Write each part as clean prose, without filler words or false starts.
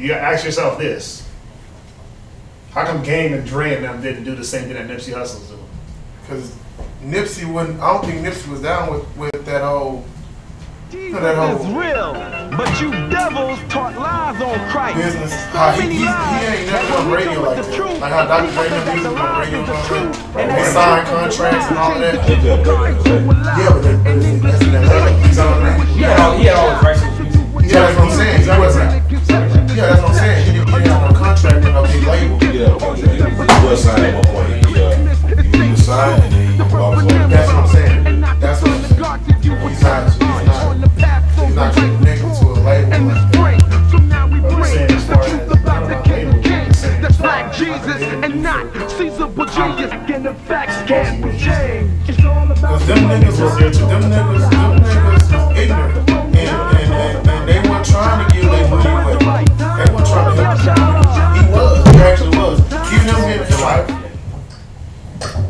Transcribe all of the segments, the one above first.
You gotta ask yourself this. How come Game and Dre and them didn't do the same thing that Nipsey Hussle's doing? Because Nipsey wouldn't, I don't think Nipsey was down with that whole, that whole is real, but you devils taught lies on Christ. business. How he ain't never on radio like that. Like how Dr. Dre never used to on radio and all that. They signed contracts and all that. Yeah, but that's in that he's on that. He had all his rights. Yeah, that's what I'm saying. He wasn't. Yeah, that's what I'm saying. He didn't have no contract with no big label. Yeah, he was signed at one point. He was signed and then he was off. That's what I'm saying. That's what I'm saying. He's not connected to a label. I'm saying as far as not about label, I'm saying That's like Jesus and not Caesar, but genius. And the facts can't be changed. Because them niggas was ignorant. And they weren't trying to give their money away. They weren't trying to help him. He was. He actually was. Even them getting his life.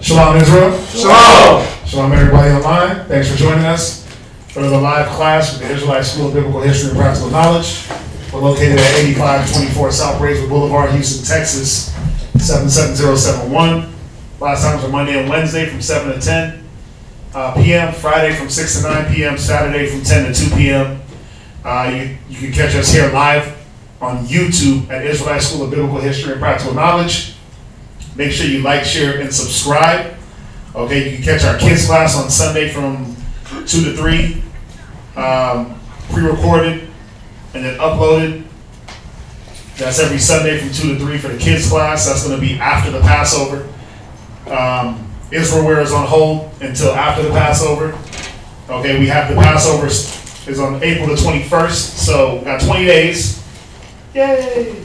Shalom, Israel. Shalom. Shalom, everybody online. Thanks for joining us for the live class with the Israelite School of Biblical History and Practical Knowledge. We're located at 8524 South Braeswood Boulevard, Houston, Texas, 77071. Last times are Monday and Wednesday from 7 to 10 p.m., Friday from 6 to 9 p.m., Saturday from 10 to 2 p.m. You can catch us here live on YouTube at Israelite School of Biblical History and Practical Knowledge. Make sure you like, share, and subscribe. Okay, you can catch our kids class on Sunday from 2 to 3, pre-recorded and then uploaded. That's every Sunday from 2 to 3 for the kids class. That's going to be after the Passover. Israelware is on hold until after the Passover. Okay, we have the Passover is on April the 21st, so we got 20 days. Yay!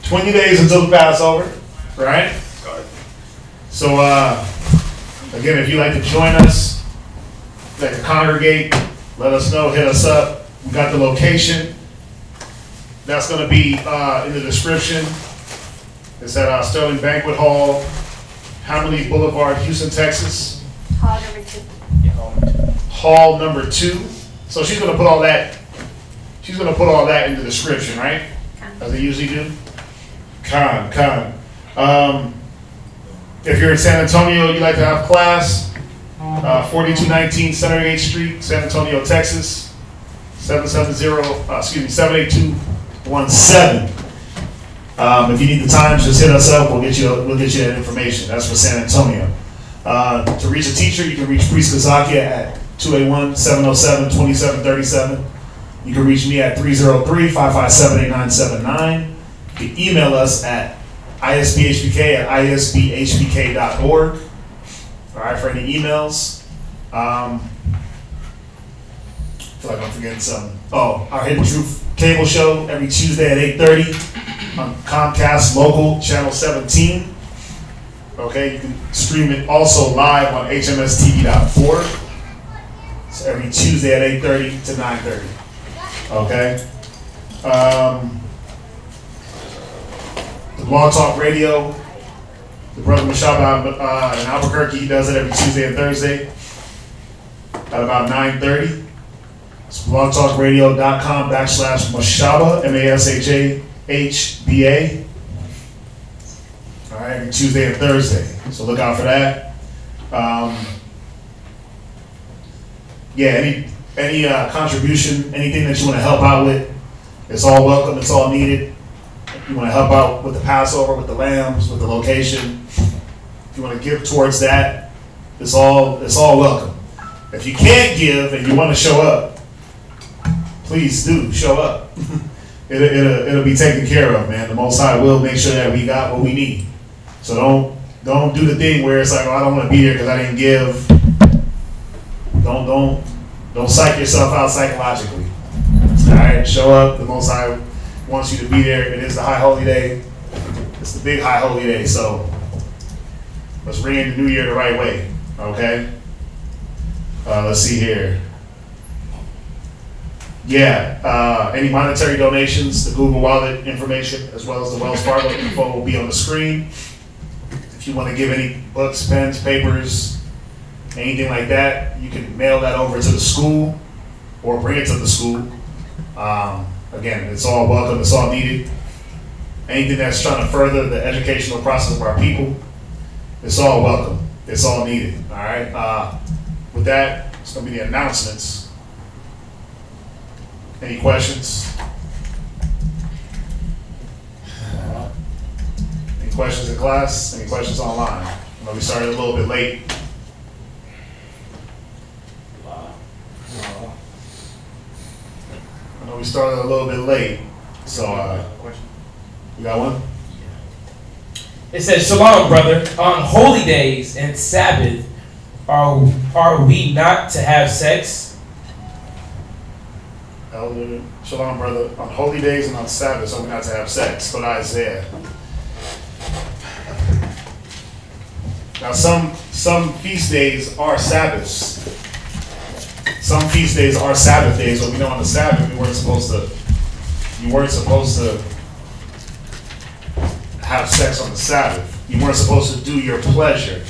20 days until the Passover, right? So, again, if you'd like to join us, like to congregate, let us know, hit us up. We got the location. That's going to be in the description. It's at Sterling Banquet Hall, Hammerly Boulevard, Houston, Texas. Hall number 2. Hall number 2. So she's going to put all that. She's going to put all that in the description, right? As they usually do. If you're in San Antonio, you like to have class. 4219 Center 8th Street, San Antonio, Texas. 78217. If you need the times, just hit us up. We'll get you that information. That's for San Antonio. To reach a teacher, you can reach Priest Kazakia at 281-707-2737. You can reach me at 303-557-8979. You can email us at isbhpk@isbhpk.org. All right, for any emails. I feel like I'm forgetting something. Oh, our Hidden Truth cable show every Tuesday at 8:30 on Comcast Local Channel 17. Okay, you can stream it also live on hmstv.org. So every Tuesday at 8:30 to 9:30. Okay. The Blog Talk Radio, the brother Mashaba in Albuquerque, he does it every Tuesday and Thursday at about 9:30. It's blogtalkradio.com/Mashaba, MASHAHBA. All right, every Tuesday and Thursday. So look out for that. Yeah, any contribution, anything that you want to help out with, it's all welcome. It's all needed. If you want to help out with the Passover, with the lambs, with the location, if you want to give towards that, it's all welcome. If you can't give and you want to show up, please do show up. It'll be taken care of, man. The Most High will make sure that we got what we need. So don't do the thing where it's like, oh, I don't want to be there because I didn't give. Don't psych yourself out psychologically. All right, show up. The Most High wants you to be there. It is the high holy day. It's the big high holy day. So let's ring in the new year the right way. Okay. Let's see here. Yeah, any monetary donations, the Google Wallet information, as well as the Wells Fargo info will be on the screen. If you want to give any books, pens, papers, anything like that, you can mail that over to the school or bring it to the school. Again, it's all welcome, it's all needed. anything that's trying to further the educational process of our people, it's all welcome. It's all needed. All right. With that, it's going to be the announcements. Any questions? Any questions in class? Any questions online? I know we started a little bit late. I know we started a little bit late, so you got one? It says, Shalom, brother. On holy days and Sabbath, are we not to have sex? Elder, Shalom, brother. On holy days and on Sabbath, are we not to have sex? Go to Isaiah. Now, some feast days are Sabbaths. Some feast days are Sabbath days, but we know on the Sabbath you weren't supposed to have sex on the Sabbath. You weren't supposed to do your pleasure,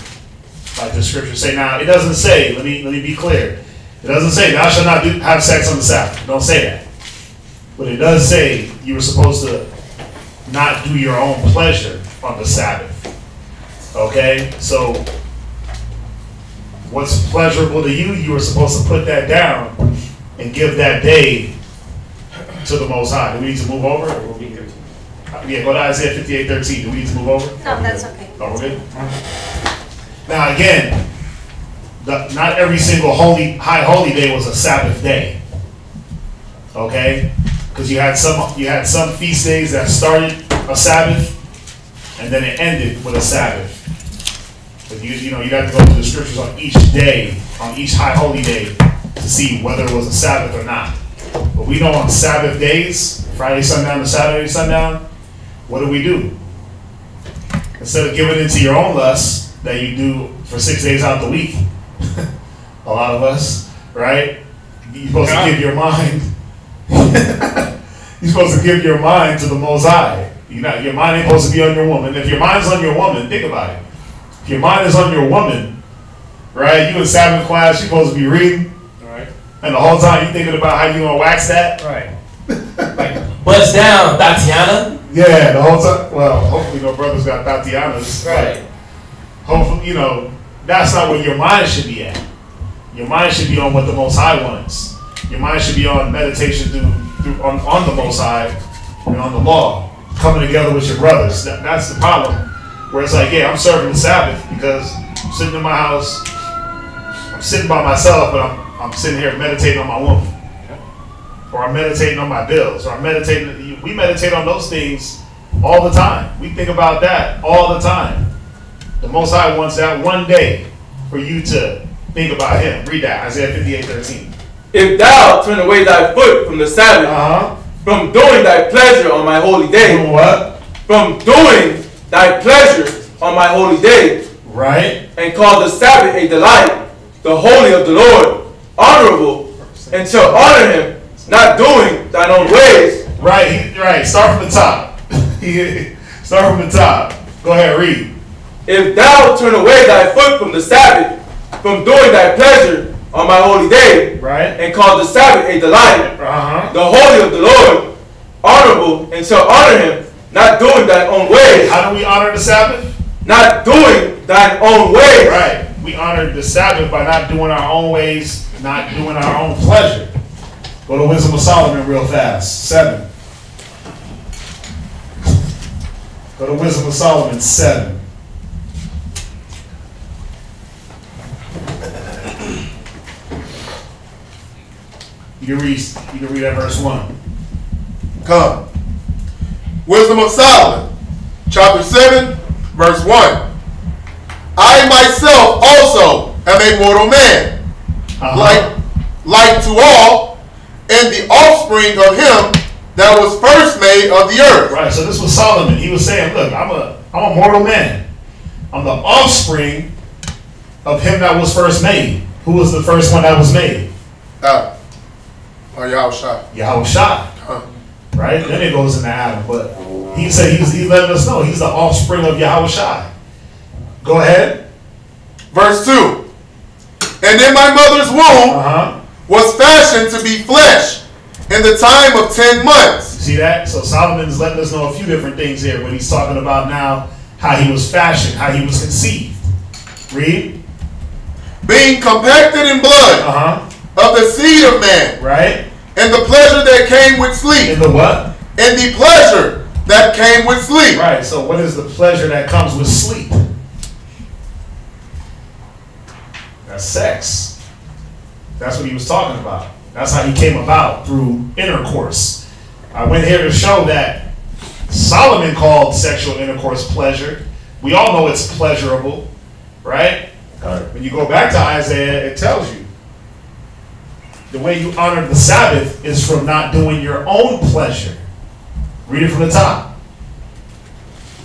like the scriptures say. Now, it doesn't say, let me be clear. It doesn't say, thou shalt not have sex on the Sabbath. Don't say that. But it does say you were supposed to not do your own pleasure on the Sabbath. Okay? So, what's pleasurable to you, you were supposed to put that down and give that day to the Most High. Do we need to move over? Or we good? Yeah, go to Isaiah 58:13. Do we need to move over? No, that's okay. Oh, we're good? Now again, not every single high holy day was a Sabbath day. Okay? Because you had some feast days that started a Sabbath and then it ended with a Sabbath. But you got to go to the scriptures on each day, on each high holy day, to see whether it was a Sabbath or not. But we know on Sabbath days, Friday sundown to Saturday sundown, what do? Instead of giving into your own lust that you do for 6 days out the week, a lot of us, right? You're supposed to give your mind. You're supposed to give your mind to the Most High. Your mind ain't supposed to be on your woman. If your mind's on your woman, think about it. If your mind is on your woman, right? You in Sabbath class, you're supposed to be reading, right? And the whole time you thinking about how you gonna wax that, right? Like, buzz down, Tatiana. Yeah, the whole time. Well, hopefully no brothers got Tatianas, right? Hopefully, that's not where your mind should be at. Your mind should be on what the Most High wants. Your mind should be on meditation on the Most High and on the law, coming together with your brothers. That's the problem. Where it's like, yeah, I'm serving the Sabbath because I'm sitting in my house, I'm sitting by myself, but I'm sitting here meditating on my woman. Or I'm meditating on my bills, or we meditate on those things all the time. We think about that all the time. The Most High wants that one day for you to think about Him. Read that, Isaiah 58:13. If thou turn away thy foot from the Sabbath, from doing thy pleasure on my holy day. From what? From doing thy pleasure on my holy day. Right. And call the Sabbath a delight, the holy of the Lord, honorable, and shall honor Him, not doing thine own ways. Right. Start from the top. Start from the top. Go ahead, read. If thou turn away thy foot from the Sabbath, from doing thy pleasure on my holy day, right, and call the Sabbath a delight, the holy of the Lord, honorable, and shall honor Him, not doing thine own ways. How do we honor the Sabbath? Not doing thine own ways. Right. We honor the Sabbath by not doing our own ways, not doing our own pleasure. Go to Wisdom of Solomon real fast. 7. Go to Wisdom of Solomon 7. You can read that verse 1. Come. Wisdom of Solomon, chapter 7, verse 1. I myself also am a mortal man, like to all, and the offspring of him that was first made of the earth. Right, so this was Solomon. He was saying, look, I'm a mortal man. I'm the offspring of him that was first made. Who was the first one that was made? Yahushua. Yahushua. Right? Then it goes into Adam. But he said he's letting us know he's the offspring of Yahushua. Go ahead. Verse 2. And in my mother's womb was fashioned to be flesh in the time of 10 months. See that? So Solomon's letting us know a few different things here, but he's talking about now how he was fashioned, how he was conceived. Read. Being compacted in blood of the seed of man. Right. And the pleasure that came with sleep. And the what? And the pleasure that came with sleep. Right. So what is the pleasure that comes with sleep? That's sex. That's what he was talking about. That's how he came about, through intercourse. I went here to show that Solomon called sexual intercourse pleasure. We all know it's pleasurable, right? When you go back to Isaiah, it tells you the way you honor the Sabbath is from not doing your own pleasure. Read it from the top.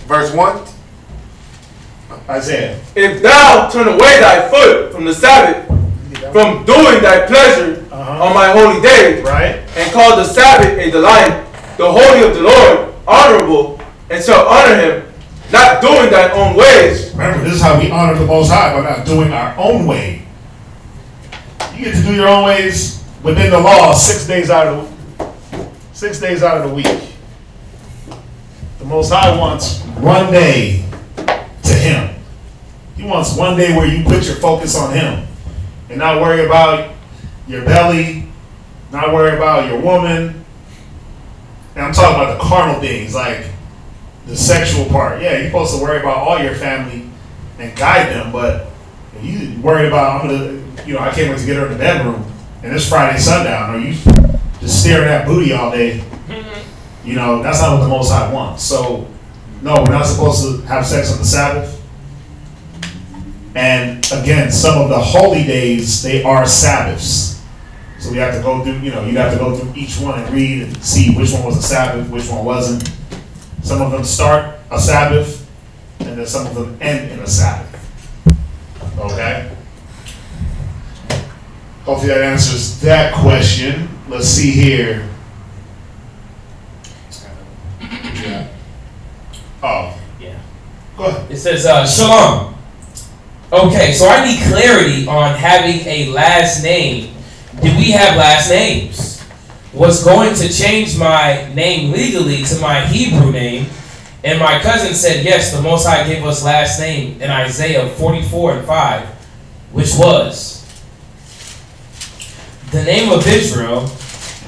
Verse 1. Isaiah. If thou turn away thy foot from the Sabbath, from doing thy pleasure on my holy day, right, and call the Sabbath a delight, the holy of the Lord honorable, and shall honor him, not doing thine own ways. Remember, this is how we honor the Most High, by not doing our own way. You get to do your own ways within the law 6 days out of the week. The Most High wants one day to Him. He wants one day where you put your focus on Him and not worry about your belly, not worry about your woman. And I'm talking about the carnal things, like the sexual part. Yeah, you're supposed to worry about all your family and guide them, but if you worried about, I can't wait to get her in the bedroom and it's Friday sundown, or you just staring at booty all day, that's not what the Most High wants. So, no, we're not supposed to have sex on the Sabbath. And again, some of the holy days, they are Sabbaths. So we have to go through, you'd have to go through each one and read and see which one was a Sabbath, which one wasn't. Some of them start a Sabbath, and then some of them end in a Sabbath. Okay? Hopefully that answers that question. Let's see here. Oh. Yeah. Go ahead. It says, Shalom. Okay, so I need clarity on having a last name. Do we have last names? Was going to change my name legally to my Hebrew name, and my cousin said, yes, the Most High gave us last name in Isaiah 44:5, which was the name of Israel.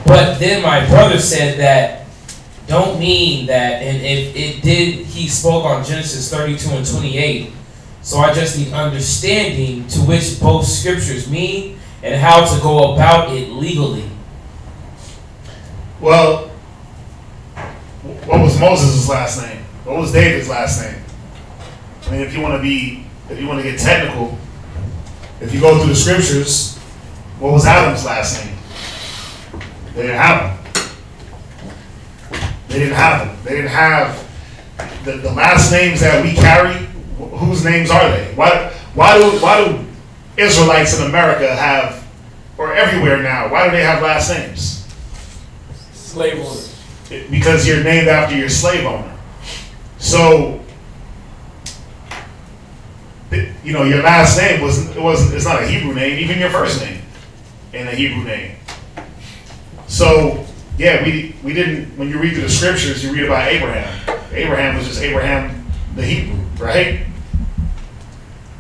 But then my brother said that don't mean that, and if it did, he spoke on Genesis 32:28. So I just need understanding to which both scriptures mean and how to go about it legally. Well, what was Moses' last name? What was David's last name? I mean, if you want to get technical, if you go through the scriptures, what was Adam's last name? They didn't have him. They didn't have him. They didn't have the last names that we carry. Whose names are they? Why do Israelites in America have, or everywhere now, why do they have last names? Slave owners. Because you're named after your slave owner. So, your last name it's not a Hebrew name. Even your first name ain't a Hebrew name. So, yeah, we didn't, when you read through the scriptures, you read about Abraham. Abraham was just Abraham the Hebrew, right?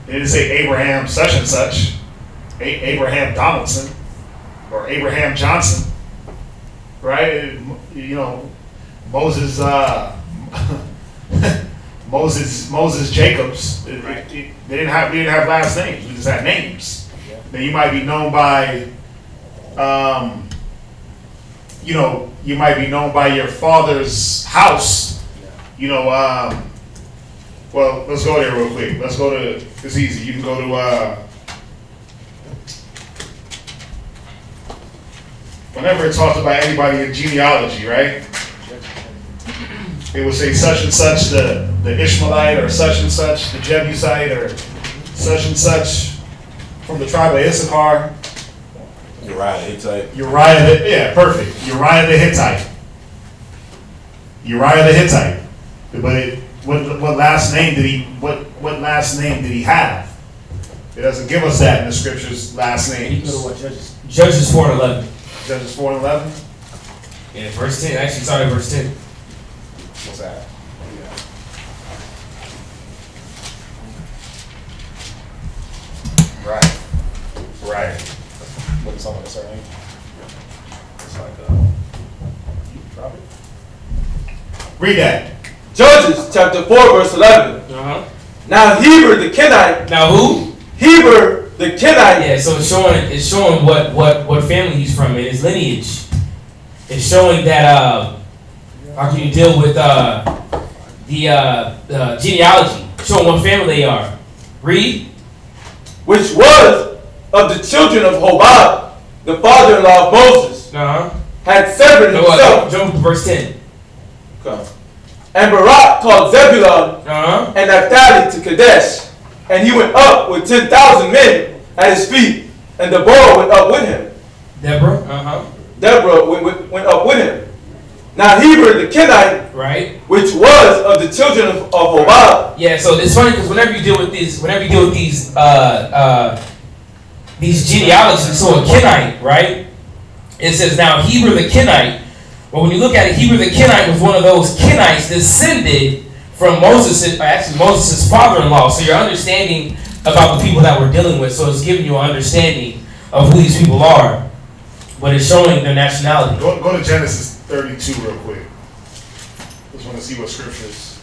They didn't say Abraham such and such, Abraham Donaldson, or Abraham Johnson, right? Moses, Moses Jacobs. They didn't have last names. We just had names. Yeah. Now you might be known by, you might be known by your father's house. Well, let's go there real quick. Let's go to, it's easy. You can go to, whenever it talks about anybody in genealogy, right? It would say such and such, the Ishmaelite, or such and such, the Jebusite, or such and such from the tribe of Issachar. Uriah the Hittite. Yeah, perfect. Uriah the Hittite. But what last name did he have? It doesn't give us that in the scriptures, last names. Judges 4:11. Judges 4:11. Yeah, verse 10. Actually, start at verse 10. What's that? Right. Right. What is someone surname? It's like drop it. Read that. Judges chapter 4 verse 11. Now Heber the Kenite. Now who? Heber the Kenite. Yeah, so it's showing what family he's from in his lineage. It's showing that how can you deal with the genealogy, showing what family they are. Read. Which was of the children of Hobab, the father-in-law of Moses, had severed himself. Jump to verse 10. Okay. And Barak called Zebulun and Naphtali to Kadesh, and he went up with 10,000 men at his feet, and Deborah went up with him. Deborah went up with him. Now Heber the Kenite, right, which was of the children of Hobab. Yeah, so it's funny because whenever you deal with these genealogies, so a Kenite, right? It says now Heber the Kenite. But when you look at it, Heber the Kenite was one of those Kenites descended from Moses' father-in-law. So you're understanding about the people that we're dealing with. So it's giving you an understanding of who these people are. But it's showing their nationality. Go to Genesis 32 real quick. Just want to see what scriptures.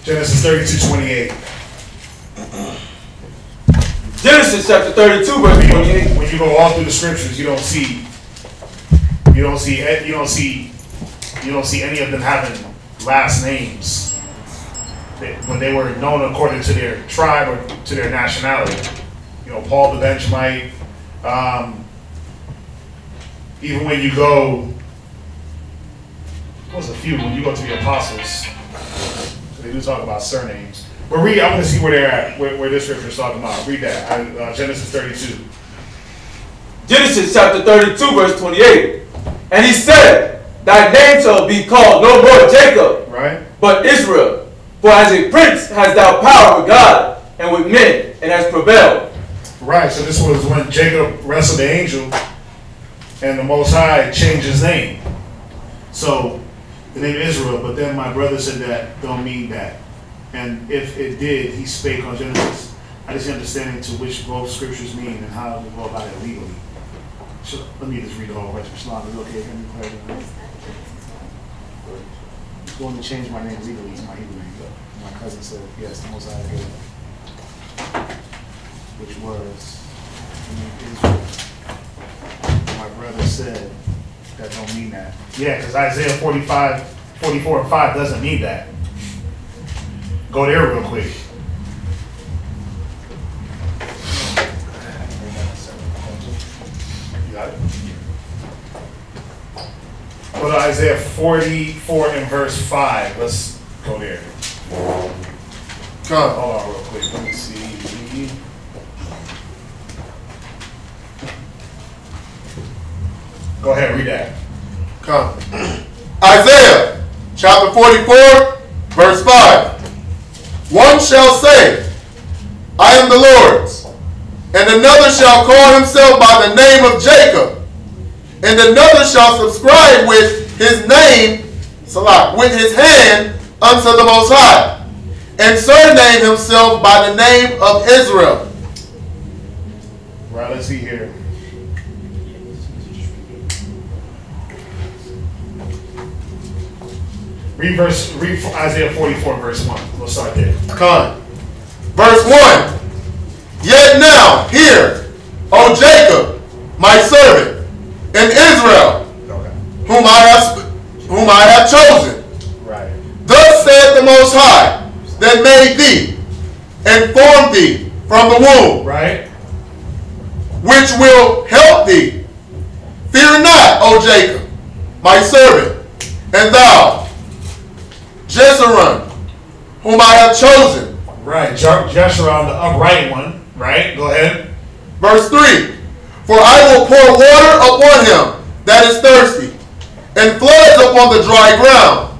Genesis 32:28. Genesis chapter 32 verse 28. When you go all through the scriptures, you don't see any of them having last names when they were known according to their tribe or to their nationality. You know, Paul the Benjamite. Even when you go, there's a few when you go to the apostles, they do talk about surnames. But read, I want to see where they're at, where this scripture is talking about. Read that, Genesis 32. Genesis chapter 32 verse 28. And he said, thy name shall be called no more Jacob, right, but Israel. For as a prince hast thou power with God and with men, and hast prevailed. Right, so this was when Jacob wrestled the angel and the Most High changed his name. So the name Israel, but then my brother said that don't mean that. And if it did, he spake on Genesis. I just understanding to which both scriptures mean and how to go about it legally. So let me just read the whole question. Islam, is it okay? Can you clarify? I'm going to change my name legally to my Hebrew name, though. My cousin said, yes, the Most High did. Which was Israel. My brother said that don't mean that. Yeah, because Isaiah 44 and 5 doesn't mean that. Go there real quick. You got it? Go to Isaiah 44 and verse 5. Let's go there. Hold on real quick. Let me see. Go ahead, read that. Come. Isaiah chapter 44, verse 5. One shall say, I am the Lord's, and another shall call himself by the name of Jacob, and another shall subscribe with his name, with his hand unto the Most High, and surname himself by the name of Israel. Right, let's see here. Read Isaiah 44, verse 1. We'll start there. Come. Verse 1. Yet now, hear, O Jacob, my servant, and Israel, whom I have chosen. Right. Thus saith the Most High, that made thee, and formed thee from the womb. Right. Which will help thee. Fear not, O Jacob, my servant, and thou, Jeshurun, whom I have chosen. Right, Jeshurun, the upright one. Right, go ahead. Verse 3. For I will pour water upon him that is thirsty, and floods upon the dry ground.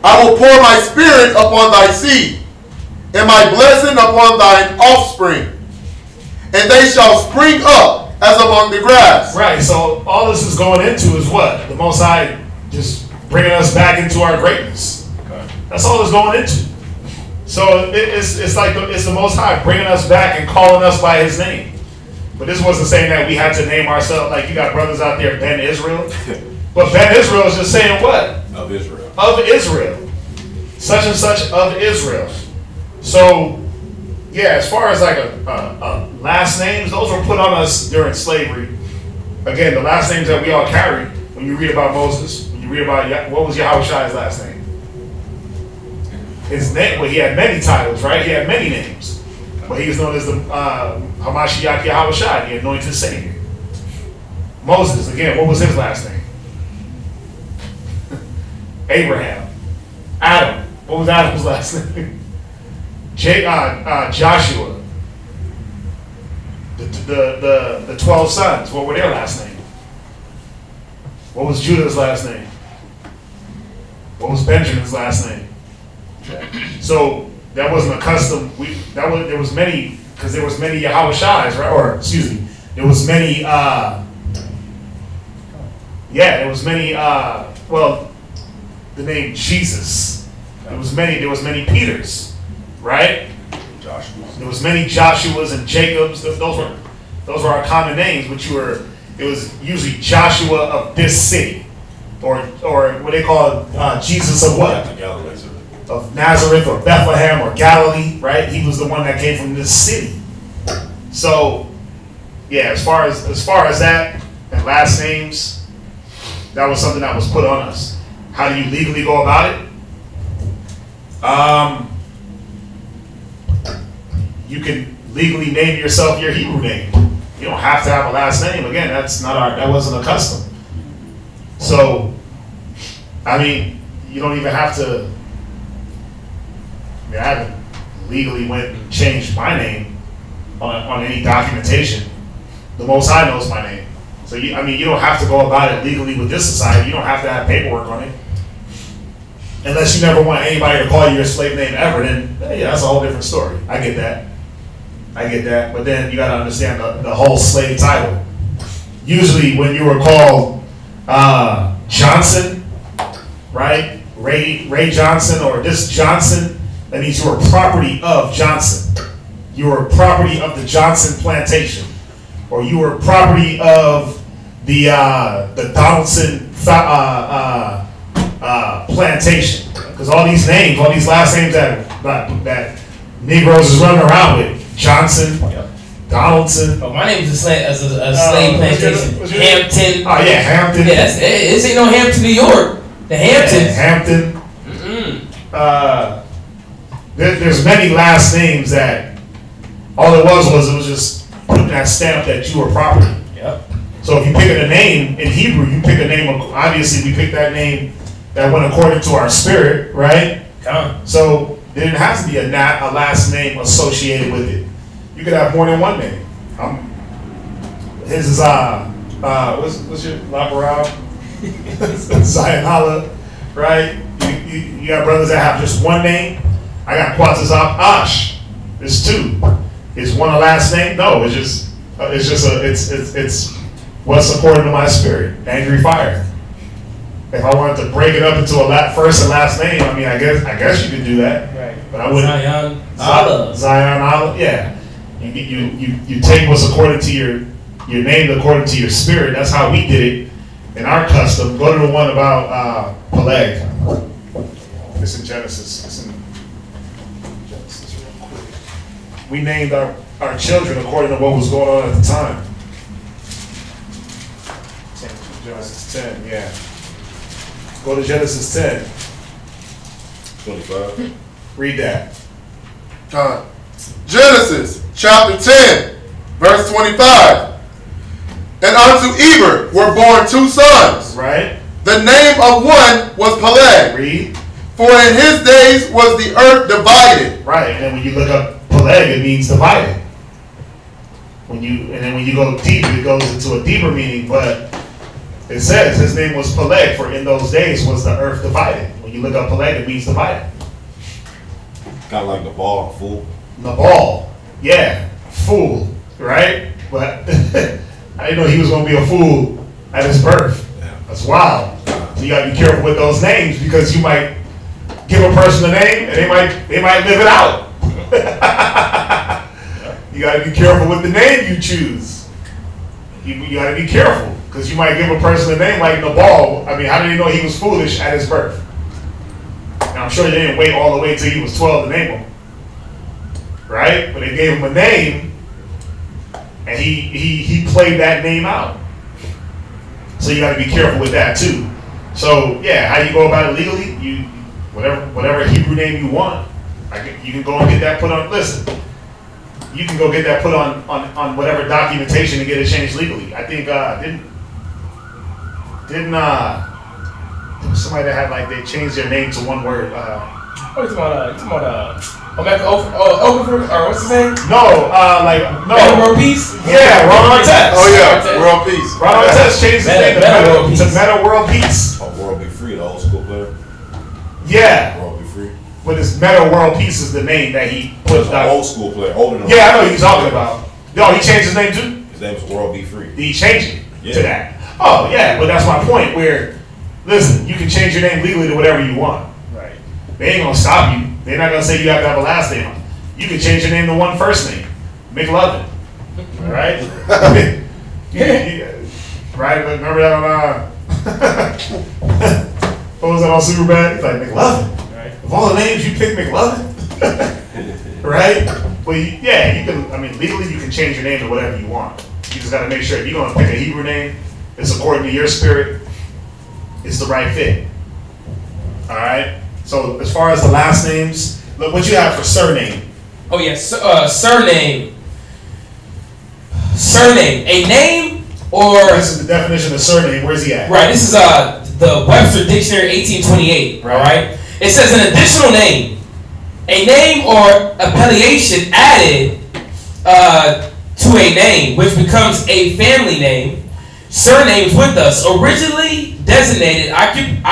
I will pour my spirit upon thy seed, and my blessing upon thine offspring. And they shall spring up as among the grass. Right. So all this is going into is what? The Most High just bringing us back into our greatness. Okay. That's all it's going into. So it's like it's the Most High bringing us back and calling us by His name. But this wasn't saying that we had to name ourselves. Like you got brothers out there, Ben Israel. But Ben Israel is just saying what? Of Israel. Of Israel. Such and such of Israel. So, yeah, as far as like a last names, those were put on us during slavery. Again, the last names that we all carry, when you read about Moses, when you read about, what was Yahushai's last name? His name, well, he had many titles, right? He had many names. But he was known as the Hamashiach Yahushai, the anointed Savior. Moses, again, what was his last name? Abraham. Adam. What was Adam's last name? Joshua. The 12 sons. What were their last name? What was Judah's last name? What was Benjamin's last name? So that wasn't a custom. There was many, because there was many Yahushais, right? Or excuse me, there was many. There was many. Well, the name Jesus. There was many Peters, right? Joshua. There was many Joshuas and Jacobs. Those were our common names, but it was usually Joshua of this city, or what they call Jesus of what? Of Nazareth or Bethlehem or Galilee, right? He was the one that came from this city. So, yeah, as far as that and last names, that was something that was put on us. How do you legally go about it? You can legally name yourself your Hebrew name. You don't have to have a last name. Again, that wasn't a custom. So, I mean, you don't even have to. I haven't legally went and changed my name on any documentation. The Most High knows my name. So, you don't have to go about it legally with this society. You don't have to have paperwork on it. Unless you never want anybody to call you your slave name ever, then yeah, that's a whole different story. I get that. But then you got to understand the whole slave title. Usually when you were called Johnson, right? Ray Johnson or this Johnson, that means you were property of Johnson. You were property of the Johnson plantation. Or you were property of the Donaldson plantation. Because all these last names that Negroes is running around with, Johnson, Donaldson. Oh, my name is a slave plantation. Hampton. Oh yeah, Hampton. Yeah, this ain't no Hampton, New York. The Hamptons. Hampton. There's many last names that all it was just putting that stamp that you were property. Yep. So if you pick a name in Hebrew, you pick a name. Obviously, we picked that name that went according to our spirit, right? So there didn't have to be a last name associated with it. You could have more than one name. His is what's your Labaral? Zionala, right? You got brothers that have just one name. I got Quatzazop Ash. It's two. Is one a last name? No, it's what's according to my spirit. Angry fire. If I wanted to break it up into a first and last name, I guess you could do that. Right. But I wouldn't. Zion Allah. Yeah. You take what's according to your name according to your spirit. That's how we did it in our custom. Go to the one about Peleg. It's in Genesis. It's in Genesis real quick. We named our children according to what was going on at the time. Genesis 10, yeah. Go to Genesis 10. 25. Read that. Genesis chapter 10, verse 25. And unto Eber were born two sons. Right. The name of one was Peleg. Read. For in his days was the earth divided. Right. And then when you look up Peleg, it means divided. When you go deep, it goes into a deeper meaning, but it says his name was Peleg, for in those days was the earth divided. When you look up Peleg, it means divided. Kind of like the ball, fool. The ball, yeah, fool, right? But I didn't know he was going to be a fool at his birth. That's wild. So you got to be careful with those names because you might give a person a name and they might live it out. You got to be careful with the name you choose. You got to be careful because you might give a person a name like Nabal. I mean, how did he know he was foolish at his birth? And I'm sure they didn't wait all the way till he was 12 to name him, right? But they gave him a name, and he played that name out. So you got to be careful with that too. So yeah, how you go about it legally? You whatever Hebrew name you want, you can go and get that put on. Listen, you can go get that put on whatever documentation and get it changed legally. I think didn't there was somebody that had like they changed their name to one word. What are you talking about? Okafor, or what's his name? No. World Peace? Yeah, Ron Artest. Oh yeah, World Peace. Ron Artest changed his name to Meta World Peace. Oh, World Be Free, the old school player. Yeah. World Be Free. But it's Meta World Peace is the name that he put down. Old school player, older than. Yeah, I know who you're talking about. No, he changed his name too? His name is World Be Free. Did he change it to that? Oh yeah, but that's my point where, listen, you can change your name legally to whatever you want. Right. They ain't gonna stop you. They're not gonna say you have to have a last name. You can change your name to one first name. McLovin. All right? Right? Remember that on what was that on Superbad? He's like, McLovin. Right. Of all the names, you pick McLovin? Right? Well, yeah, you can, I mean, legally you can change your name to whatever you want. You just gotta make sure if you're gonna pick a Hebrew name, it's according to your spirit, it's the right fit. All right? So as far as the last names, look what you have for surname. Oh yes, surname. Surname, a name or this is the definition of surname. Where's he at? Right. This is the Webster Dictionary, 1828. Right. It says an additional name, a name or appellation added to a name, which becomes a family name. Surnames with us, originally designated occupation,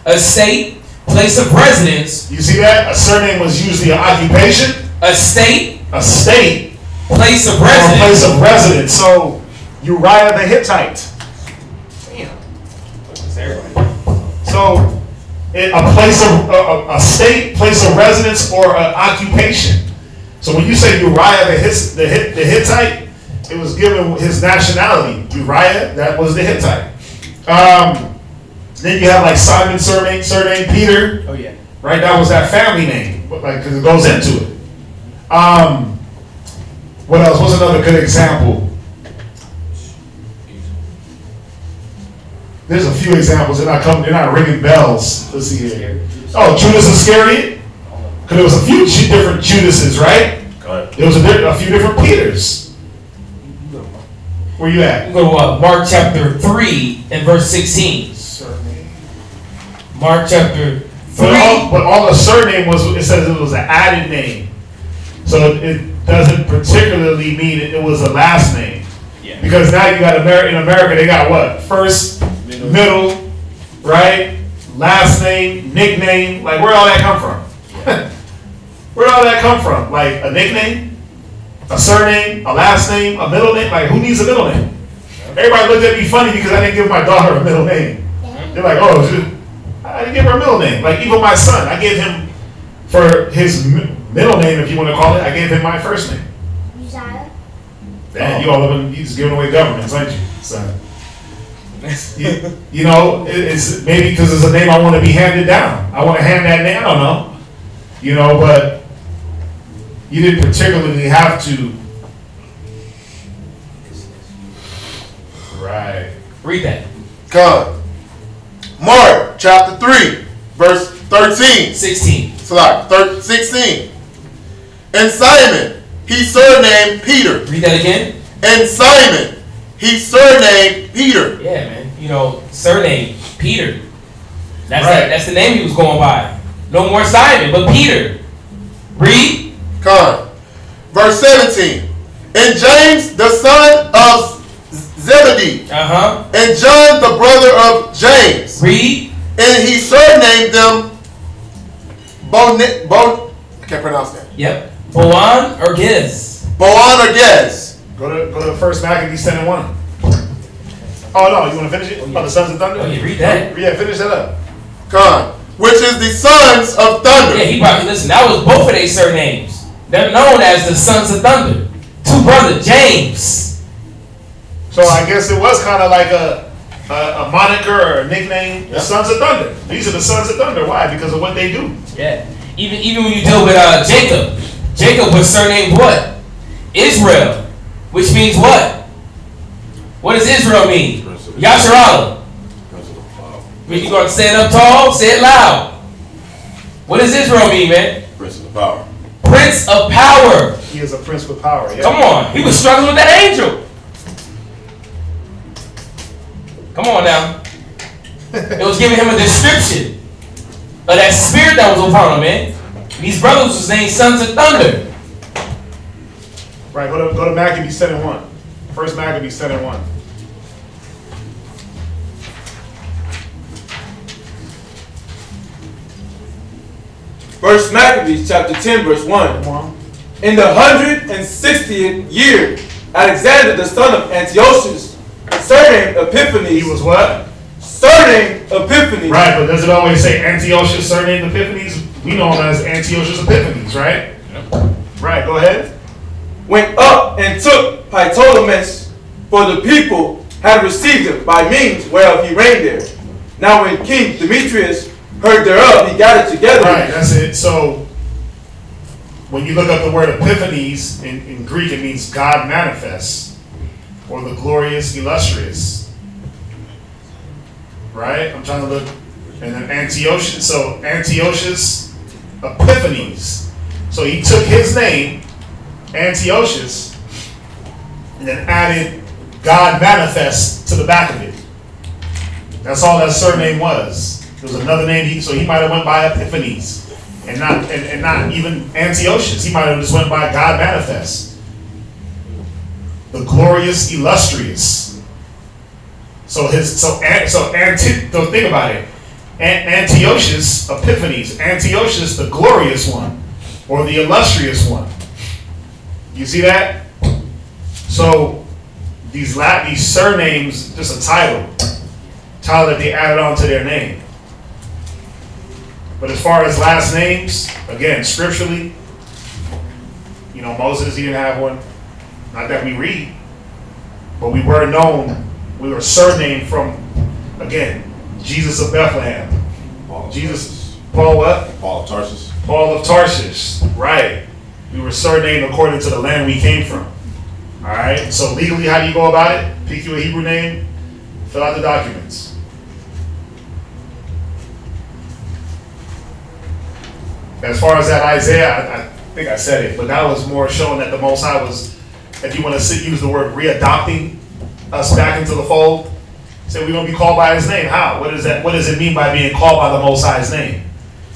estate, place of residence. You see that? A surname was usually an occupation. Estate. Place of residence. Or place of residence. So Uriah the Hittite. Damn. So a place of a state, place of residence, or an occupation. So when you say Uriah the Hittite, it was given his nationality. Uriah, that was the Hittite. Then you have like Simon surname Peter. Oh yeah. Right, that was that family name, like because it goes into it. What else? What's another good example? There's a few examples. They're not ringing bells. Let's see here. Oh, Judas Iscariot, because there was a few different Judases, right? There was a few different Peters. Where you at? We'll go to Mark chapter 3 and verse 16. Mark chapter 3. But all the surname was, it says it was an added name. So it doesn't particularly mean it was a last name. Yeah. Because now you got in America, they got what? First, middle, right? Last name, nickname. Like, where'd all that come from? Yeah. Where'd all that come from? Like, a nickname? A surname, a last name, a middle name? Like, who needs a middle name? Everybody looked at me funny because I didn't give my daughter a middle name. They're like, oh, I didn't give her a middle name. Like, even my son, I gave him, for his middle name, if you want to call it, I gave him my first name. Uzziah? Man, you all of them, you just giving away governments, aren't you, son? You know, it's maybe because it's a name I want to be handed down. I want to hand that name, I don't know. You know, but you didn't particularly have to. Right. Read that. Come. Mark chapter 3, verse 13. 16. 16. And Simon, he surnamed Peter. Read that again. And Simon, he surnamed Peter. Yeah, man. You know, surname, Peter. That's the name he was going by. No more Simon, but Peter. Read. Come. Verse 17. And James, the son of Zebedee. And John, the brother of James. Read. And he surnamed them I can't pronounce that. Yep. Boanerges. Boanerges. Go to First Maccabees 10 and 1. Oh no, you want to finish it? Oh, the sons of thunder. Oh, yeah, read that. Yeah, finish that up. Con, which is the sons of thunder. Yeah, he probably listen. That was both of their surnames. They're known as the sons of thunder. Two brother James. So I guess it was kind of like a moniker or a nickname. The sons of thunder. These are the sons of thunder. Why? Because of what they do. Yeah. Even when you deal with Jacob, Jacob was surnamed what? Israel, which means what? What does Israel mean? Yasharala. You gonna stand up tall? Say it loud. What does Israel mean, man? Prince of power. Prince of power. He is a prince with power. Yeah. Come on. He was struggling with that angel. Come on now. It was giving him a description of that spirit that was upon him, man. These brothers was named sons of thunder. Right, go to Maccabees 10 and 1. First Maccabees 10 and 1. First Maccabees chapter 10 verse 1. Come on. In the 160th year, Alexander the son of Antiochus, surnamed Epiphanes. He was what? Surnamed Epiphanes. Right, but does it always say Antiochus surnamed Epiphanes? We know him as Antiochus Epiphanes, right? Yep. Right, go ahead. Went up and took Ptolemais, for the people had received him by means whereof he reigned there. Now when King Demetrius heard thereof, he gathered together. Right, that's it. So when you look up the word Epiphanes in Greek, it means God manifests, or the glorious, illustrious. Right? I'm trying to look. And then Antiochus. So Antiochus Epiphanes. So he took his name, Antiochus, and then added God manifest to the back of it. That's all that surname was. There was another name, so he might have went by Epiphanes, and not even Antiochus. He might have just went by God manifest, the glorious, illustrious. So think about it. Antiochus Epiphanes, Antiochus the glorious one, or the illustrious one. You see that? So these surnames, just a title that they added on to their name. But as far as last names, again, scripturally, Moses, he didn't have one. Not that we read, but we were known, we were surnamed from, again, Jesus of Bethlehem. Paul what? Paul of Tarsus. Paul of Tarsus, right. We were surnamed according to the land we came from. All right, so legally, how do you go about it? Pick you a Hebrew name, fill out the documents. As far as that Isaiah, I think I said it, but that was more showing that the Most High was, if you want to use the word readopting us back into the fold, say we're going to be called by his name. How? What does it mean by being called by the Most High's name?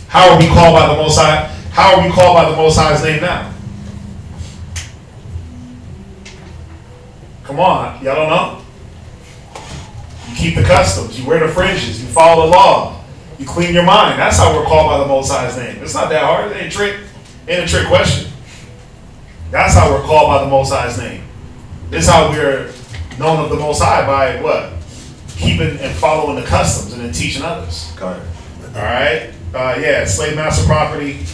How are we called by the Most High? How are we called by the Most High's name now? Come on, y'all don't know? You keep the customs, you wear the fringes, you follow the law. You clean your mind. That's how we're called by the Most High's name. It's not that hard. It ain't a trick question. That's how we're called by the Most High's name. This is how we're known of the Most High, by what? Keeping and following the customs and then teaching others. Got it. All right. Yeah. Slave master property.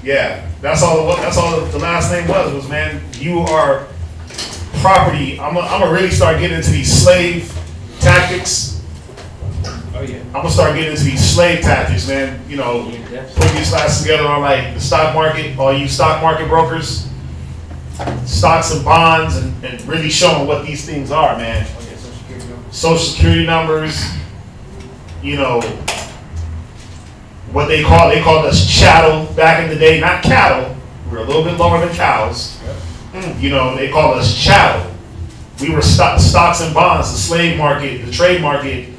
Yeah. That's all the last name was man. You are property. I'm gonna really start getting into these slave tactics. Oh yeah. I'm gonna start getting into these slave tactics, man. Put these classes together on like the stock market, all you stock market brokers, stocks and bonds, and really showing what these things are, man. Social security numbers, what they called us chattel back in the day, not cattle. We were a little bit lower than cows. They called us chattel. We were stocks and bonds. The slave market, the trade market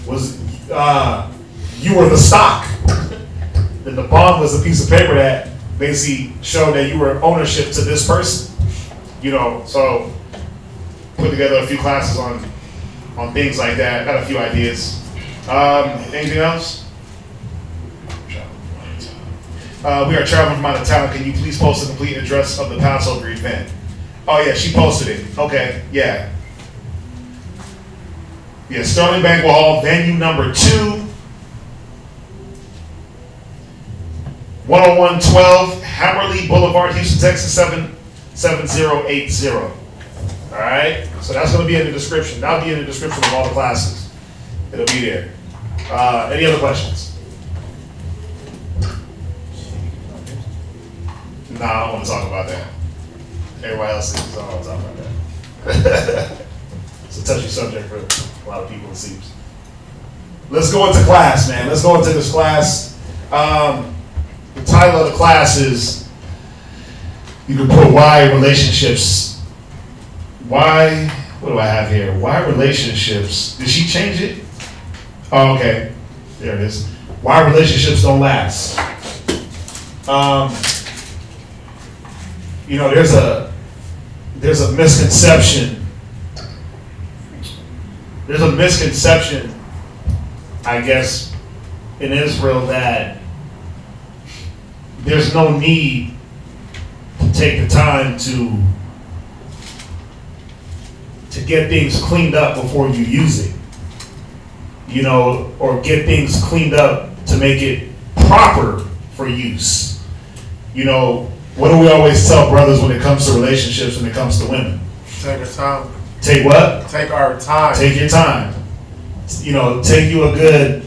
was, you were the stock. Then the bond was a piece of paper that basically showed that you were ownership to this person. So put together a few classes on things like that. Got a few ideas. Anything else? We are traveling from out of town. Can you please post a complete address of the Passover event? Oh yeah, she posted it. Okay, yeah. Yeah, Sterling Banquet Hall, venue number 2. 10112 Hammerly Boulevard, Houston, Texas 77080. All right, so that's going to be in the description. That'll be in the description of all the classes. It'll be there. Any other questions? Nah, I don't want to talk about that. Everybody else thinks I don't want to talk about that. It's a touchy subject for a lot of people, it seems. Let's go into class, man. Let's go into this class. The title of the class is, you can put why relationships. Why, what do I have here? Why relationships, did she change it? Oh, okay, there it is. Why relationships don't last. You know, there's a misconception. There's a misconception, I guess, in Israel that there's no need to take the time to get things cleaned up before you use it, you know, or get things cleaned up to make it proper for use. You know, what do we always tell brothers when it comes to relationships, when it comes to women? Take our time. Take what? Take our time. Take your time. You know, take you a good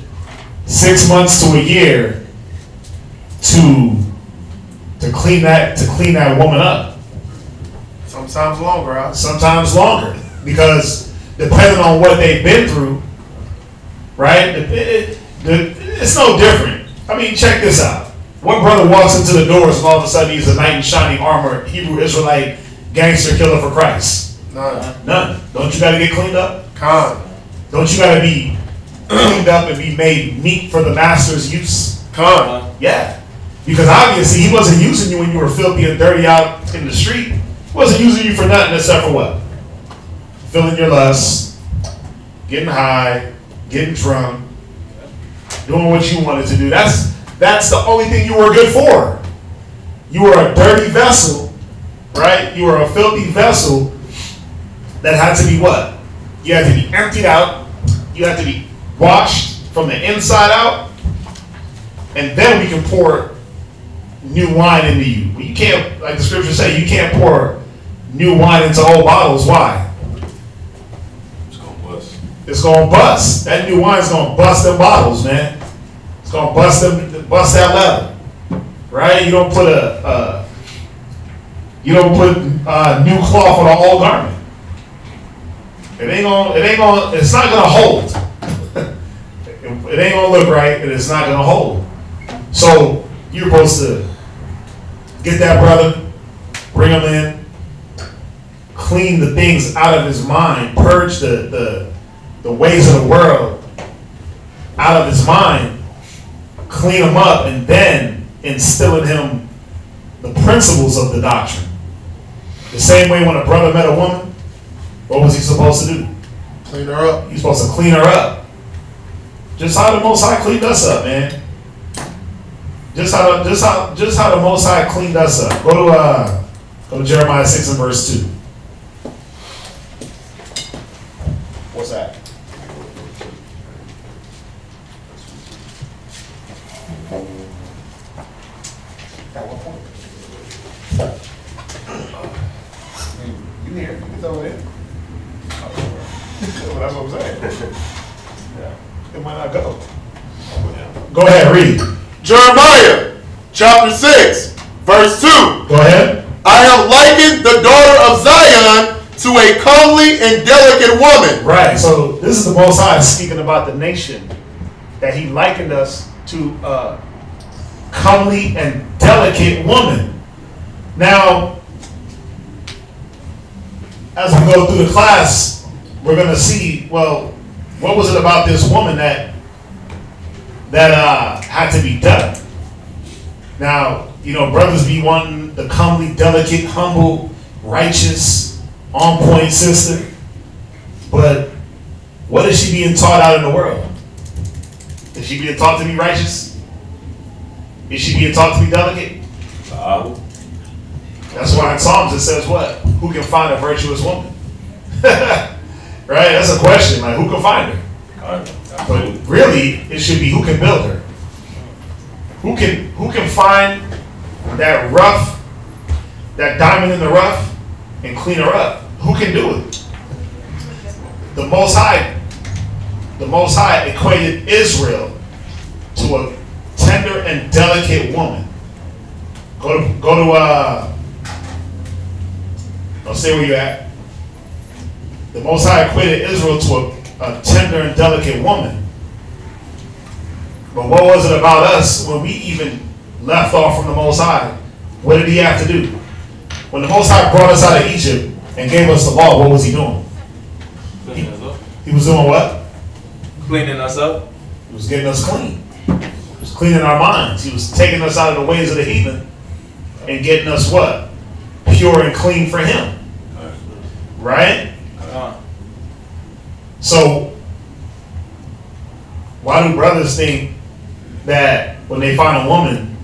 6 months to a year to clean that woman up. Sometimes longer, huh? Sometimes longer, because depending on what they've been through, right? It's no different. I mean, check this out. What brother walks into the doors and all of a sudden he's a knight in shining armor, Hebrew Israelite gangster killer for Christ? None. Don't you got to get cleaned up? Don't you got to be cleaned up and be made meat for the master's use? Yeah. Because obviously he wasn't using you when you were filthy and dirty out in the street. He wasn't using you for nothing except for what? Filling your lust, getting high, getting drunk, doing what you wanted to do. That's the only thing you were good for. You were a dirty vessel, right? You were a filthy vessel that had to be what? You had to be emptied out. You had to be washed from the inside out. And then we can pour new wine into you. You can't, like the scriptures say, you can't pour new wine into old bottles. Why? It's gonna bust. It's gonna bust. That new wine's gonna bust them bottles, man. It's gonna bust that leather, right? You don't put new cloth on an old garment. It's not gonna hold. It ain't gonna look right, and it's not gonna hold. So you're supposed to get that brother, bring him in, clean the things out of his mind, purge the ways of the world out of his mind, clean him up, and then instill in him the principles of the doctrine. The same way when a brother met a woman, what was he supposed to do? Clean her up. He's supposed to clean her up. Just how the Most High cleaned us up, man. Just how the Most High cleaned us up. Go to Jeremiah 6 and verse 2. What's that? At what point? You here? You can throw it in. Well, that's what I'm saying. Yeah. It might not go. Go ahead, read. Jeremiah chapter 6, verse 2. Go ahead. I have likened the daughter of Zion to a comely and delicate woman. Right, so this is the Most High speaking about the nation, that he likened us to a comely and delicate woman. Now, as we go through the class, we're going to see, well, what was it about this woman that had to be done? Now, you know, brothers be wanting the comely, delicate, humble, righteous, on-point sister. But what is she being taught out in the world? Is she being taught to be righteous? Is she being taught to be delicate? That's why in Psalms it says what? who can find a virtuous woman? Right? That's a question. Like, who can find her? But really, it should be who can build her. Who can find that rough, that diamond in the rough, and clean her up? Who can do it? The Most High equated Israel to a tender and delicate woman. I'll say where you're at. The Most High equated Israel to a tender and delicate woman. But what was it about us when we even left off from the Most High? What did he have to do? When the Most High brought us out of Egypt and gave us the law, what was he doing? He was doing what? Cleaning us up. He was getting us clean. He was cleaning our minds. He was taking us out of the ways of the heathen and getting us what? Pure and clean for him. Right? So, why do brothers think that when they find a woman,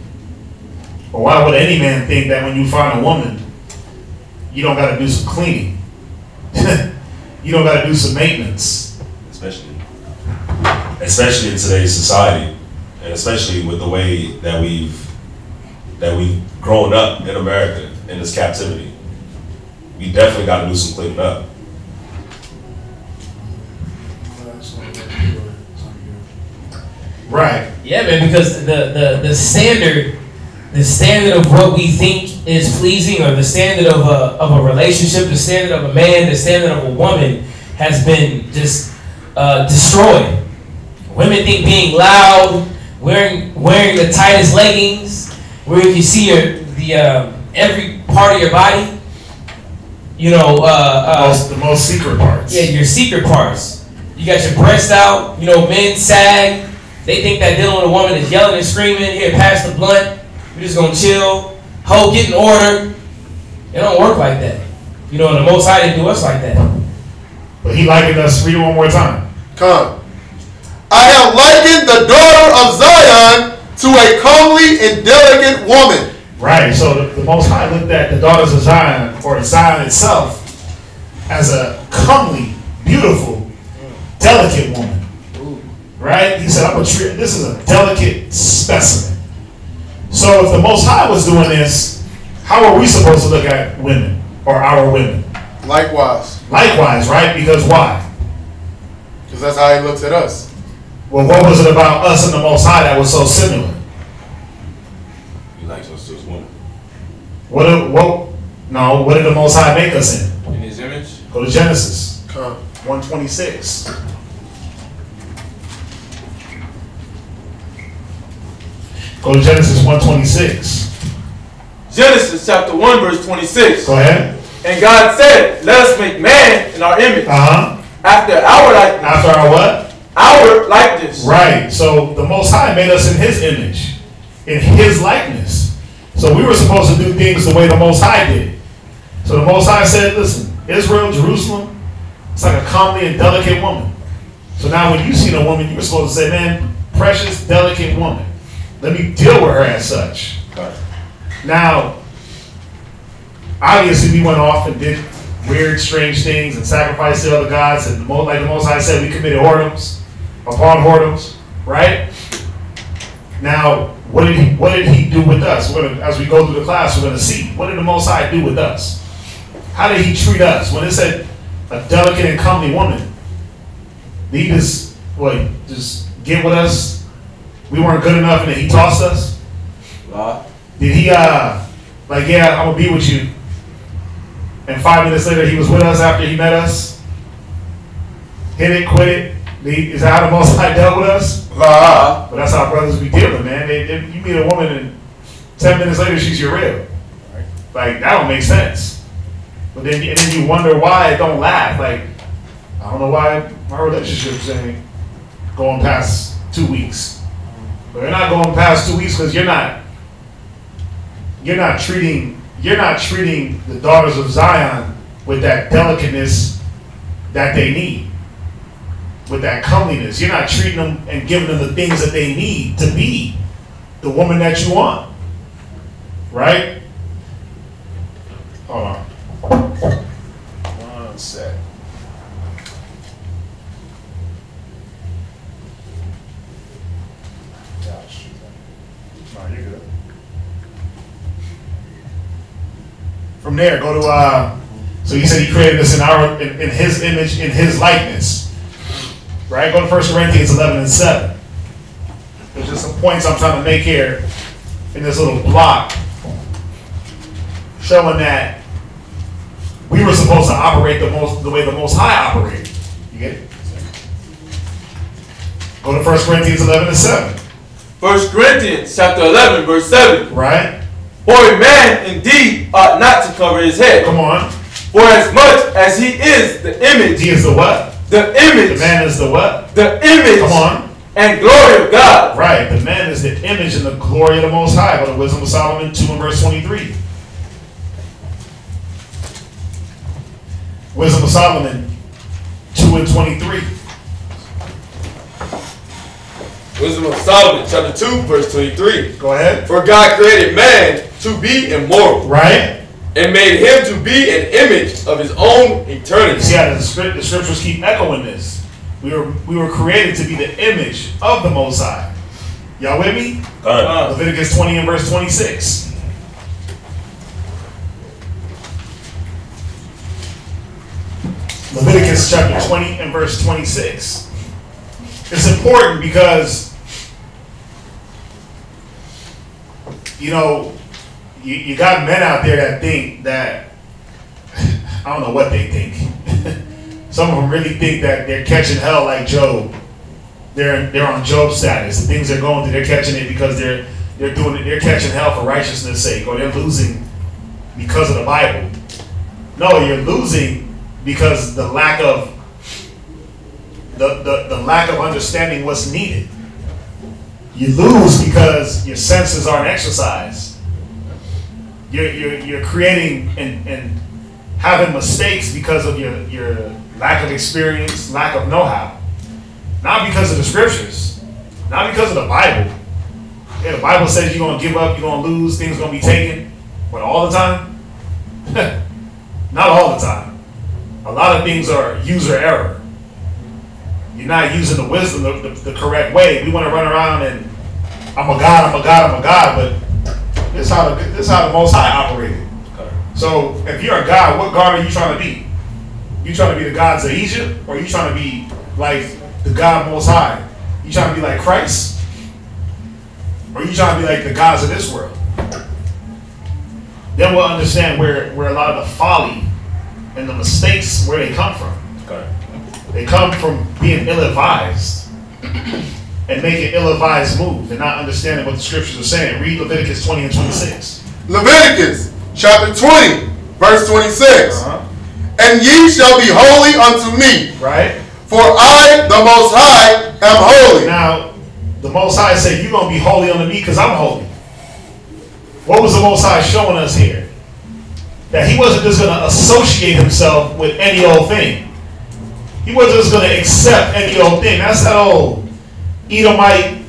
or why would any man think that when you find a woman, you don't got to do some cleaning? You don't got to do some maintenance. Especially in today's society, and especially with the way that we've grown up in America in this captivity. We definitely got to do some cleaning up. Right. Yeah, man, because the standard of what we think is pleasing, or the standard of a relationship, the standard of a man, the standard of a woman has been just destroyed. Women think being loud, wearing the tightest leggings, where you can see every part of your body. You know, the most secret parts. Yeah, your secret parts. You got your breast out. You know, men sag. They think that dealing with a woman is yelling and screaming. Here, pass the blunt. We're just gonna chill. Hoe, get in order. It don't work like that. You know, and the Most High didn't do us like that. But he likened us. Read it one more time. Come. I have likened the daughter of Zion to a comely and delicate woman. Right. So the Most High looked at the daughters of Zion, or Zion itself, as a comely, beautiful, delicate woman. Right? He said, "I'm a tree. This is a delicate specimen." So if the Most High was doing this, how are we supposed to look at women, or our women? Likewise. Likewise, right? Because why? Because that's how he looks at us. Well, what was it about us and the Most High that was so similar? He likes us as women. What did the Most High make us in? In his image. Go to Genesis. Come. 126. Go to Genesis 126. Genesis chapter 1 verse 26. Go ahead. And God said, let us make man in our image. After our likeness. After our what? Our likeness. Right. So the Most High made us in his image, in his likeness. So we were supposed to do things the way the Most High did. So the Most High said, listen, Israel, Jerusalem, it's like a comely and delicate woman. So now when you see a woman, you were supposed to say, man, precious, delicate woman. Let me deal with her as such. Now, obviously we went off and did weird, strange things and sacrificed to other gods. And like the Most High said, we committed whoredoms upon whoredoms, right? Now, what did he do with us? As we go through the class, we're going to see. What did the Most High do with us? How did he treat us? When it said a delicate and comely woman, did he just get with us? We weren't good enough and then he tossed us? Did he, I'm going to be with you. And 5 minutes later, he was with us after he met us? Hit it, quit it? Is that how the Most High dealt with us? But that's how brothers be dealing, man. You meet a woman and 10 minutes later, she's your rib. Like, that don't make sense. But then you wonder why it don't last. Like, I don't know why my relationship's ain't going past 2 weeks. But they're not going past 2 weeks because you're not treating the daughters of Zion with that delicateness that they need, with that comeliness. You're not treating them and giving them the things that they need to be the woman that you want, right? Hold on. One sec. Gosh. No, you're good. From there, go to so he said he created us in his image, in his likeness. Right? Go to 1 Corinthians 11:7. There's just some points I'm trying to make here in this little block, showing that we were supposed to operate the way the Most High operated. You get it? Go to 1 Corinthians 11:7. 1 Corinthians chapter 11, verse 7. Right? For a man indeed ought not to cover his head. Come on. For as much as he is the image. He is the what? The image. The man is the what? The image. Come on. And glory of God. Right. The man is the image and the glory of the Most High. Go to Wisdom of Solomon 2 and verse 23. Wisdom of Solomon 2 and 23. Wisdom of Solomon chapter 2 verse 23. Go ahead. For God created man to be immortal. Right. And made him to be an image of his own eternity. See how the scriptures keep echoing this. We were created to be the image of the Most High. Y'all with me? Leviticus 20 and verse 26. Leviticus chapter 20 and verse 26. It's important because, you know, you got men out there that think that, I don't know what they think. Some of them really think that they're catching hell like Job. They're on Job status. The things they're going through, they're catching it because they're catching hell for righteousness' sake, or they're losing because of the Bible. No, you're losing because the lack of understanding what's needed. You lose because your senses aren't exercised. You're creating and having mistakes because of your lack of experience, lack of know-how. Not because of the scriptures, not because of the Bible. Yeah, the Bible says you're going to give up, you're going to lose, things are going to be taken. But all the time? Not all the time. A lot of things are user error. You're not using the wisdom the correct way. We want to run around and I'm a God, but this is how the Most High operated. So if you're a God, what God are you trying to be? You trying to be the gods of Egypt, or you trying to be like the God Most High? You trying to be like Christ, or you trying to be like the gods of this world? Then we'll understand where a lot of the folly and the mistakes, where they come from. They come from being ill-advised and making ill-advised moves and not understanding what the scriptures are saying. Read Leviticus 20 and 26. Leviticus chapter 20, verse 26. And ye shall be holy unto me. Right. For I, the Most High, am holy. Now, the Most High said, you're going to be holy unto me because I'm holy. What was the Most High showing us here? That he wasn't just going to associate himself with any old thing. He wasn't just going to accept any old thing. That's that old Edomite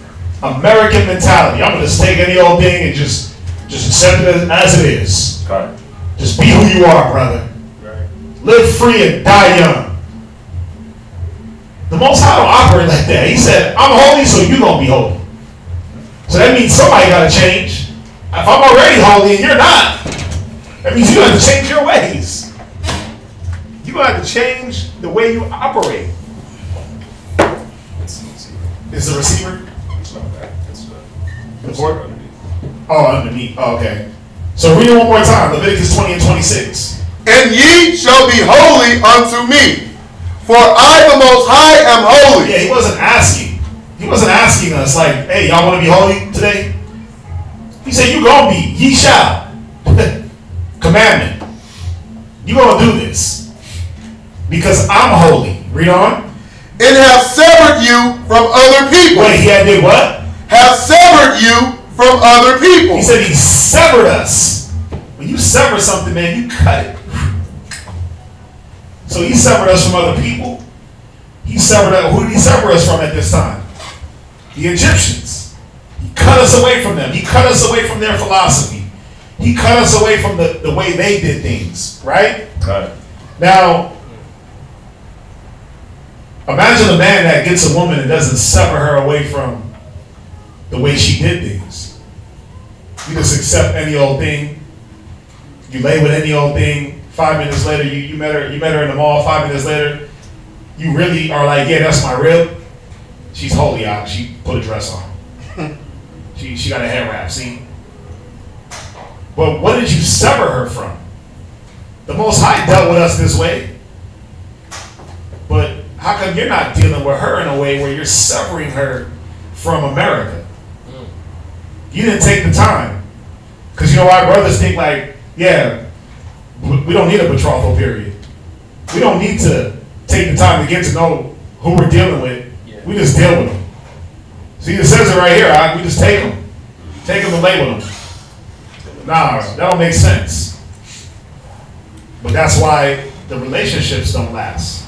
American mentality. I'm going to just take any old thing and just accept it as it is. Right. Just be who you are, brother. Right. Live free and die young. The Most High don't operate like that. He said, I'm holy, so you're going to be holy. So that means somebody got to change. If I'm already holy and you're not, that means you have to change your ways. You have to change the way you operate. Is the receiver? It's not that. It's the board? Oh, underneath. Oh, okay. So read it one more time. Leviticus 20 and 26. And ye shall be holy unto me, for I, the Most High, am holy. Yeah, he wasn't asking. He wasn't asking us like, hey, y'all want to be holy today? He said, you gonna be. Ye shall. Commandment. You gonna do this. Because I'm holy. Read on. And have severed you from other people. Wait, he had did what? Have severed you from other people. He said he severed us. When you sever something, man, you cut it. So he severed us from other people. He severed us. Who did he sever us from at this time? The Egyptians. He cut us away from them. He cut us away from their philosophy. He cut us away from the way they did things, right? Right. Now, imagine a man that gets a woman and doesn't sever her away from the way she did things. You just accept any old thing. You lay with any old thing. 5 minutes later, you met her in the mall. 5 minutes later, you really are like, yeah, that's my rib. She's holy out. She put a dress on. she got a hair wrap. See. But what did you sever her from? The Most High dealt with us this way. But how come you're not dealing with her in a way where you're severing her from America? You didn't take the time. Because you know why brothers think like, yeah, we don't need a betrothal period. We don't need to take the time to get to know who we're dealing with. Yeah. We just deal with them. See, it says it right here. We just take them. Take them and lay with them. Nah, that don't make sense. But that's why the relationships don't last.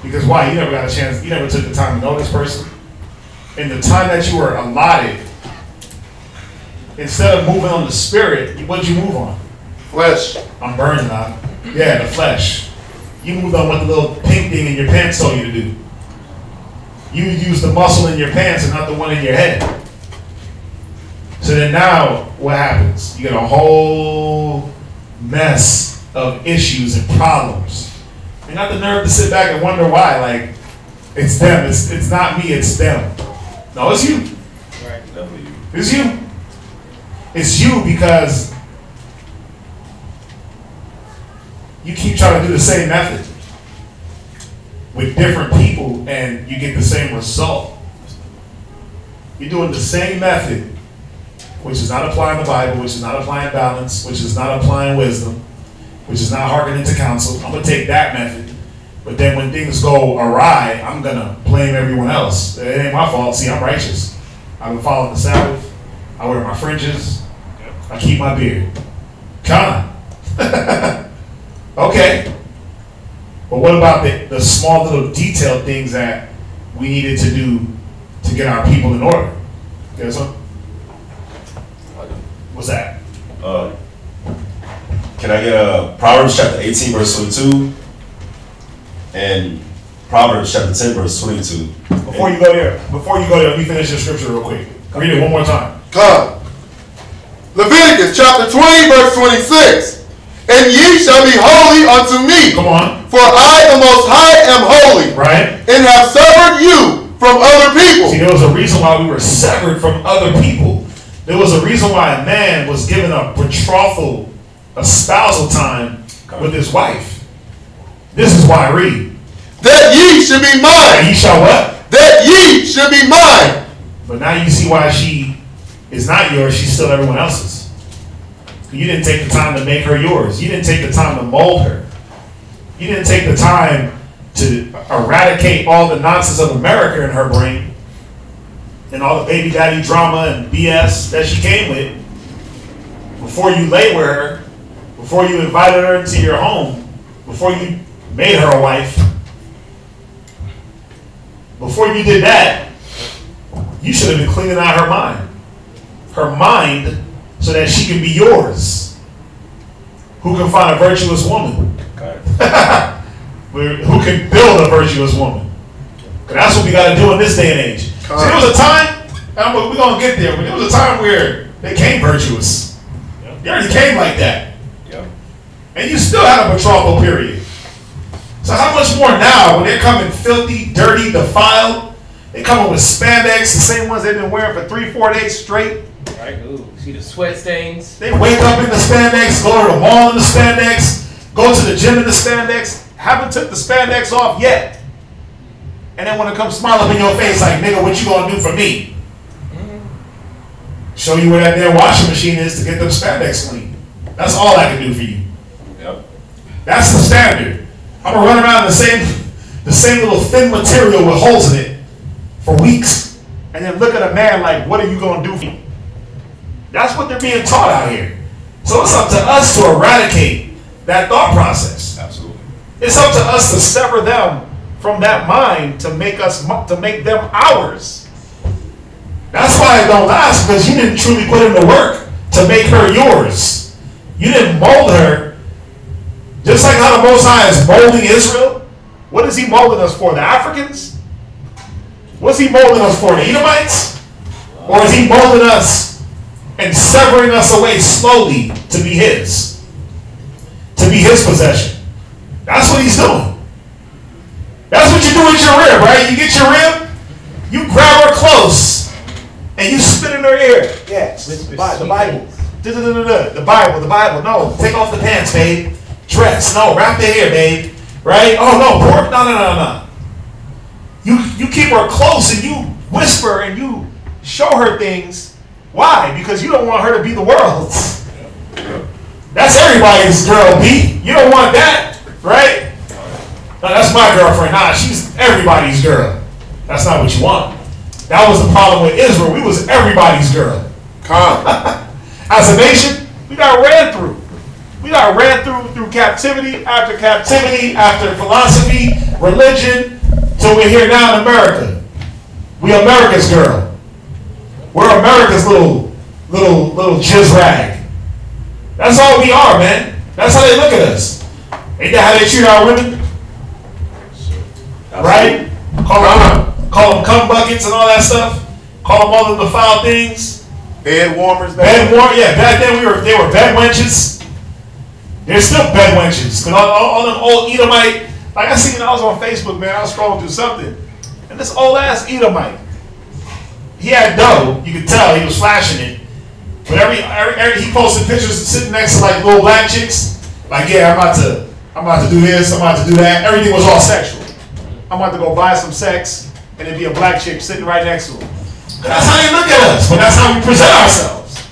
Because why? You never got a chance. You never took the time to know this person. In the time that you were allotted, instead of moving on the spirit, what did you move on? Flesh. I'm burning out. Yeah, the flesh. You moved on what the little pink thing in your pants told you to do. You used the muscle in your pants and not the one in your head. So then now, what happens? You get a whole mess of issues and problems. You got the nerve to sit back and wonder why. Like, it's them. It's not me, it's them. No, it's you. Right. Definitely you. It's you. It's you because you keep trying to do the same method with different people and you get the same result. You're doing the same method, which is not applying the Bible, which is not applying balance, which is not applying wisdom, which is not hearkening to counsel. I'm going to take that method. But then when things go awry, I'm going to blame everyone else. It ain't my fault. See, I'm righteous. I've been following the Sabbath. I wear my fringes. I keep my beard. Con. Okay. But what about the small little detailed things that we needed to do to get our people in order? Get some? What's that? Can I get Proverbs chapter 18 verse 22 and Proverbs chapter 10 verse 22? Before you go there, let me finish the scripture real quick. Read it one more time. Come. Leviticus chapter 20 verse 26. And ye shall be holy unto me. Come on. For I, the Most High, am holy. Right. And have severed you from other people. See, there was a reason why we were severed from other people. There was a reason why a man was given a betrothal, a spousal time with his wife. This is why I read. That ye should be mine. Ye shall what? That ye should be mine. But now you see why she is not yours. She's still everyone else's. You didn't take the time to make her yours. You didn't take the time to mold her. You didn't take the time to eradicate all the nonsense of America in her brain and all the baby daddy drama and BS that she came with before you lay with her, before you invited her into your home, before you made her a wife. Before you did that, you should have been cleaning out her mind. Her mind, so that she can be yours. Who can find a virtuous woman? Okay. Who can build a virtuous woman? That's what we got to do in this day and age. See, there was a time, and we're going to get there, but there was a time where they came virtuous. Yep. They already came like that. Yep. And you still had a betrothal period. So how much more now when they're coming filthy, dirty, defiled? They coming with spandex, the same ones they've been wearing for 3-4 days straight. Right, ooh, see the sweat stains. They wake up in the spandex, go to the mall in the spandex, go to the gym in the spandex, haven't took the spandex off yet. And then want to come smile up in your face like, nigga, what you gonna do for me? Show you where that damn washing machine is to get them spandex clean. That's all I can do for you. Yep. That's the standard. I'm gonna run around in the same little thin material with holes in it for weeks, and then look at a man like, what are you gonna do for me? That's what they're being taught out here. So it's up to us to eradicate that thought process. Absolutely. It's up to us to sever them from that mind to make them ours. That's why it don't last, because you didn't truly put in the work to make her yours. You didn't mold her. Just like how the Most High is molding Israel. What is he molding us for? The Africans? What's he molding us for? The Edomites? Or is he molding us and severing us away slowly to be his? To be his possession. That's what he's doing. That's what you do with your rib, right? You get your rib, you grab her close, and you spit in her ear. Yes, the Bible. The Bible. No, take off the pants, babe. Dress. No, wrap the hair, babe. Right? Oh, no, pork. No. You keep her close and you whisper and you show her things. Why? Because you don't want her to be the world's. That's everybody's girl, B. You don't want that, right? No, that's my girlfriend. Nah, she's everybody's girl. That's not what you want. That was the problem with Israel. We was everybody's girl. As a nation, we got ran through. We got ran through captivity after philosophy, religion, till we're here now in America. We America's girl. We're America's little jizz rag. That's all we are, man. That's how they look at us. Ain't that how they treat our women? Right? Call them cum buckets and all that stuff. Call them all the foul things. Bed warmers. Yeah, back then they were bed wenches. They're still bed wenches. Cause all them old Edomite, like I was on Facebook, man. I was scrolling through something, and this old ass Edomite, he had dough. You could tell he was flashing it. But every he posted pictures sitting next to like little black chicks. Like, yeah, I'm about to do this. I'm about to do that. Everything was all sexual. I'm about to go buy some sex, and it'd be a black chick sitting right next to him. That's how they look at us, but that's how we present ourselves.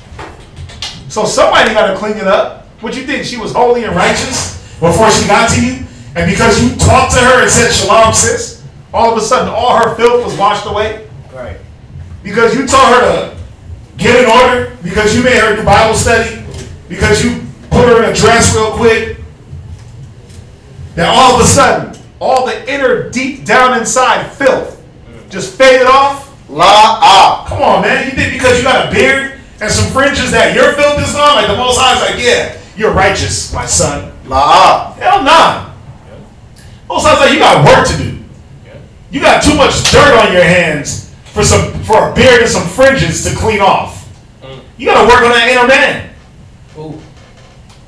So somebody got to clean it up. What you think? She was holy and righteous before she got to you? And because you talked to her and said, shalom, sis, all of a sudden all her filth was washed away? Right. Because you told her to get in order, because you made her do Bible study, because you put her in a dress real quick, then all of a sudden, all the inner, deep down inside filth just faded off? Come on, man. You think because you got a beard and some fringes that your filth is gone? Like the Most High is like, yeah, you're righteous, my son. Hell nah. Most High's like, you got work to do. You got too much dirt on your hands for a beard and some fringes to clean off. You got to work on that inner man. Ooh.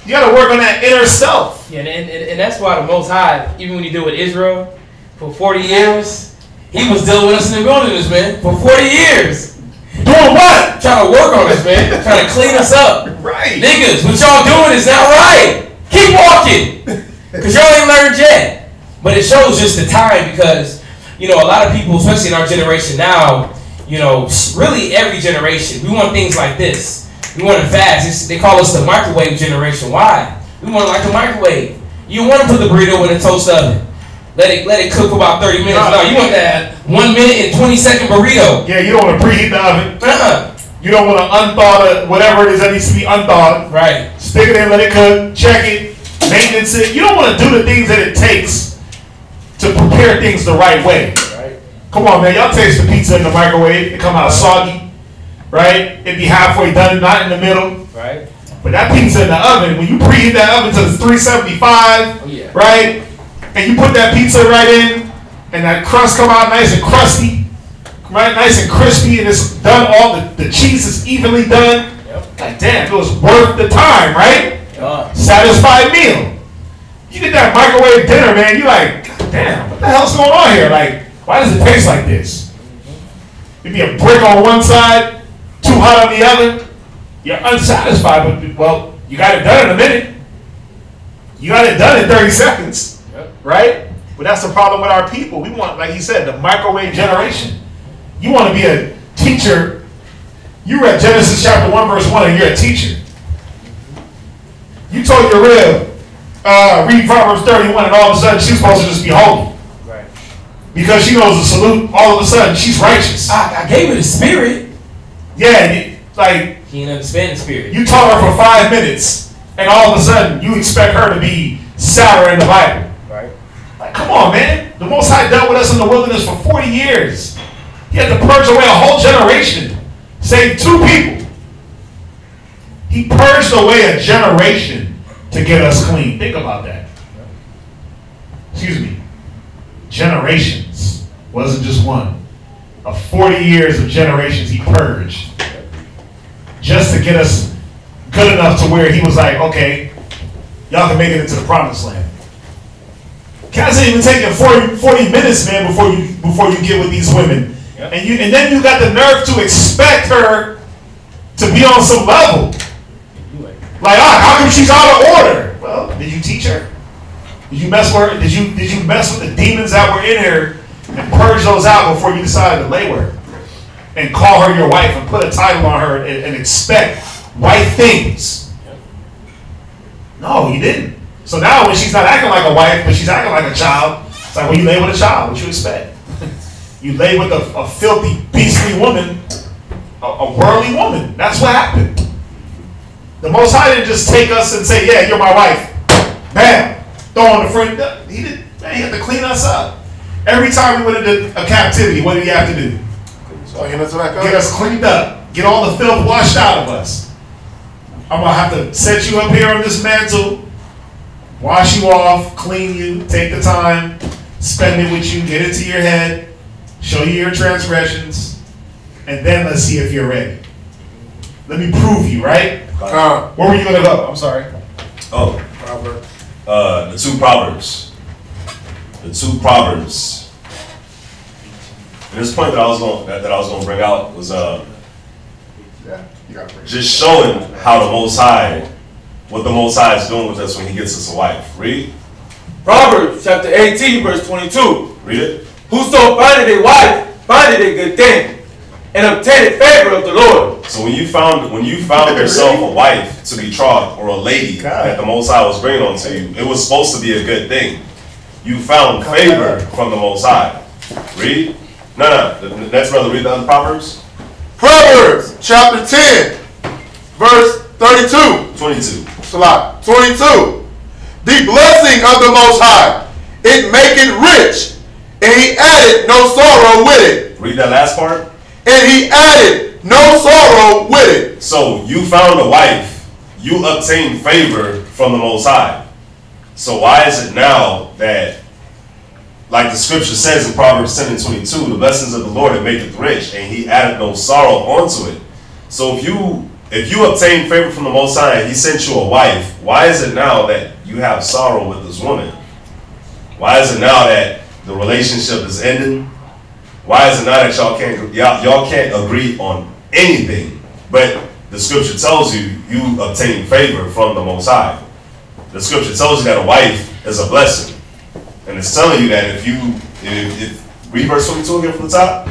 You got to work on that inner self. Yeah, and that's why the Most High, even when you deal with Israel, for 40 years, he was dealing with us in the wilderness, man, for 40 years. Doing what? Trying to work on us, man. Trying to clean us up. Right. Niggas, what y'all doing is not right. Keep walking. Because y'all ain't learned yet. But it shows just the time because, a lot of people, especially in our generation now, really every generation, we want things like this. We want it fast. They call us the microwave generation. Why? We want it like the microwave. You want to put the burrito in a toast oven. Let it cook for about 30 minutes. No, you want that 1 minute and 20-second burrito. Yeah, you don't want to preheat the oven. You don't want to unthaw whatever it is that needs to be unthawed. Right. Stick it in, let it cook, check it, maintenance it. You don't want to do the things that it takes to prepare things the right way. Right. Come on, man. Y'all taste the pizza in the microwave. It come out soggy. Right? It'd be halfway done, not in the middle. Right. But that pizza in the oven, when you preheat that oven to 375, right? And you put that pizza right in, and that crust come out nice and crusty, right? Nice and crispy, and it's done the cheese is evenly done. Like, damn, it was worth the time, right? Satisfied meal. You get that microwave dinner, man, you're like, God damn, what the hell's going on here? Like, why does it taste like this? It'd be a brick on one side, too hot on the other. You're unsatisfied, but, well, you got it done in a minute. You got it done in 30 seconds. Right? But that's the problem with our people. We want, like he said, the microwave generation. You want to be a teacher. You read Genesis chapter 1, verse 1, and you're a teacher. You told your rib, read Proverbs 31, and all of a sudden she's supposed to just be holy. Right. Because she knows the salute, all of a sudden she's righteous. I gave her the spirit. Yeah, like... She didn't understand the spirit. You taught her for 5 minutes, and all of a sudden you expect her to be sourer in the Bible. Like, come on, man. The Most High dealt with us in the wilderness for 40 years. He had to purge away a whole generation. Saved 2 people. He purged purged away a generation to get us clean. Think about that. Excuse me. Generations. Wasn't just one. Of 40 years of generations he purged. Just to get us good enough to where he was like, okay, y'all can make it into the promised land. Guys ain't even taking 40 minutes, man, before you get with these women. Yep. And then you got the nerve to expect her to be on some level. Like, how come she's out of order? Well, did you teach her? Did you mess with her? Did you mess with the demons that were in her and purge those out before you decided to lay with her? And call her your wife and put a title on her and expect wife things. No, you didn't. So now when she's not acting like a wife, but she's acting like a child, it's like, well, you lay with a child. What you expect? You lay with a filthy, beastly woman, a worldly woman. That's what happened. The Most High didn't just take us and say, yeah, you're my wife. Bam. Throw on the front. He didn't. He had to clean us up. Every time we went into a captivity, what did he have to do? Get us cleaned up. Get all the filth washed out of us. I'm going to have to set you up here on this mantle, wash you off, clean you, take the time, spend it with you, get into your head, show you your transgressions, and then let's see if you're ready. Let me prove you, right? Where were you going to go? I'm sorry. Oh, the two Proverbs. The two Proverbs. And this point that I was going to bring out was just showing how the Most High, what the Most High is doing with us when He gets us a wife. Read. Proverbs chapter 18, verse 22. Read it. Whoso findeth a wife findeth a good thing, and obtaineth favor of the Lord. So when you found yourself a wife to betroth or a lady that the Most High was bringing onto you, it was supposed to be a good thing. You found favor from the Most High. Read. No. The next brother, read the other Proverbs. Proverbs chapter 10, verse 32. 22. 22. The blessing of the Most High, it maketh rich, and He added no sorrow with it. Read that last part. And He added no sorrow with it. So you found a wife, you obtained favor from the Most High. So why is it now that, like the scripture says in Proverbs 10 and 22, the blessings of the Lord that maketh rich, and He added no sorrow onto it. So if you obtain favor from the Most High and He sent you a wife, why is it now that you have sorrow with this woman? Why is it now that the relationship is ending? Why is it now that y'all can't agree on anything? But the scripture tells you obtain favor from the Most High. The scripture tells you that a wife is a blessing. And it's telling you that if read verse 22 again from the top.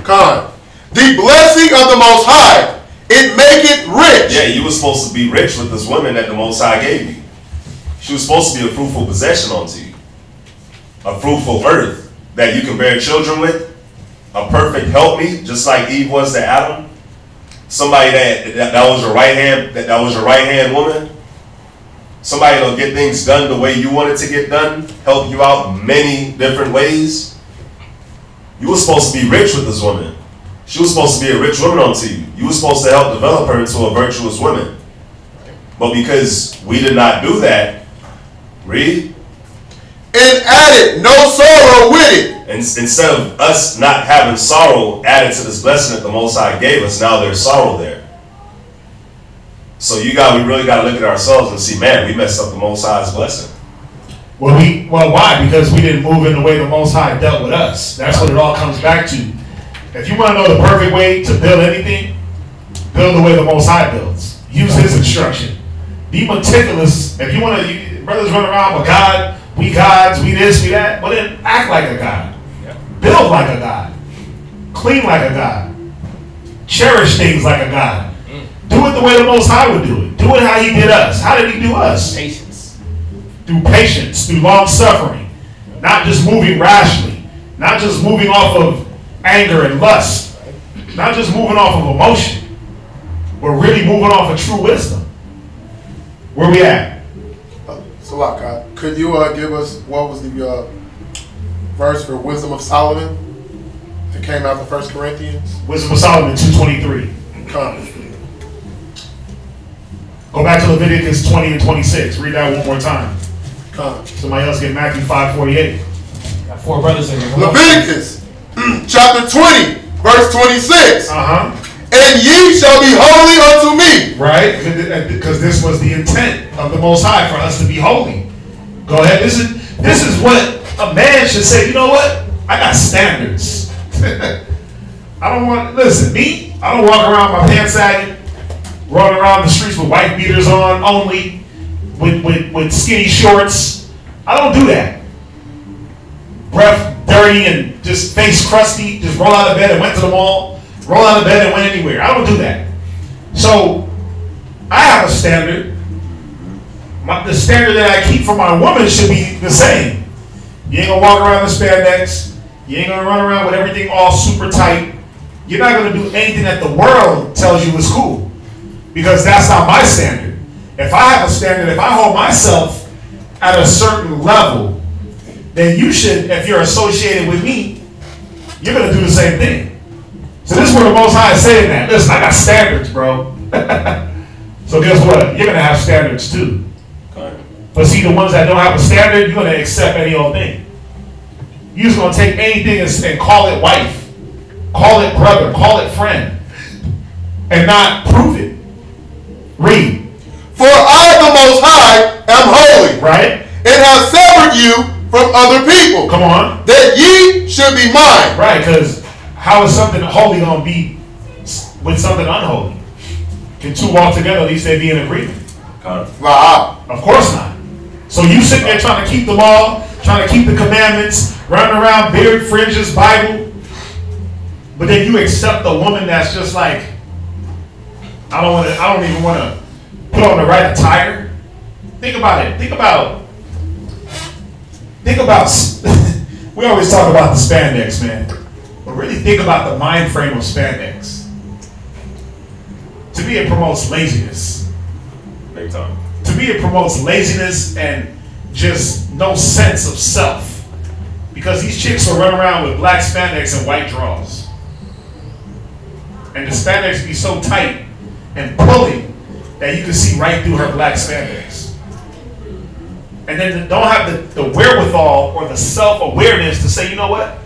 The blessing of the Most High, it maketh rich. Yeah, you were supposed to be rich with this woman that the Most High gave you. She was supposed to be a fruitful possession unto you. A fruitful earth that you can bear children with. A perfect helpmeet, just like Eve was to Adam. Somebody that was your right hand, that was your right hand woman. Somebody that'll get things done the way you want it to get done, help you out many different ways. You were supposed to be rich with this woman. She was supposed to be a rich woman unto you. You were supposed to help develop her into a virtuous woman. But because we did not do that, read. And added no sorrow with it. And instead of us not having sorrow added to this blessing that the Most High gave us, now there's sorrow there. So we really got to look at ourselves and see, man, we messed up the Most High's blessing. Well, why? Because we didn't move in the way the Most High dealt with us. That's what it all comes back to. If you want to know the perfect way to build anything, build the way the Most High builds. Use His instruction. Be meticulous. If you want to, brothers run around with God, we gods, we this, we that, but then act like a God. Build like a God. Clean like a God. Cherish things like a God. Do it the way the Most High would do it. Do it how He did us. How did He do us? Patience. Through patience, through long suffering. Not just moving rashly. Not just moving off of anger and lust. Not just moving off of emotion. But really moving off of true wisdom. Where we at? Salaka, could you give us what was the verse for Wisdom of Solomon? If it came out of 1 Corinthians? Wisdom of Solomon 2:23. Come. Go Go back to Leviticus 20 and 26. Read that one more time. Come. Somebody else get Matthew 5:48. Got 4 brothers in here. Leviticus chapter 20, verse 26. Uh-huh. And ye shall be holy unto me. Right? Because this was the intent of the Most High for us to be holy. Go ahead. This is what a man should say. You know what? I got standards. I don't want, listen, me, I don't walk around my pants sagging, running around the streets with white beaters on only, with skinny shorts. I don't do that. Breath dirty and just face crusty, just roll out of bed and went to the mall, roll out of bed and went anywhere. I don't do that. So, I have a standard. The standard that I keep for my woman should be the same. You ain't gonna walk around in spandex. You ain't gonna run around with everything all super tight. You're not gonna do anything that the world tells you is cool. Because that's not my standard. If I have a standard, if I hold myself at a certain level, then you should, if you're associated with me, you're gonna do the same thing. So this is where the Most High is saying that. Listen, I got standards, bro. So guess what? You're gonna have standards too. But see, the ones that don't have a standard, you're gonna accept any old thing. You're just gonna take anything and call it wife, call it brother, call it friend, and not prove it. Read. For I, the Most High, am holy. Right? And have severed you from other people. Come on. That ye should be mine. Right, because how is something holy gonna be with something unholy? Can two walk together, at least they be in agreement? Of course not. So you sitting there trying to keep the law, trying to keep the commandments, running around beard, fringes, Bible, but then you accept a woman that's just like, I don't even want to put on the right attire. Think about it. Think about we always talk about the spandex, man. But really think about the mind frame of spandex. To me, it promotes laziness. Big time. To me, it promotes laziness and just no sense of self. Because these chicks will run around with black spandex and white drawers. And the spandex be so tight and pulling that you can see right through her black spandex. And then don't have the wherewithal or the self-awareness to say, you know what?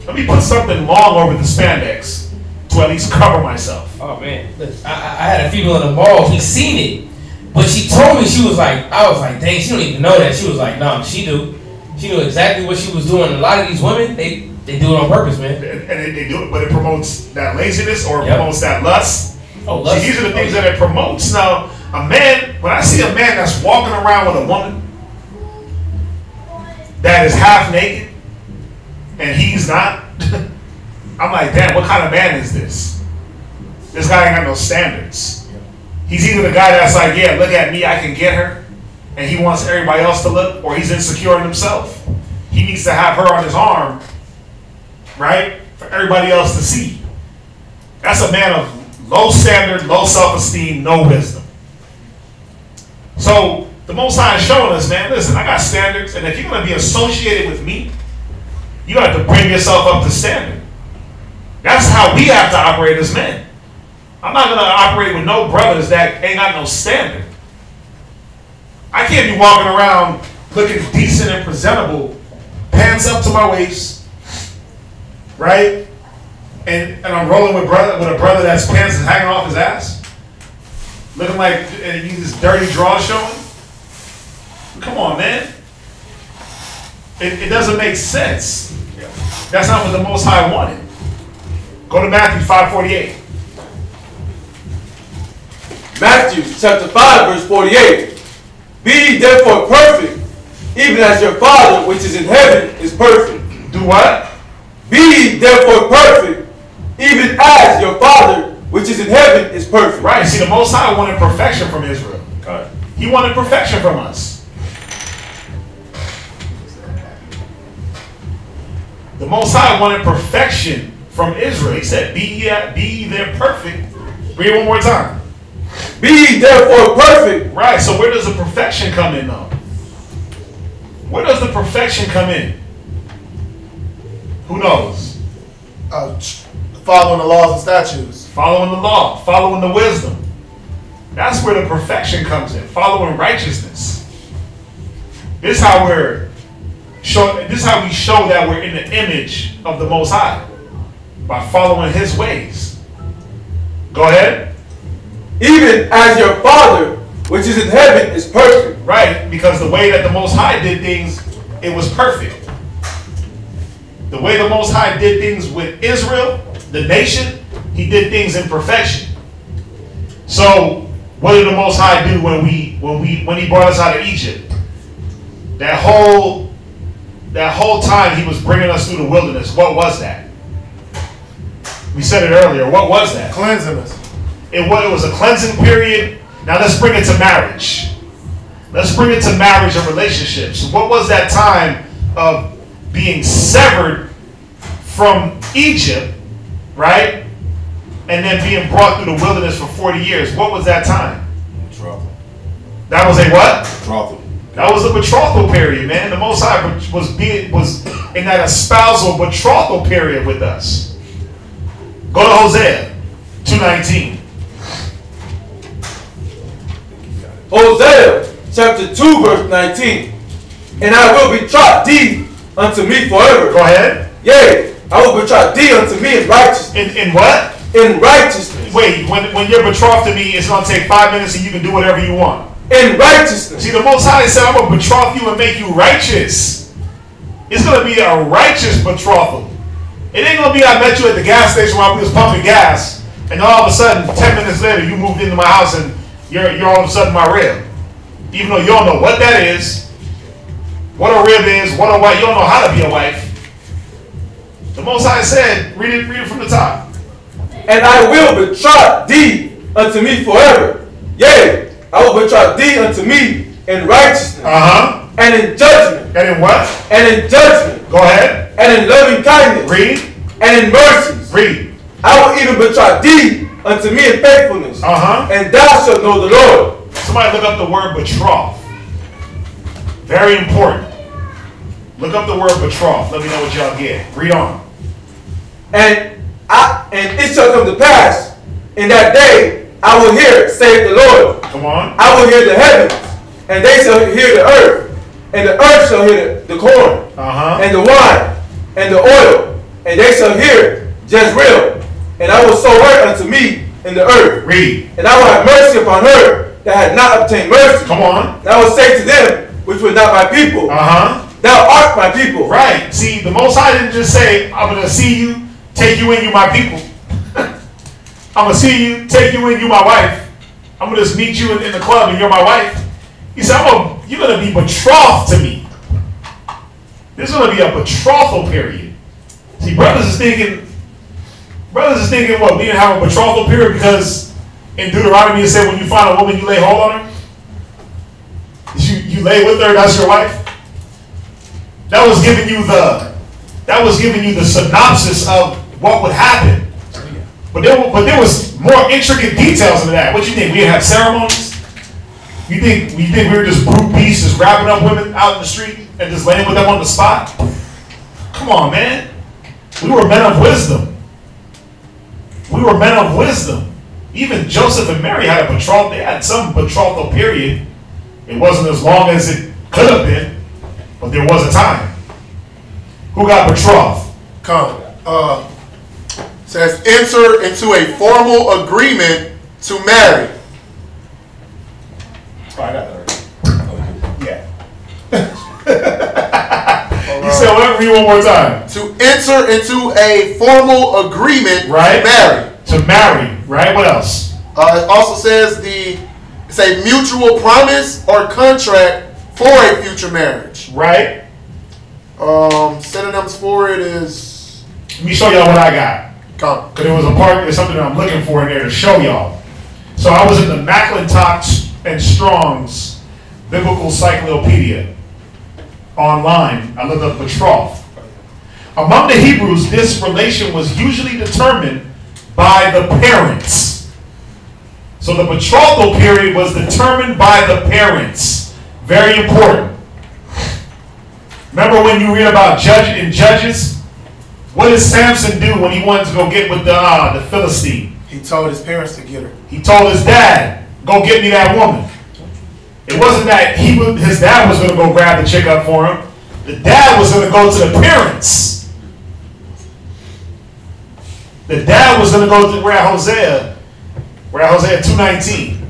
Let me put something long over the spandex to at least cover myself. Oh man, look, I had a female in the mall. He seen it, but she told me, she was like, I was like, dang, she don't even know that. She was like, no, she do. She knew exactly what she was doing. A lot of these women, they do it on purpose, man. And they do it, but it promotes that laziness or it promotes that lust. Oh, lust. See, these are the things that it promotes. Now, a man, when I see a man that's walking around with a woman that is half naked and he's not, I'm like, damn, what kind of man is this? This guy ain't got no standards. He's either the guy that's like, yeah, look at me, I can get her, and he wants everybody else to look, or he's insecure in himself. He needs to have her on his arm, right, for everybody else to see. That's a man of low standard, low self-esteem, no wisdom. So the Most High is showing us, man, listen, I got standards, and if you're going to be associated with me, you have to bring yourself up to standard. That's how we have to operate as men. I'm not going to operate with no brothers that ain't got no standard. I can't be walking around looking decent and presentable, pants up to my waist, right? And I'm rolling with a brother that's pants is hanging off his ass, looking like, and he's this dirty draw showing. Come on, man. It doesn't make sense. That's not what the Most High wanted. Go to Matthew 5:48. Matthew chapter 5 verse 48. Be ye therefore perfect, even as your Father which is in heaven is perfect. Do what? Be ye therefore perfect, even as your Father which is in heaven is perfect. Right. See, the Most High wanted perfection from Israel. Okay. He wanted perfection from us. The Most High wanted perfection from Israel. He said, be ye there perfect. Read it one more time. Be ye therefore perfect. Right, so where does the perfection come in though? Where does the perfection come in? Who knows? Following the laws and statutes. Following the law, following the wisdom. That's where the perfection comes in, following righteousness. This is how we show that we're in the image of the Most High, by following His ways. Go ahead. Even as your Father, which is in heaven, is perfect. Right, because the way that the Most High did things, it was perfect. The way the Most High did things with Israel, the nation, He did things in perfection. So, what did the Most High do when He brought us out of Egypt? That whole time He was bringing us through the wilderness. What was that? We said it earlier. What was that? Cleansing us. It was a cleansing period. Now let's bring it to marriage. Let's bring it to marriage and relationships. What was that time of being severed from Egypt, right? And then being brought through the wilderness for 40 years. What was that time? Betrothal. That was a what? Betrothal. That was the betrothal period, man. The Most High was in that espousal betrothal period with us. Go to Hosea 2:19. Hosea chapter 2 verse 19. And I will betroth thee unto me forever. Go ahead. Yea, I will betroth thee unto me in righteousness. In what? In righteousness. Wait, when you're betrothed to me, it's going to take 5 minutes and you can do whatever you want. In righteousness. See, the Most High said, I'm going to betroth you and make you righteous. It's going to be a righteous betrothal. It ain't going to be I met you at the gas station while we was pumping gas, and all of a sudden, 10 minutes later, you moved into my house and you're all of a sudden my rib. Even though you don't know what that is, what a rib is, what a wife, you don't know how to be a wife. The Most High said, read it from the top. And I will betroth thee unto me forever. Yea, I will betroth thee unto me in righteousness. And in judgment. And in what? And in judgment. Go ahead. And in loving kindness. Read. And in mercies. Read. I will even betroth thee unto me in faithfulness. And thou shalt know the Lord. Somebody look up the word betroth. Very important. Look up the word betroth. Let me know what y'all get. Read on. And it shall come to pass in that day I will hear, saith the Lord. Come on. I will hear the heavens, and they shall hear the earth, and the earth shall hear the corn, and the wine, and the oil, and they shall hear Jezreel, and I will sow her unto me in the earth. Read. And I will have mercy upon her that had not obtained mercy. Come on. And I will say to them, which were not my people, thou art my people. Right. See, the Most High didn't just say, I'm going to see you, take you in, you my people. I'm going to see you, take you in, you my wife. I'm going to just meet you in the club and you're my wife. He said, you're going to be betrothed to me. This is going to be a betrothal period. See, brothers is thinking, what, we didn't have a betrothal period because in Deuteronomy it said when you find a woman, you lay hold on her. You lay with her, that's your wife. That was giving you the synopsis of what would happen. But there was more intricate details into that. What you think? We didn't have ceremonies? You think we were just brute beasts just wrapping up women out in the street and just laying with them on the spot? Come on, man. We were men of wisdom. We were men of wisdom. Even Joseph and Mary had a betrothal. They had some betrothal period. It wasn't as long as it could have been, but there was a time. Who got betrothed? Come. Says enter into a formal agreement to marry. Oh, I got that already. Yeah. You said whatever you one more time. To enter into a formal agreement to marry. To marry, right? What else? It also says it's a mutual promise or contract for a future marriage. Right. Synonyms for it is. Let me show y'all what I got. Come. Because there's something that I'm looking for in there to show y'all. So I was in the McClintock and Strong's Biblical Cyclopedia online. I looked up betroth. Among the Hebrews, this relation was usually determined by the parents. So the betrothal period was determined by the parents. Very important. Remember when you read about Judges? What did Samson do when he wanted to go get with the Philistine? He told his parents to get her. He told his dad, go get me that woman. It wasn't that his dad was going to go grab the chick up for him. The dad was going to go to the parents. The dad was going to go to where at Hosea 2:19.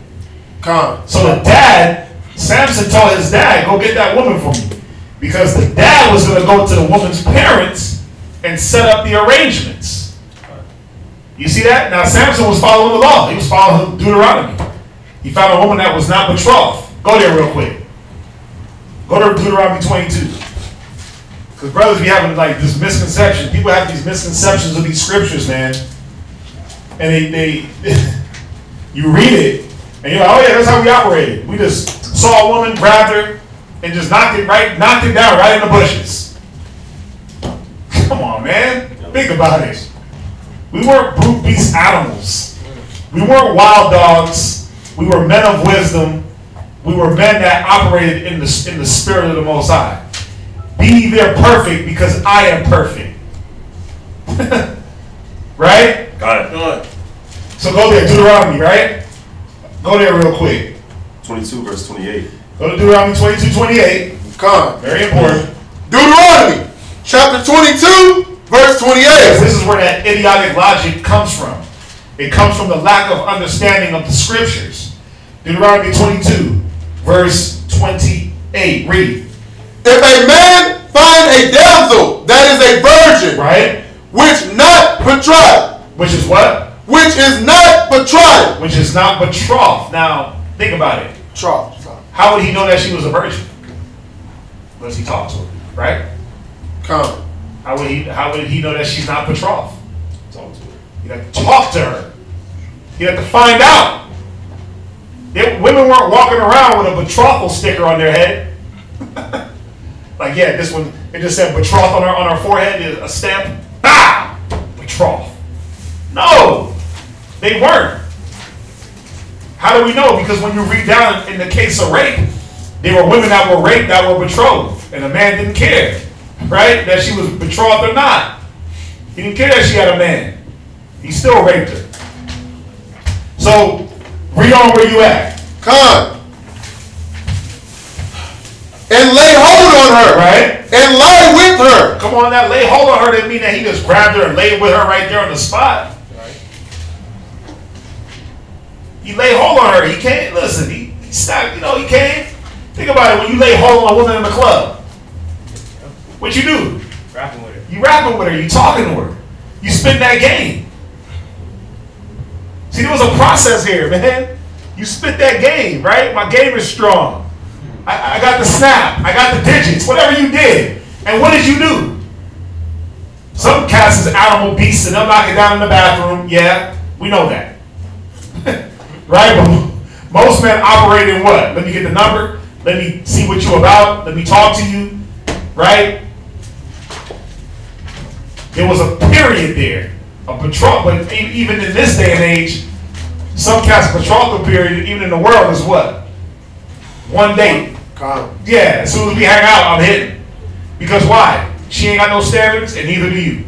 So the dad, Samson told his dad, go get that woman for me. Because the dad was going to go to the woman's parents and set up the arrangements. You see that? Now Samson was following the law. He was following Deuteronomy. He found a woman that was not betrothed. Go there real quick. Go to Deuteronomy 22. Because brothers be having like this misconception. People have these misconceptions of these scriptures, man. And they you read it, and you're like, oh yeah, that's how we operated. We just saw a woman, grabbed her, and just knocked it down right in the bushes. Come on, man. Think about it. We weren't brute beast animals. We weren't wild dogs. We were men of wisdom. We were men that operated in the spirit of the Most High. Be ye there perfect because I am perfect. Right? Got it. So go there, Deuteronomy, right? Go there real quick. 22 verse 28. Go to Deuteronomy 22:28. Very important. Deuteronomy chapter 22 verse 28. This is where that idiotic logic comes from. It comes from the lack of understanding of the scriptures. Deuteronomy 22 verse 28. Read. If a man find a damsel that is a virgin, right, which not betrothed, which is what? Which is not betrothed. Which is not betrothed. Now, think about it. Betrothed. How would he know that she was a virgin? Unless he talked to her, right? Come. How would he know that she's not betrothed? Talk to her. He'd have to talk to her. He'd have to find out. Women weren't walking around with a betrothal sticker on their head. Like, yeah, this one, it just said betrothed on our forehead, a stamp. Ah! Betrothed. No! They weren't. How do we know? Because when you read down in the case of rape, there were women that were raped that were betrothed. And a man didn't care, right? That she was betrothed or not. He didn't care that she had a man. He still raped her. So, read on where you at. Come. And lay hold on her. Right? And lie with her. Come on, that lay hold on her didn't mean that he just grabbed her and laid with her right there on the spot. Right. He lay hold on her. He can't, listen, he stopped, he came. Think about it, when you lay hold on a woman in the club, what you do? Rapping with her. You rapping with her, you talking to her. You spin that game. See, there was a process here, man. You spit that game, right? My game is strong. I got the snap. I got the digits. Whatever you did. And what did you do? Some cats is animal beasts and they'll knock it down in the bathroom. Yeah, we know that. Right? But most men operate in what? Let me get the number. Let me see what you're about. Let me talk to you. Right? There was a period there. A betrothal. But even in this day and age, some cats' betrothal period, even in the world, is what? One date. Yeah, as soon as we hang out, I'm hitting. Because why? She ain't got no standards, and neither do you.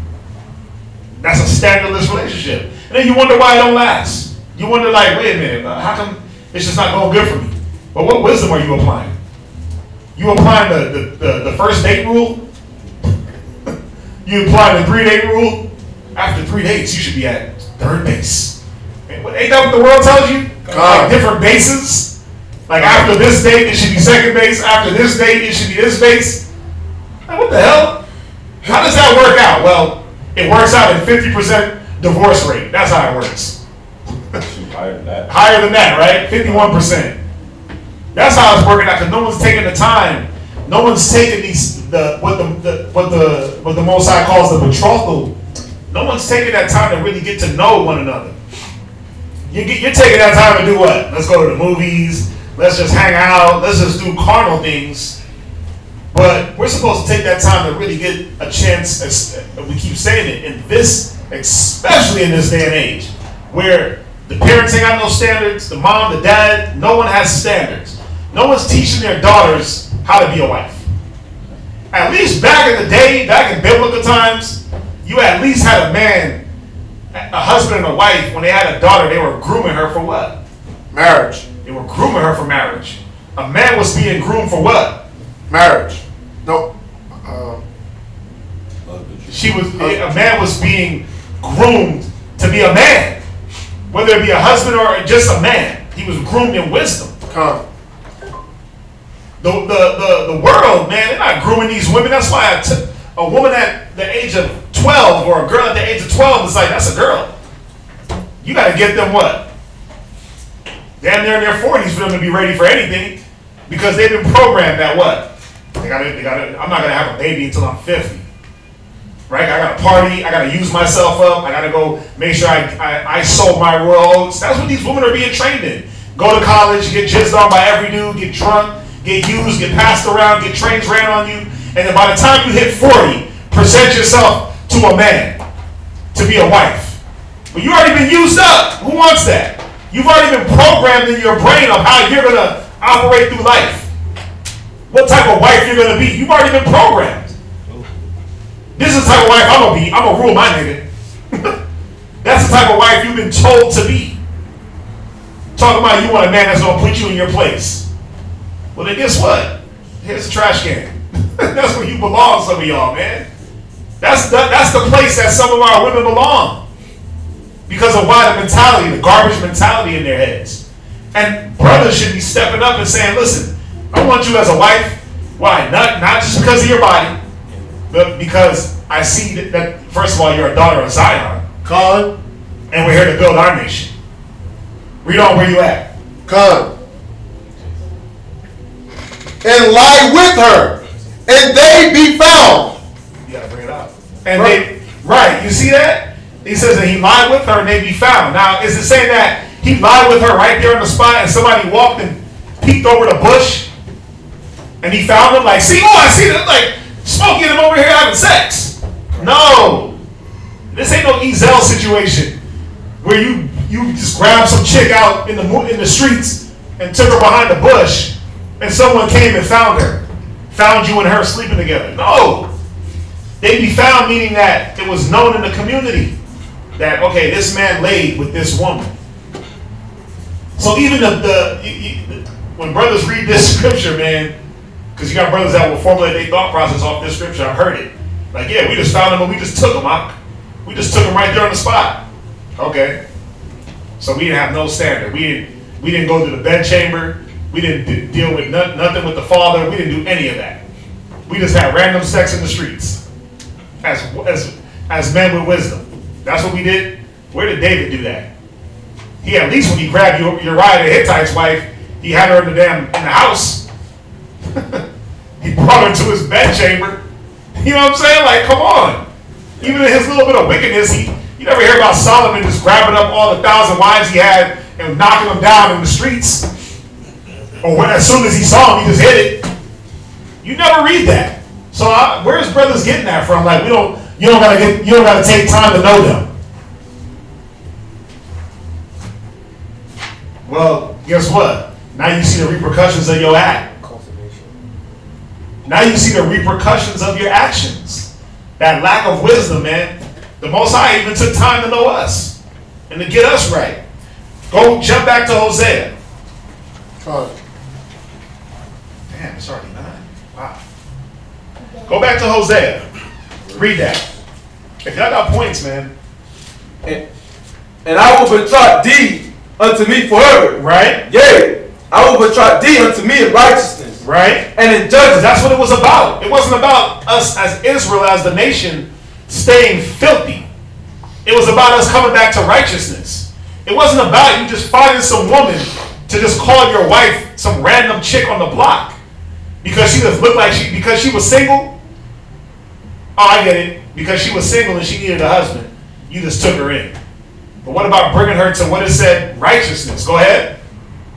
That's a standardless relationship. And then you wonder why it don't last. You wonder, like, wait a minute, how come it's just not going good for me? But what wisdom are you applying? You applying the first date rule? You applying the 3-date rule? After 3 dates, you should be at third base. Ain't that what the world tells you? Like different bases? Like after this date, it should be second base. After this date, it should be this base. Like, what the hell? How does that work out? Well, it works out at 50% divorce rate. That's how it works. Higher than that. Higher than that, right? 51%. That's how it's working out because no one's taking the time. No one's taking what the Most High calls the betrothal. No one's taking that time to really get to know one another. You're taking that time to do what? Let's go to the movies. Let's just hang out. Let's just do carnal things. But we're supposed to take that time to really get a chance, as we keep saying it, in this, especially in this day and age, where the parents ain't got no standards, the mom, the dad, no one has standards. No one's teaching their daughters how to be a wife. At least back in the day, back in biblical times, you at least had a man, a husband and a wife, when they had a daughter, they were grooming her for what? Marriage. They were grooming her for marriage. A man was being groomed for what? Marriage. No. A man was being groomed to be a man. Whether it be a husband or just a man. He was groomed in wisdom. Come. The world, man, they're not grooming these women. That's why a woman at the age of 12 or a girl at the age of 12 is like, that's a girl. You got to get them what? Damn near in their 40s for them to be ready for anything, because they've been programmed that what? They gotta, I'm not going to have a baby until I'm 50. Right? I got to party. I got to use myself up. I got to go make sure I sold my royal oats. That's what these women are being trained in. Go to college, get jizzed on by every dude, get drunk, get used, get passed around, get trains ran on you. And then by the time you hit 40, present yourself to a man to be a wife. But you already been used up. Who wants that? You've already been programmed in your brain of how you're going to operate through life. What type of wife you're going to be. You've already been programmed. This is the type of wife I'm going to be. I'm going to rule my nigga. That's the type of wife you've been told to be. Talking about you want a man that's going to put you in your place. Well, then guess what? Here's the trash can. That's where you belong, some of y'all, man. That's the place that some of our women belong. Because of why the mentality, the garbage mentality in their heads. And brothers should be stepping up and saying, listen, I want you as a wife. Why? Not just because of your body, but because I see that first of all, you're a daughter of Zion. Con. And we're here to build our nation. Read on where you at. Con. And lie with her, and they be found. You gotta bring it up. And right, you see that? He says that he lied with her and they be found. Now, is it saying that he lied with her right there on the spot and somebody walked and peeked over the bush and he found him like, see, I see them like smoking him over here having sex? No. This ain't no Ezel situation where you just grabbed some chick out in the streets and took her behind the bush and someone came and found her. Found you and her sleeping together. No. They be found meaning that it was known in the community that, okay, this man laid with this woman. So even when brothers read this scripture, man, because you got brothers that will formulate their thought process off this scripture, I've heard it. Like, yeah, we just found him and we just took him. We just took him right there on the spot. Okay. So we didn't have no standard. We didn't go to the bedchamber. We didn't deal with nothing with the father. We didn't do any of that. We just had random sex in the streets as men with wisdom. That's what we did. Where did David do that? He at least when he grabbed Uriah the Hittite's wife, he had her in the house. He brought her to his bedchamber. You know what I'm saying? Like, come on. Even in his little bit of wickedness, you never hear about Solomon just grabbing up all the 1,000 wives he had and knocking them down in the streets. Or as soon as he saw him, he just hit it. You never read that. So where's brothers getting that from? Like you don't gotta take time to know them. Well, guess what? Now you see the repercussions of your act. Now you see the repercussions of your actions. That lack of wisdom, man. The Most High even took time to know us and to get us right. Go jump back to Hosea. Damn, it's already 9. Wow. Go back to Hosea. Read that. If y'all got points, man. And I will betroth thee unto me forever. Right? Yea, I will betroth thee unto me in righteousness. Right? And in judgment. That's what it was about. It wasn't about us as Israel, as the nation, staying filthy. It was about us coming back to righteousness. It wasn't about you just finding some woman to just call your wife some random chick on the block because she just looked like because she was single. Oh, I get it. Because she was single and she needed a husband, you just took her in. But what about bringing her to what it said, righteousness? Go ahead.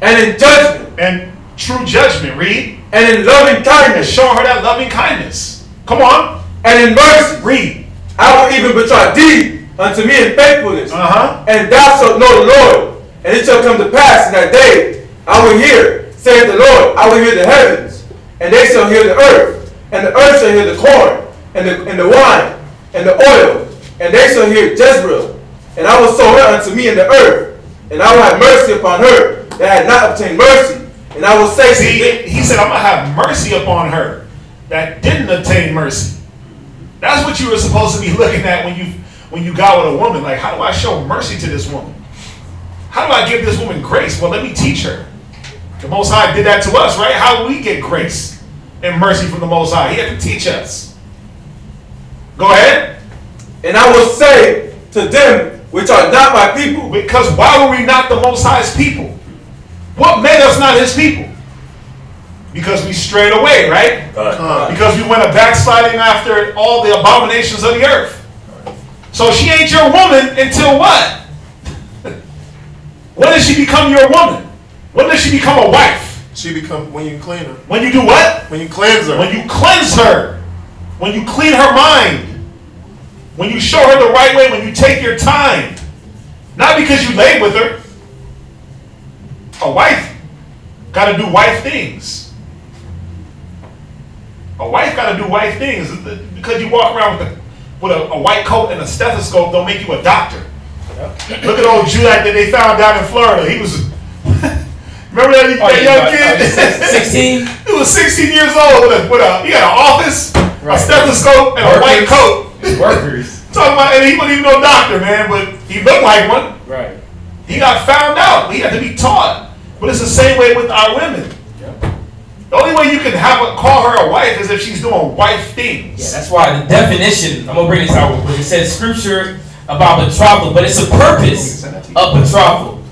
And in judgment. And true judgment. Read. And in loving kindness. And showing her that loving kindness. Come on. And in mercy. Read. I will even betroth thee unto me in faithfulness. And thou shalt know the Lord. And it shall come to pass in that day, I will hear, saith the Lord, I will hear the heavens, and they shall hear the earth, and the earth shall hear the corn, and the wine, and the oil, and they shall hear Jezreel. And I will sow her unto me in the earth, and I will have mercy upon her, that had not obtained mercy. And I will say, he said, I'm going to have mercy upon her that didn't obtain mercy. That's what you were supposed to be looking at when you got with a woman. Like, how do I show mercy to this woman? How do I give this woman grace? Well, let me teach her. The Most High did that to us, right? How do we get grace and mercy from the Most High? He had to teach us. Go ahead. And I will say to them which are not my people. Because why were we not the Most High's people? What made us not his people? Because we strayed away, right? Because we went a backsliding after all the abominations of the earth. So she ain't your woman until what? When does she become your woman? When does she become a wife? She become when you clean her. When you do what? When you cleanse her. When you cleanse her. When you clean her mind. When you show her the right way. When you take your time. Not because you laid with her. A wife got to do wife things. A wife got to do wife things. Because you walk around with a white coat and a stethoscope don't make you a doctor. Yep. Look at old Jew that they found down in Florida. He was, remember that young kid? 16? He was 16 years old he had an office, right, a stethoscope, and a white coat. Workers. Talking about, and he wasn't even no doctor, man, but he looked like one. Right. He got found out. He had to be taught. But it's the same way with our women. The only way you can call her a wife is if she's doing wife things. Yeah, that's why the definition, I'm going to bring this out real quick. It says scripture about betrothal, but it's a purpose of betrothal.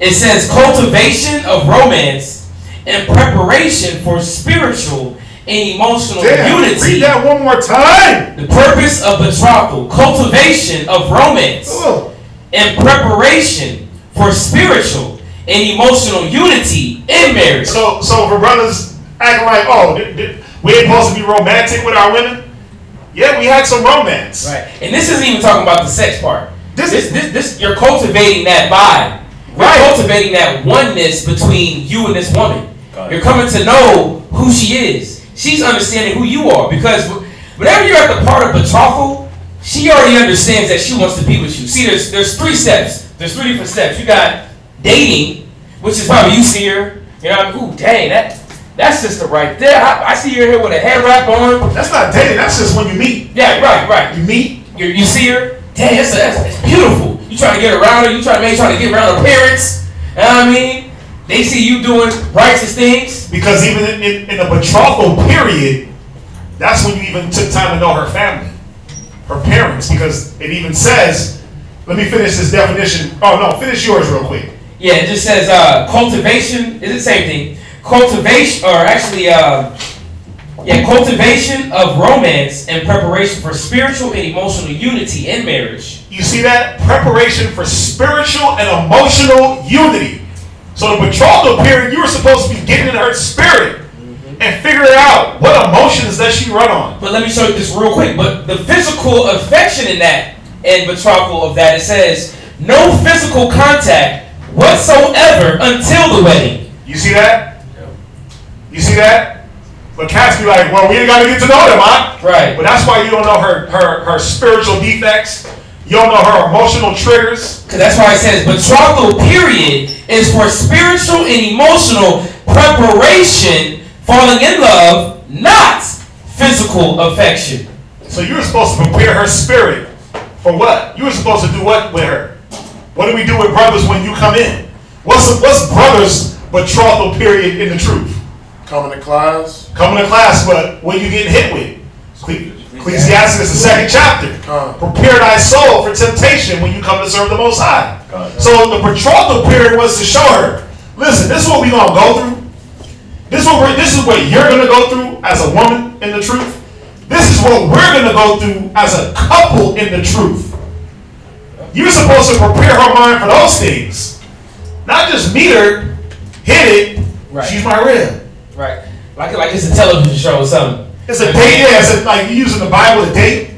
It says cultivation of romance and preparation for spiritual and emotional unity. Read that one more time. The purpose of betrothal, cultivation of romance and preparation for spiritual and emotional unity in marriage. So for brothers acting like, we ain't supposed to be romantic with our women. Yeah, we had some romance. Right. And this isn't even talking about the sex part. This you're cultivating that vibe. You're cultivating that oneness between you and this woman. You're coming to know who she is. She's understanding who you are. Because whenever you're at the part of betrothal, she already understands that she wants to be with you. See, there's 3 steps. There's 3 different steps. You got dating, which is probably you see her. You know, ooh, dang, that's sister right there. I see her here with a head wrap on. That's not dating. That's just when you meet. Yeah, right. You meet. You see her. Dang, that's beautiful. You trying to get around her. You trying to get around her parents. You know what I mean? They see you doing righteous things. Because even in a betrothal period, that's when you even took time to know her family, her parents. Because it even says, let me finish this definition. Oh no, finish yours real quick. Yeah, it just says cultivation. Is it the same thing? Cultivation, or actually, cultivation of romance and preparation for spiritual and emotional unity in marriage. You see that? Preparation for spiritual and emotional unity. So the betrothal period, you were supposed to be getting in her spirit and figuring out what emotions does she run on. But let me show you this real quick. But the physical affection in that, and betrothal of that, it says, no physical contact whatsoever until the wedding. You see that? You see that? But cats be like, well, we ain't got to get to know them, huh? Right. But that's why you don't know her spiritual defects. You don't know her emotional triggers. Because that's why it says betrothal period is for spiritual and emotional preparation, falling in love, not physical affection. So you were supposed to prepare her spirit for what? You were supposed to do what with her? What do we do with brothers when you come in? What's brothers' betrothal period in the truth? Coming to class. Coming to class, but what you getting hit with? Ecclesiastes, the 2nd chapter. Prepare thy soul for temptation when you come to serve the Most High. So the betrothal period was to show her, listen, this is what we're going to go through. This is what you're going to go through as a woman in the truth. This is what we're going to go through as a couple in the truth. You're supposed to prepare her mind for those things. Not just meet her, hit it, she's my rib. Right. Like it's a television show or something. It's a date, yeah. It's like you using the Bible to date.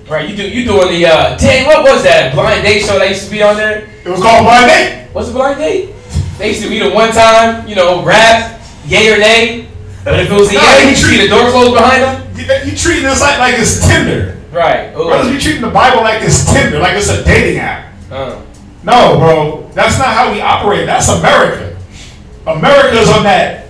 Right. You doing the dang, what was that? Blind date show that used to be on there? It was called Blind Date. What's a blind date? They used to meet at one time, rap, yay or nay. But if it was a yay, you see the door closed behind them. You treating this like it's Tinder. Right. Brothers, you treating the Bible like it's Tinder, like it's a dating app. No, bro. That's not how we operate. That's America. America's on that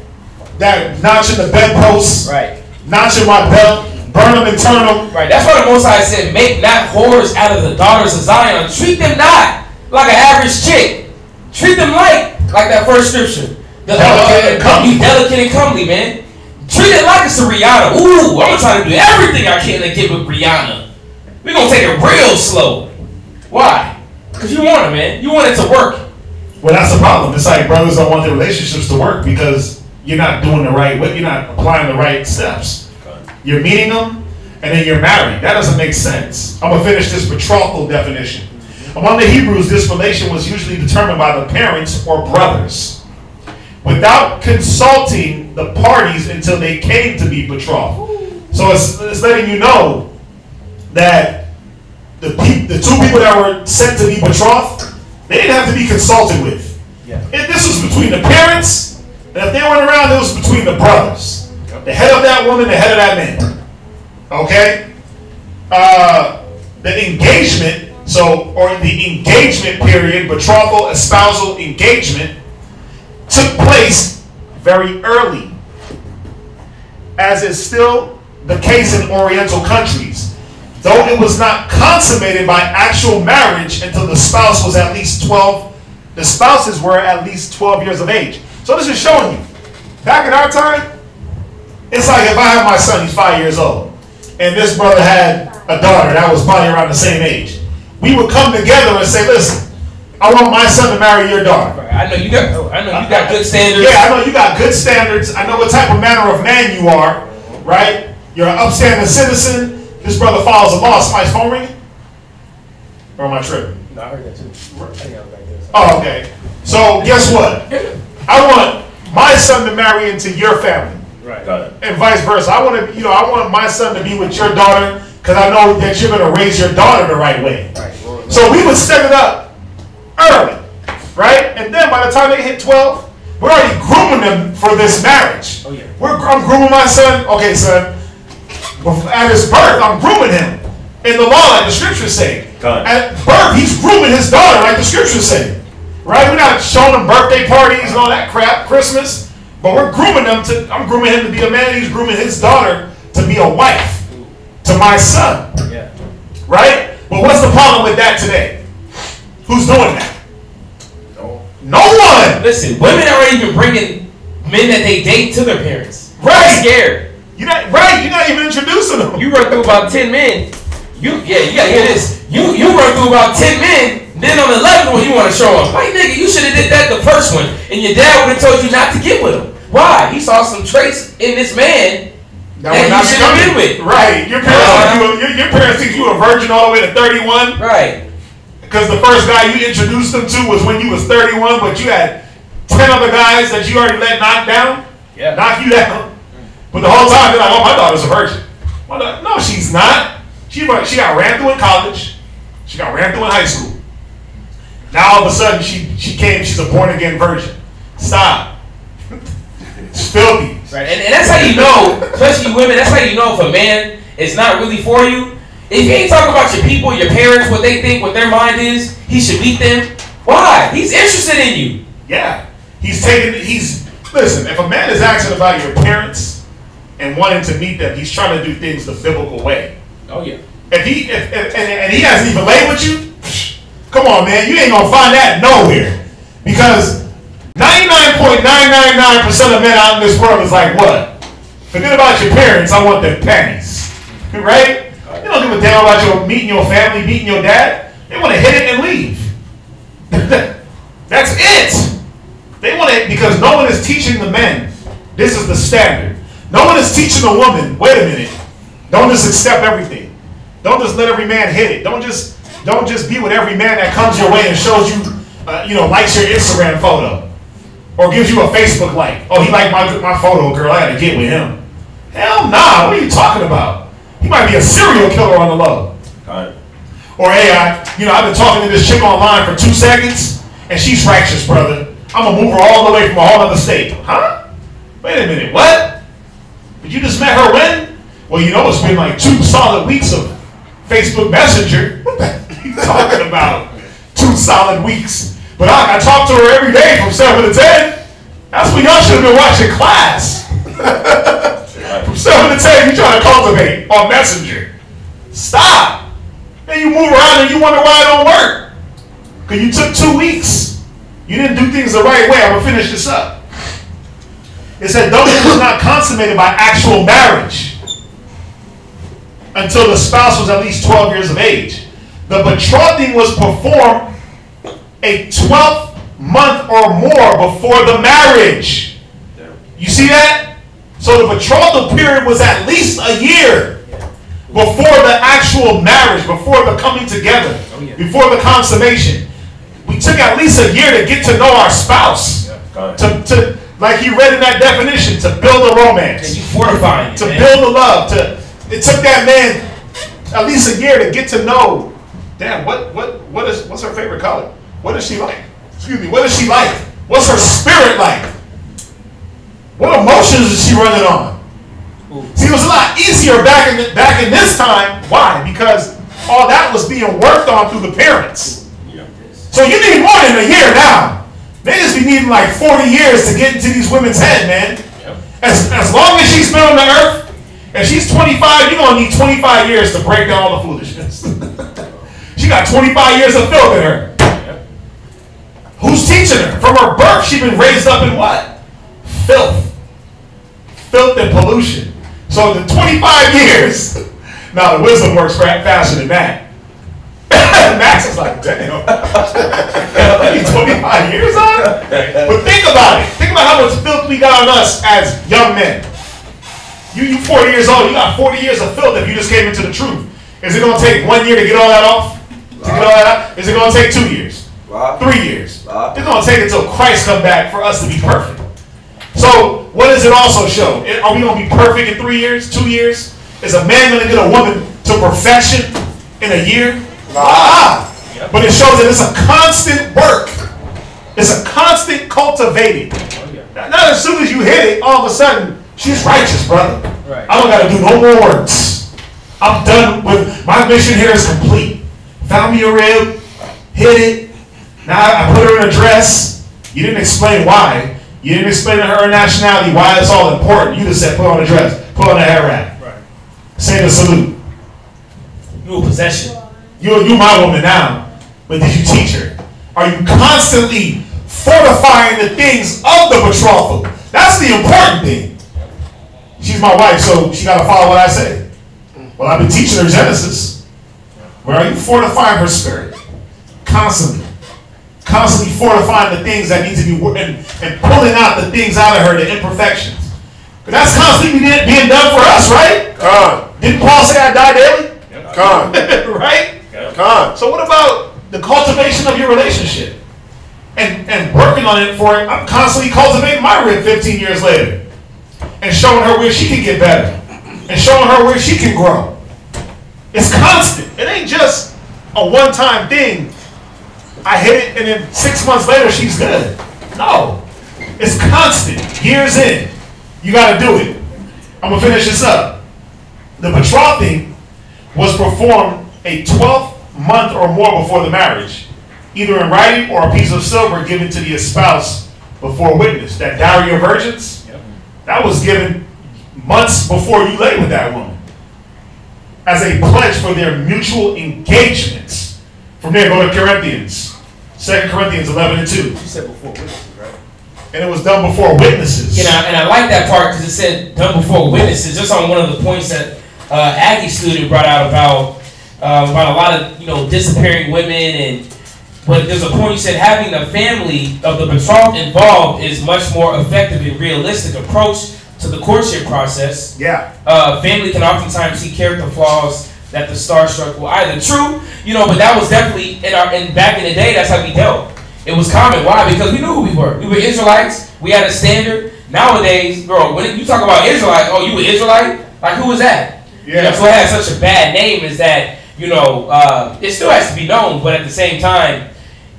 notching the bedposts, Right. notching my belt, burn them and turn them. Right. That's why the Most High said, "Make not whores out of the daughters of Zion. Treat them not like an average chick. Treat them like that first scripture. Delicate and comely. Be delicate and comely, man. Treat it like it's a Rihanna. Ooh, I'm gonna try to do everything I can to get with Rihanna. We're gonna take it real slow. Why? Because you want it, man. You want it to work. Well, that's the problem. It's like brothers don't want their relationships to work because you're not doing the right way. You're not applying the right steps. You're meeting them, and then you're married. That doesn't make sense. I'm gonna finish this betrothal definition. Among the Hebrews, this relation was usually determined by the parents or brothers, without consulting the parties until they came to be betrothed. So it's letting you know that the two people that were sent to be betrothed, they didn't have to be consulted with. Yeah. This was between the parents, and if they weren't around, it was between the brothers. The head of that woman, the head of that man. Okay? The engagement, or the engagement period, betrothal, espousal, engagement, took place very early, as is still the case in Oriental countries, though it was not consummated by actual marriage until the spouse was at least 12. The spouses were at least 12 years of age. So this is showing you, back in our time, it's like if I have my son, he's 5 years old, and this brother had a daughter that was probably around the same age. We would come together and say, listen, I want my son to marry your daughter. Right. I know you got good standards. Yeah, I know you got good standards. I know what type of manner of man you are, right? You're an upstanding citizen. This brother follows the law. Somebody's phone ringing? Or am I tripping? No, I heard that too. Oh, okay. So guess what? I want my son to marry into your family. Right. And vice versa. I want my son to be with your daughter because I know that you're going to raise your daughter the right way. Right. So we would set it up early, right? And then by the time they hit 12, we're already grooming them for this marriage. Oh, yeah. I'm grooming my son. Okay, son. At his birth, I'm grooming him. In the law, like the scriptures say. At birth, he's grooming his daughter, like the scriptures say. Right? We're not showing him birthday parties and all that crap, Christmas. But we're grooming them I'm grooming him to be a man. He's grooming his daughter to be a wife to my son. Yeah. Right? But what's the problem with that today? Who's doing that? No one. Listen, women aren't even bringing men that they date to their parents. Right. They're scared. You're not even introducing them. You run through about 10 men. You gotta hear this. You run through about 10 men. Then on the 11th one, you want to show them. Like, nigga, you should have did that the first one, and your dad would have told you not to get with him. Why? He saw some traits in this man that you should have been with. Right. Your parents think you a virgin all the way to 31. Right. Because the first guy you introduced them to was when you was 31, but you had 10 other guys that you already let knock down. Yeah. Knock you down. But the whole time they're like, oh, my daughter's a virgin. No, she's not. She got ran through in college. She got ran through in high school. Now all of a sudden she's a born again virgin. Stop. It's filthy. Right. And that's how you know, especially women, that's how you know if a man is not really for you. If he ain't talking about your people, your parents, what they think, what their mind is, he should meet them. Why? He's interested in you. Yeah. Listen, if a man is asking about your parents and wanting to meet them, he's trying to do things the biblical way. Oh yeah. If he hasn't even laid with you, come on, man, you ain't gonna find that nowhere. Because 99.999% of men out in this world is like, what? Forget about your parents, I want their panties. Right? They don't give a damn about meeting your family, meeting your dad. They want to hit it and leave. That's it. They want it because no one is teaching the men. This is the standard. No one is teaching the woman, wait a minute. Don't just accept everything. Don't just let every man hit it. Don't just be with every man that comes your way and shows you, likes your Instagram photo. Or gives you a Facebook like. Oh, he liked my photo, girl. I gotta get with him. Hell nah. What are you talking about? He might be a serial killer on the low. Or hey, I've been talking to this chick online for 2 seconds, and she's righteous, brother. I'm gonna move her all the way from a whole other state. Huh? Wait a minute. What? But you just met her when? Well, it's been like 2 solid weeks of Facebook Messenger. What the heck are you talking about? 2 solid weeks. But I talk to her every day from 7 to 10. That's when y'all should have been watching class. From 7 to 10, you trying to cultivate on Messenger. Stop. Then you move around and you wonder why it don't work. Because you took 2 weeks. You didn't do things the right way. I'm going to finish this up. It said, though it was not consummated by actual marriage until the spouse was at least 12 years of age, the betrothing was performed a 12th month or more before the marriage. You see that? So the betrothal period was at least a year before the actual marriage, before the coming together, before the consummation. We took at least a year to get to know our spouse. To like he read in that definition, to build a romance. And you fortifying it, to man. build a love. It took that man at least a year to get to know. Damn, what's her favorite color? What is she like? Excuse me, what is she like? What's her spirit like? What emotions is she running on? See, it was a lot easier back in this time. Why? Because all that was being worked on through the parents. So you need more than a year now. Niggas be needing like 40 years to get into these women's head, man. As long as she's been on the earth, if she's 25, you're gonna need 25 years to break down all the foolishness. She got 25 years of filth in her. Who's teaching her? From her birth, she's been raised up in what? Filth. Filth and pollution. So the 25 years, now the wisdom works faster than that. Max is like, damn. 25 years on it? But think about it. Think about how much filth we got on us as young men. You 40 years old, you got 40 years of filth if you just came into the truth. Is it going to take 1 year to get all that off? To get all that out? Is it going to take 2 years? 3 years? It's going to take until Christ come back for us to be perfect. So what does it also show? Are we going to be perfect in 3 years, 2 years? Is a man going to get a woman to perfection in a year? But it shows that it's a constant work. It's a constant cultivating. Not as soon as you hit it, all of a sudden, she's righteous, brother. I don't got to do no more works. I'm done with, my mission here is complete. Found me a rib, hit it. Now I put her in a dress. You didn't explain why. You didn't explain to her nationality why it's all important. You just said put on a dress, put on a hair wrap. Say the salute. You a possession. You my woman now, but did you teach her? Are you constantly fortifying the things of the betrothal? That's the important thing. She's my wife, so she got to follow what I say. Well, I've been teaching her Genesis. Where are you fortifying her spirit? Constantly. Constantly fortifying the things that need to be, and pulling out the things out of her, the imperfections. But that's constantly being done for us, right? Didn't Paul say I die daily? Right? So what about the cultivation of your relationship? And working on it for it. I'm constantly cultivating my rib 15 years later. And showing her where she can get better. And showing her where she can grow. It's constant. It ain't just a one-time thing. I hit it and then 6 months later she's good. No. It's constant. Years in. You got to do it. I'm going to finish this up. The betrothing was performed a 12th month or more before the marriage, either in writing or a piece of silver given to the spouse before witness. That dowry of virgins, that was given months before you lay with that woman as a pledge for their mutual engagements. From there, go to Corinthians, 2 Corinthians 11 and 2. You said before witnesses, right? And it was done before witnesses. And I like that part because it said done before witnesses. Just on one of the points that Aggie student brought out about a lot of disappearing women, but there's a point you said having the family of the betrothed involved is much more effective and realistic approach to the courtship process. Family can oftentimes see character flaws that the starstruck will either true, but that was definitely in back in the day. That's how we dealt. It was common. Why? Because we knew who we were. We were Israelites. We had a standard. Nowadays, girl, when you talk about Israelites, oh, you an Israelite? Like, who is that? So it has such a bad name is that, it still has to be known, but at the same time,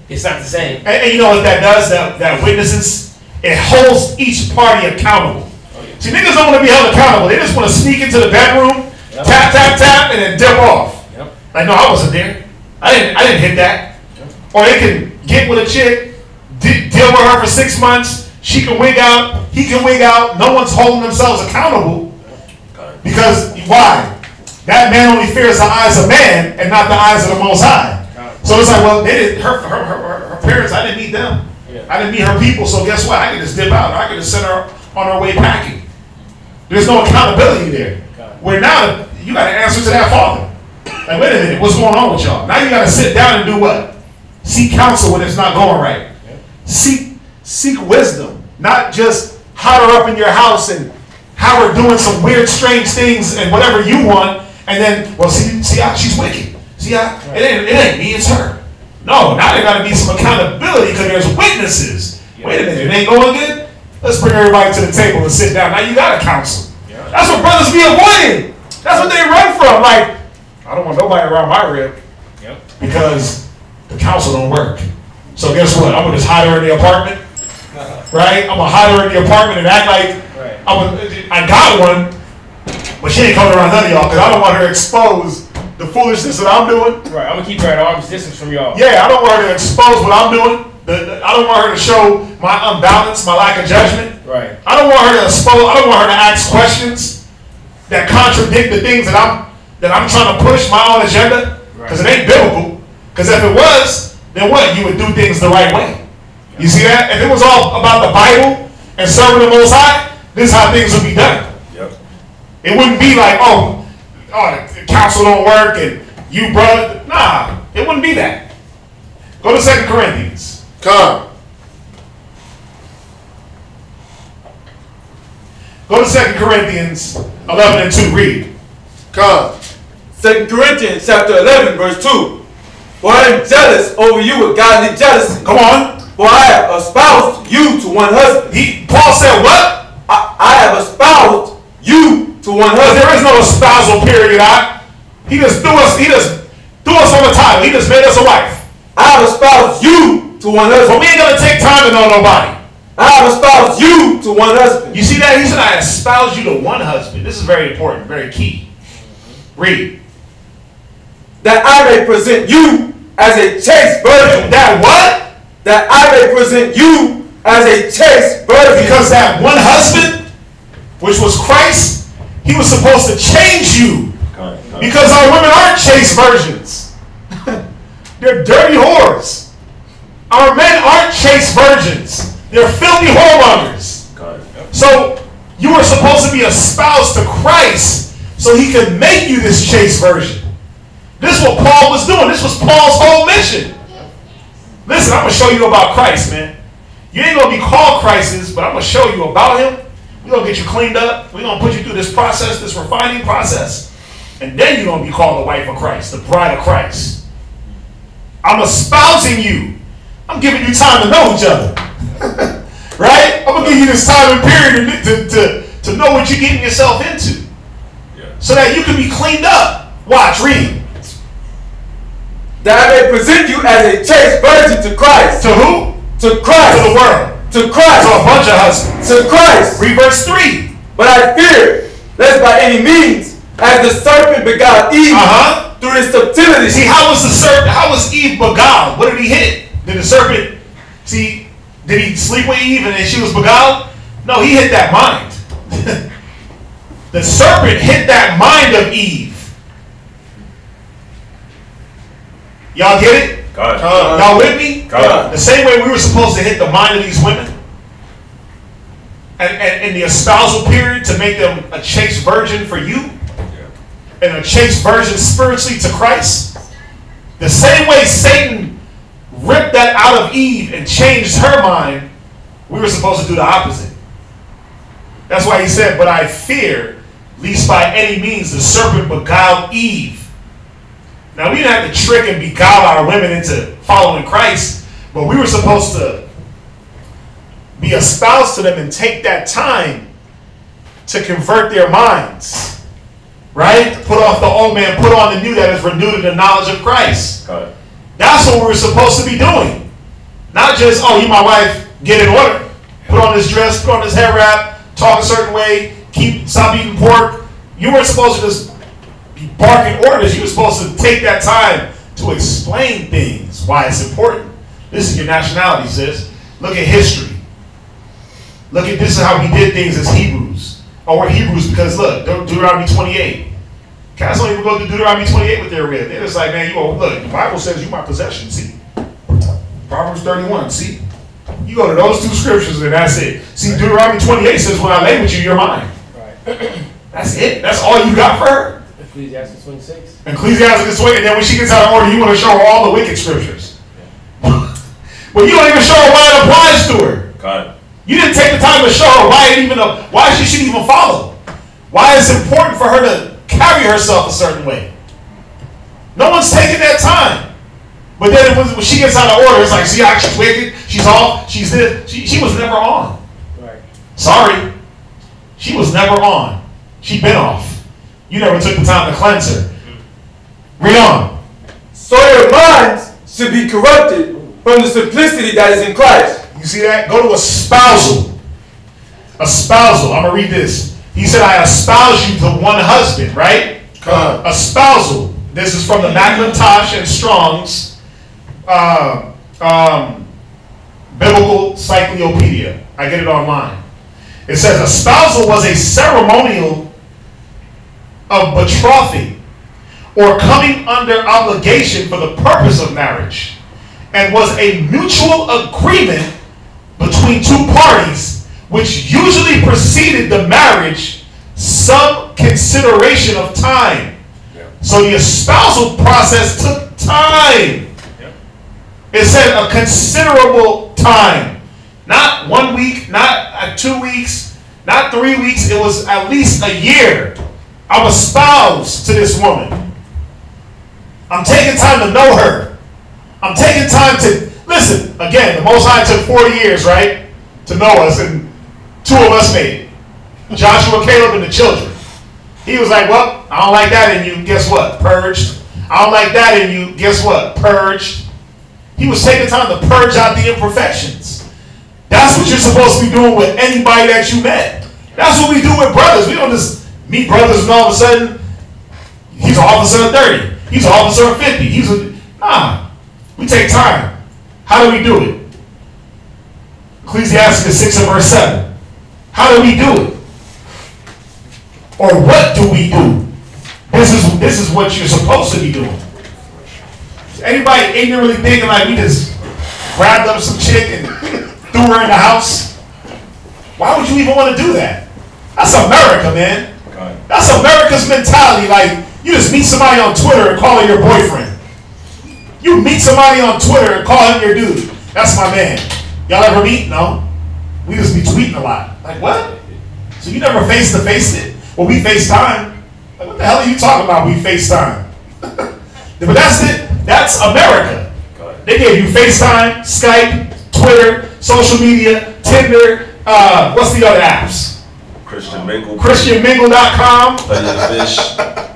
it's not the same. And you know what that does? That witnesses, it holds each party accountable. See, niggas don't want to be held accountable. They just want to sneak into the bedroom, tap, tap, tap, and then dip off. Like, no, I wasn't there. I didn't hit that. Or they can get with a chick, deal with her for 6 months. She can wig out, he can wig out. No one's holding themselves accountable. Because why? That man only fears the eyes of man and not the eyes of the Most High. So it's like, well, they didn't, her parents, I didn't meet them. I didn't meet her people, so guess what? I can just dip out. I can just send her on her way packing. There's no accountability there. Where now, you got to answer to that father. Like, wait a minute, what's going on with y'all? Now you got to sit down and do what? Seek counsel when it's not going right. Seek wisdom. Not just hide her up in your house and have her doing some weird, strange things and whatever you want. And then, well, see how she's wicked. See how it ain't me, it's her. No, now there got to be some accountability because there's witnesses. Wait a minute, it ain't going good? Let's bring everybody to the table and sit down. Now you got to counsel. That's what brothers be avoiding. That's what they run from. Like, I don't want nobody around my rib because the counsel don't work. So guess what? I'm going to just hide her in the apartment. Right? I'm going to hide her in the apartment and act like I got one, but she ain't coming around none of y'all because I don't want her to expose the foolishness that I'm doing. Right, I'm going to keep her at arm's distance from y'all. Yeah, I don't want her to expose what I'm doing. I don't want her to show my unbalance, my lack of judgment. Right. I don't want her to expose, I don't want her to ask questions that contradict the things that I'm trying to push my own agenda. Because it ain't biblical. Because if it was, then what? You would do things the right way. You see that? If it was all about the Bible and serving the Most High, this is how things would be done. It wouldn't be like, oh, the counsel don't work and you brother. Nah, it wouldn't be that. Go to 2 Corinthians. Come. Go to 2 Corinthians 11 and 2. Read. Come. 2 Corinthians chapter 11, verse 2. For I am jealous over you with godly jealousy. Come on. For I have espoused you to one husband. Paul said what? I have espoused you to one husband. There is no espousal period. He just threw us on the title. He just made us a wife. I have espoused you to one husband. But we ain't gonna take time to know nobody. I have espoused you to one husband. You see that? He said, I espoused you to one husband. This is very important, very key. Read. That I may present you as a chaste virgin. That what? That I may present you as a chaste virgin. Because that one husband, which was Christ, he was supposed to change you. Because our women aren't chaste virgins. They're dirty whores. Our men aren't chaste virgins. They're filthy whoremongers. So you were supposed to be espoused to Christ so he could make you this chaste virgin. This is what Paul was doing. This was Paul's whole mission. Listen, I'm going to show you about Christ, man. You ain't going to be called Christ's, but I'm going to show you about him. We're going to get you cleaned up. We're going to put you through this process, this refining process. And then you're going to be called the wife of Christ, the bride of Christ. I'm espousing you. I'm giving you time to know each other. Right? I'm going to give you this time and period to know what you're getting yourself into. So that you can be cleaned up. Watch, read. That I may present you as a chaste virgin to Christ. To who? To Christ. To the world. To Christ. To a bunch of husbands. To Christ. Read verse 3. But I fear, lest by any means, as the serpent beguiled Eve through his subtlety. See, how was Eve beguiled? What did he hit? Did the serpent, did he sleep with Eve and then she was beguiled? No, he hit that mind. The serpent hit that mind of Eve. Y'all get it? Y'all with me? The same way we were supposed to hit the mind of these women and in the espousal period to make them a chaste virgin for you and a chaste virgin spiritually to Christ. The same way Satan ripped that out of Eve and changed her mind, we were supposed to do the opposite. That's why he said, but I fear, lest by any means the serpent beguiled Eve. Now, we didn't have to trick and beguile our women into following Christ, but we were supposed to be espoused to them and take that time to convert their minds. Right? Put off the old man, put on the new that is renewed in the knowledge of Christ. That's what we were supposed to be doing. Not just, oh, you my wife, get in order. Put on this dress, put on this hair wrap, talk a certain way, stop eating pork. You weren't supposed to just be barking orders. You were supposed to take that time to explain things, why it's important. This is your nationality, sis. Look at history. Look at this is how we did things as Hebrews. Oh, we're Hebrews because look, Deuteronomy 28. Cats don't even go to Deuteronomy 28 with their read. They're just like, man, look, the Bible says you my possession, see? Proverbs 31, see? You go to those two scriptures and that's it. See, Deuteronomy 28 says, when I lay with you, you're mine. Right. That's it. That's all you got for her. Ecclesiastes 26. Ecclesiastes 20, and then when she gets out of order, you want to show her all the wicked scriptures. Yeah. Well, you don't even show her why it applies to her. God. You didn't take the time to show her why she should even follow. Why it's important for her to carry herself a certain way. No one's taking that time. But then when she gets out of order, it's like, see how she's wicked, she's off, she's this. She was never on. Right. Sorry. She was never on. She'd been off. You never took the time to cleanse her. Read on. So your minds should be corrupted from the simplicity that is in Christ. You see that? Go to espousal. Espousal. I'm going to read this. He said, I espouse you to one husband, right? Espousal. This is from the McIntosh and Strong's Biblical Cyclopedia. I get it online. It says, espousal was a ceremonial of betrothing or coming under obligation for the purpose of marriage, and was a mutual agreement between two parties which usually preceded the marriage some consideration of time. Yeah. So the espousal process took time. Yeah. It said a considerable time. Not 1 week, not 2 weeks, not 3 weeks. It was at least a year. I'm espoused to this woman. I'm taking time to know her. I'm taking time to, listen, again, the Most High took 40 years, right, to know us, and 2 of us made it. Joshua, Caleb, and the children. He was like, well, I don't like that in you. Guess what? Purged. I don't like that in you. Guess what? Purged. He was taking time to purge out the imperfections. That's what you're supposed to be doing with anybody that you met. That's what we do with brothers. We don't just meet brothers and all of a sudden, he's an officer of 30. He's an officer of 50. Nah. We take time. How do we do it? Ecclesiastes 6 and verse 7. How do we do it? Or what do we do? This is what you're supposed to be doing. Anybody ignorantly thinking like we just grabbed up some chick and threw her in the house? Why would you even want to do that? That's America, man. That's America's mentality. Like, you just meet somebody on Twitter and call her your boyfriend. You meet somebody on Twitter and call him your dude. That's my man. Y'all ever meet? No. We just be tweeting a lot. Like, what? So you never face-to-face it? Well, we FaceTime. Like, what the hell are you talking about? We FaceTime. But that's it. That's America. They gave you FaceTime, Skype, Twitter, social media, Tinder, what's the other apps? Christian Mingle. ChristianMingle.com. Fish.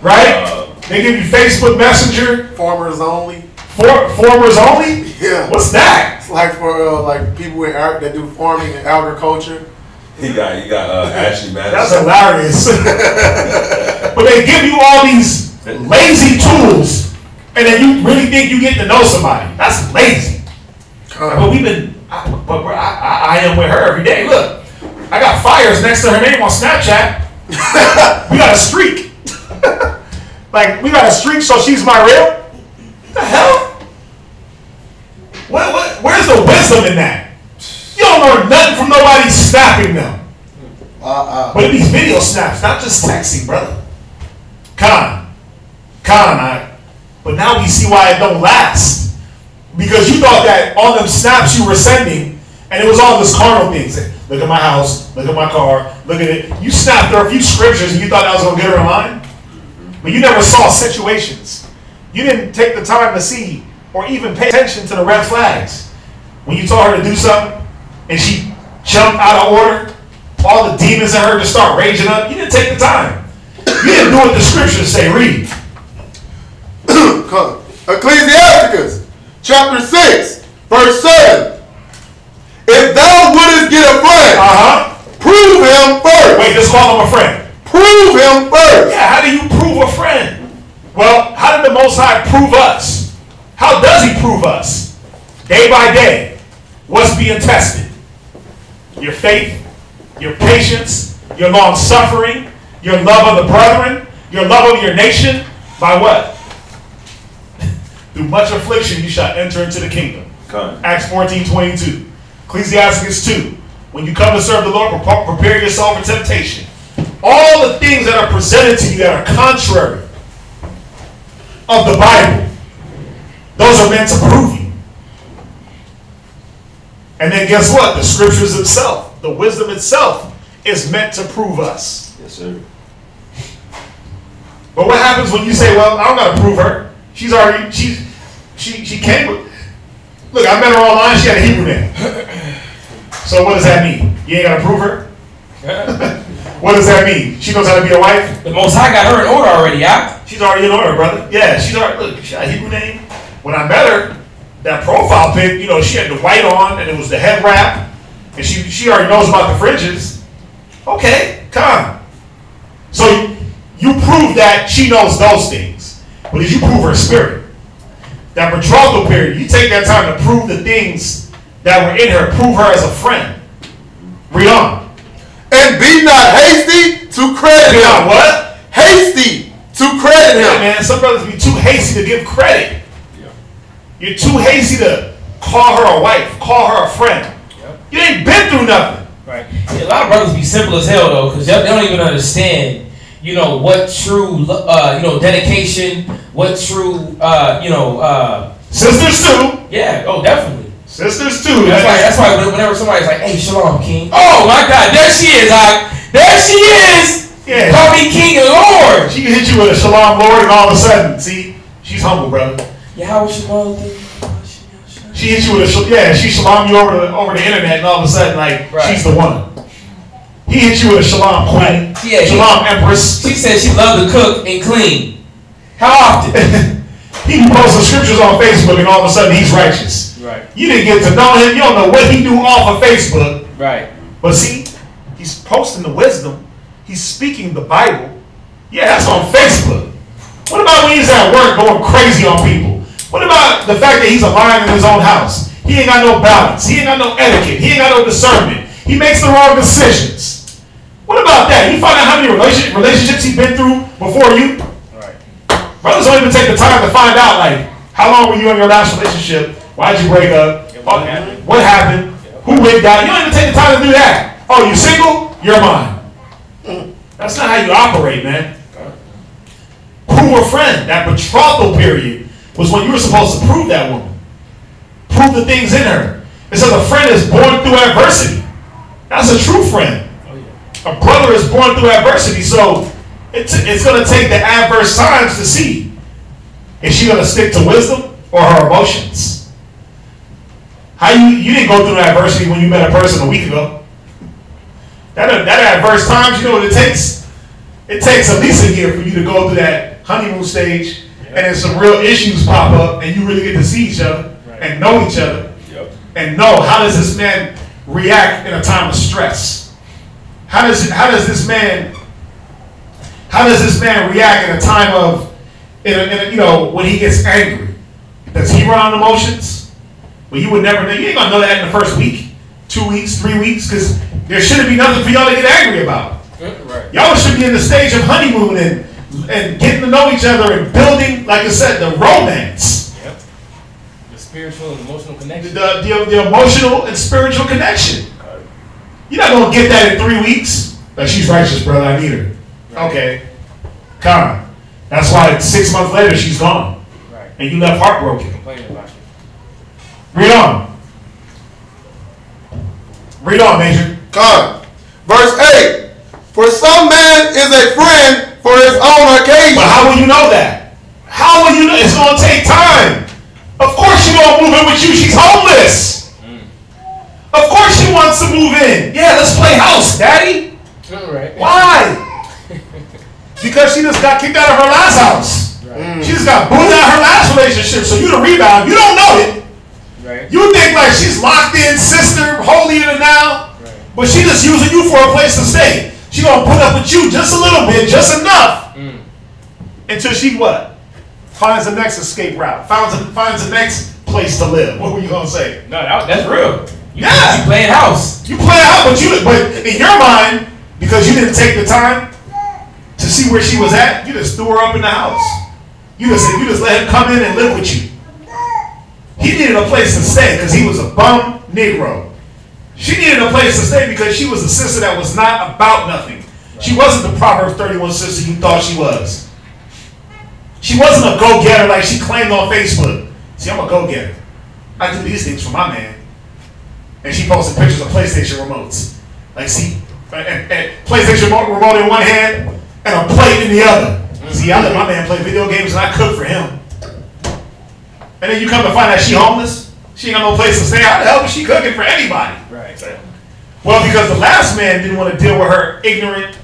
Right? They give you Facebook Messenger. Farmers only. Farmers only? Yeah. What's that? It's like for like people in that do farming and agriculture. He got Ashley Madison. That's hilarious. But they give you all these lazy tools, and then you really think you get to know somebody. That's lazy. But I am with her every day. Look, I got fires next to her name on Snapchat. We got a streak. Like, we got a streak, so she's my real? What the hell? Where's the wisdom in that? You don't learn nothing from nobody snapping them. But it be video snaps, not just texting, brother. But now we see why it don't last. Because you thought that all them snaps you were sending, and it was all this carnal things. Look at my house, look at my car, look at it. You snapped her a few scriptures and you thought that was going to get her in line? But you never saw situations. You didn't take the time to see or even pay attention to the red flags. When you told her to do something and she jumped out of order, all the demons in her just start raging up. You didn't take the time. You didn't do what the scriptures say. Read. Ecclesiasticus chapter 6 verse 7. If thou wouldest get a friend, prove him first. Wait, just call him a friend. Prove him first. Yeah, how do you prove a friend? Well, how did the Most High prove us? How does he prove us? Day by day. What's being tested? Your faith, your patience, your long suffering, your love of the brethren, your love of your nation. By what? Through much affliction you shall enter into the kingdom. Acts 14:22. Ecclesiastes 2. When you come to serve the Lord, prepare yourself for temptation. All the things that are presented to you that are contrary of the Bible, those are meant to prove you. And then guess what? The scriptures itself, the wisdom itself is meant to prove us. Yes, sir. But what happens when you say, well, I don't got to prove her. She's already, she came with, look, I met her online, she had a Hebrew name. So what does that mean? You ain't got to prove her? What does that mean? She knows how to be a wife? The Most High got her in order already, yeah? She's already in order, brother. Yeah, she's already, look, she had a Hebrew name. When I met her, that profile pic, you know, she had the white on and it was the head wrap. And she already knows about the fringes. Okay, come. So you prove that she knows those things. But did you prove her spirit? That betrothal period, you take that time to prove the things that were in her. Prove her as a friend. Read on. And be not hasty to credit him. Not what? Hasty to credit him. Yeah, man, some brothers be too hasty to give credit. Yeah. You're too hasty to call her a wife, call her a friend. Yep. You ain't been through nothing. Right. Yeah, a lot of brothers be simple as hell though, because they don't even understand, you know, what true, you know, dedication, what true, you know, sisters too. Yeah. Oh, definitely. Sisters too. That's why whenever somebody's like, "Hey, Shalom, King." Oh my God, there she is. There she is. Yeah. Call me King and Lord. She can hit you with a Shalom, Lord, and all of a sudden, see, she's humble, brother. Yeah, how was Shalom? She hit you with a she Shalom you over the internet, and all of a sudden, like, she's the one. He hit you with a Shalom queen. Yeah, Shalom empress. She said she loved to cook and clean. How often? He posted scriptures on Facebook, and all of a sudden, he's righteous. Right. You didn't get to know him. You don't know what he do off of Facebook. Right. But see, he's posting the wisdom. He's speaking the Bible. Yeah, that's on Facebook. What about when he's at work going crazy on people? What about the fact that he's a lion in his own house? He ain't got no balance. He ain't got no etiquette. He ain't got no discernment. He makes the wrong decisions. What about that? You find out how many relationships he's been through before you? Right. Brothers don't even take the time to find out, like, how long were you in your last relationship? Why'd you break up? What happened? Who went down? You don't even take the time to do that. Oh, you single? You're mine. That's not how you operate, man. Prove a friend. That betrothal period was when you were supposed to prove that woman. Prove the things in her. It says a friend is born through adversity. That's a true friend. A brother is born through adversity. So it's going to take the adverse times to see. Is she going to stick to wisdom or her emotions? How you didn't go through adversity when you met a person a week ago. That adverse times, you know what it takes? It takes at least a year for you to go through that honeymoon stage, and then some real issues pop up, and you really get to see each other and know each other, and know how does this man react in a time of stress? How does this man react in a time of you know, when he gets angry? Does he run on emotions? Well, you would never know. You ain't gonna know that in the first week, 2 weeks, 3 weeks, because there shouldn't be nothing for y'all to get angry about. Right. Y'all should be in the stage of honeymoon and getting to know each other and building, like I said, the romance. Yep. The spiritual and emotional connection. The emotional and spiritual connection. Right. You're not gonna get that in 3 weeks. Like, she's righteous, brother. I need her. Right. Okay. Come on. That's why 6 months later she's gone. Right. And you left heartbroken. Complaining about you. Read on. Read on, Major. Come. Verse 8. For some man is a friend for his own occasion. But how will you know that? How will you know? It's going to take time. Of course she don't move in with you. She's homeless. Of course she wants to move in. Yeah, let's play house, Daddy. All right. Why? Because she just got kicked out of her last house. Right. She just got booted out of her last relationship. So you the rebound. You don't know it. Right. You think like she's locked in, sister, holier than thou, but she just using you for a place to stay. She gonna put up with you just a little bit, just enough, until she what? Finds the next escape route. Finds the next place to live. What were you gonna say? No, that's real. Yeah. You playing house. You play out, but in your mind, because you didn't take the time to see where she was at, you just threw her up in the house. You just let him come in and live with you. He needed a place to stay because he was a bum Negro. She needed a place to stay because she was a sister that was not about nothing. She wasn't the Proverbs 31 sister you thought she was. She wasn't a go-getter like she claimed on Facebook. See, I'm a go-getter. I do these things for my man. And she posted pictures of PlayStation remotes. Like, see, and PlayStation remote in one hand and a plate in the other. See, I let my man play video games and I cook for him. And then you come to find out she homeless. She ain't got no place to stay. How the hell is she cooking for anybody? Right. Well, because the last man didn't want to deal with her ignorant,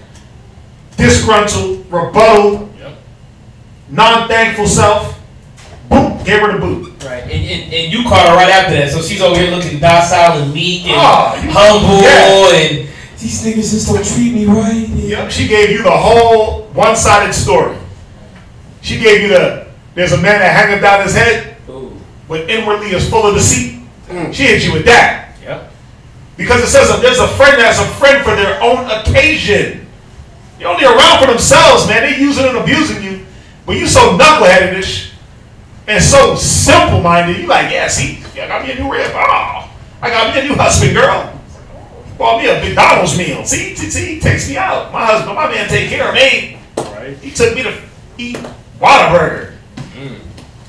disgruntled, rebuttal, non-thankful self. Boom, gave her the boot. Right, and you caught her right after that, so she's over here looking docile and meek and humble, and these niggas just don't treat me right. Yep, she gave you the whole one-sided story. She gave you there's a man that hangeth down his head, but inwardly is full of deceit. She hit you with that. Yep. Because it says there's a friend that's a friend for their own occasion. They're only around for themselves, man. They using and abusing you. But you so knuckleheaded-ish and so simple-minded, you like, yeah, see, I got me a new rib. Oh, I got me a new husband, girl. Bought me a McDonald's meal. See, he takes me out. My man take care of me. Right. He took me to eat Whataburger.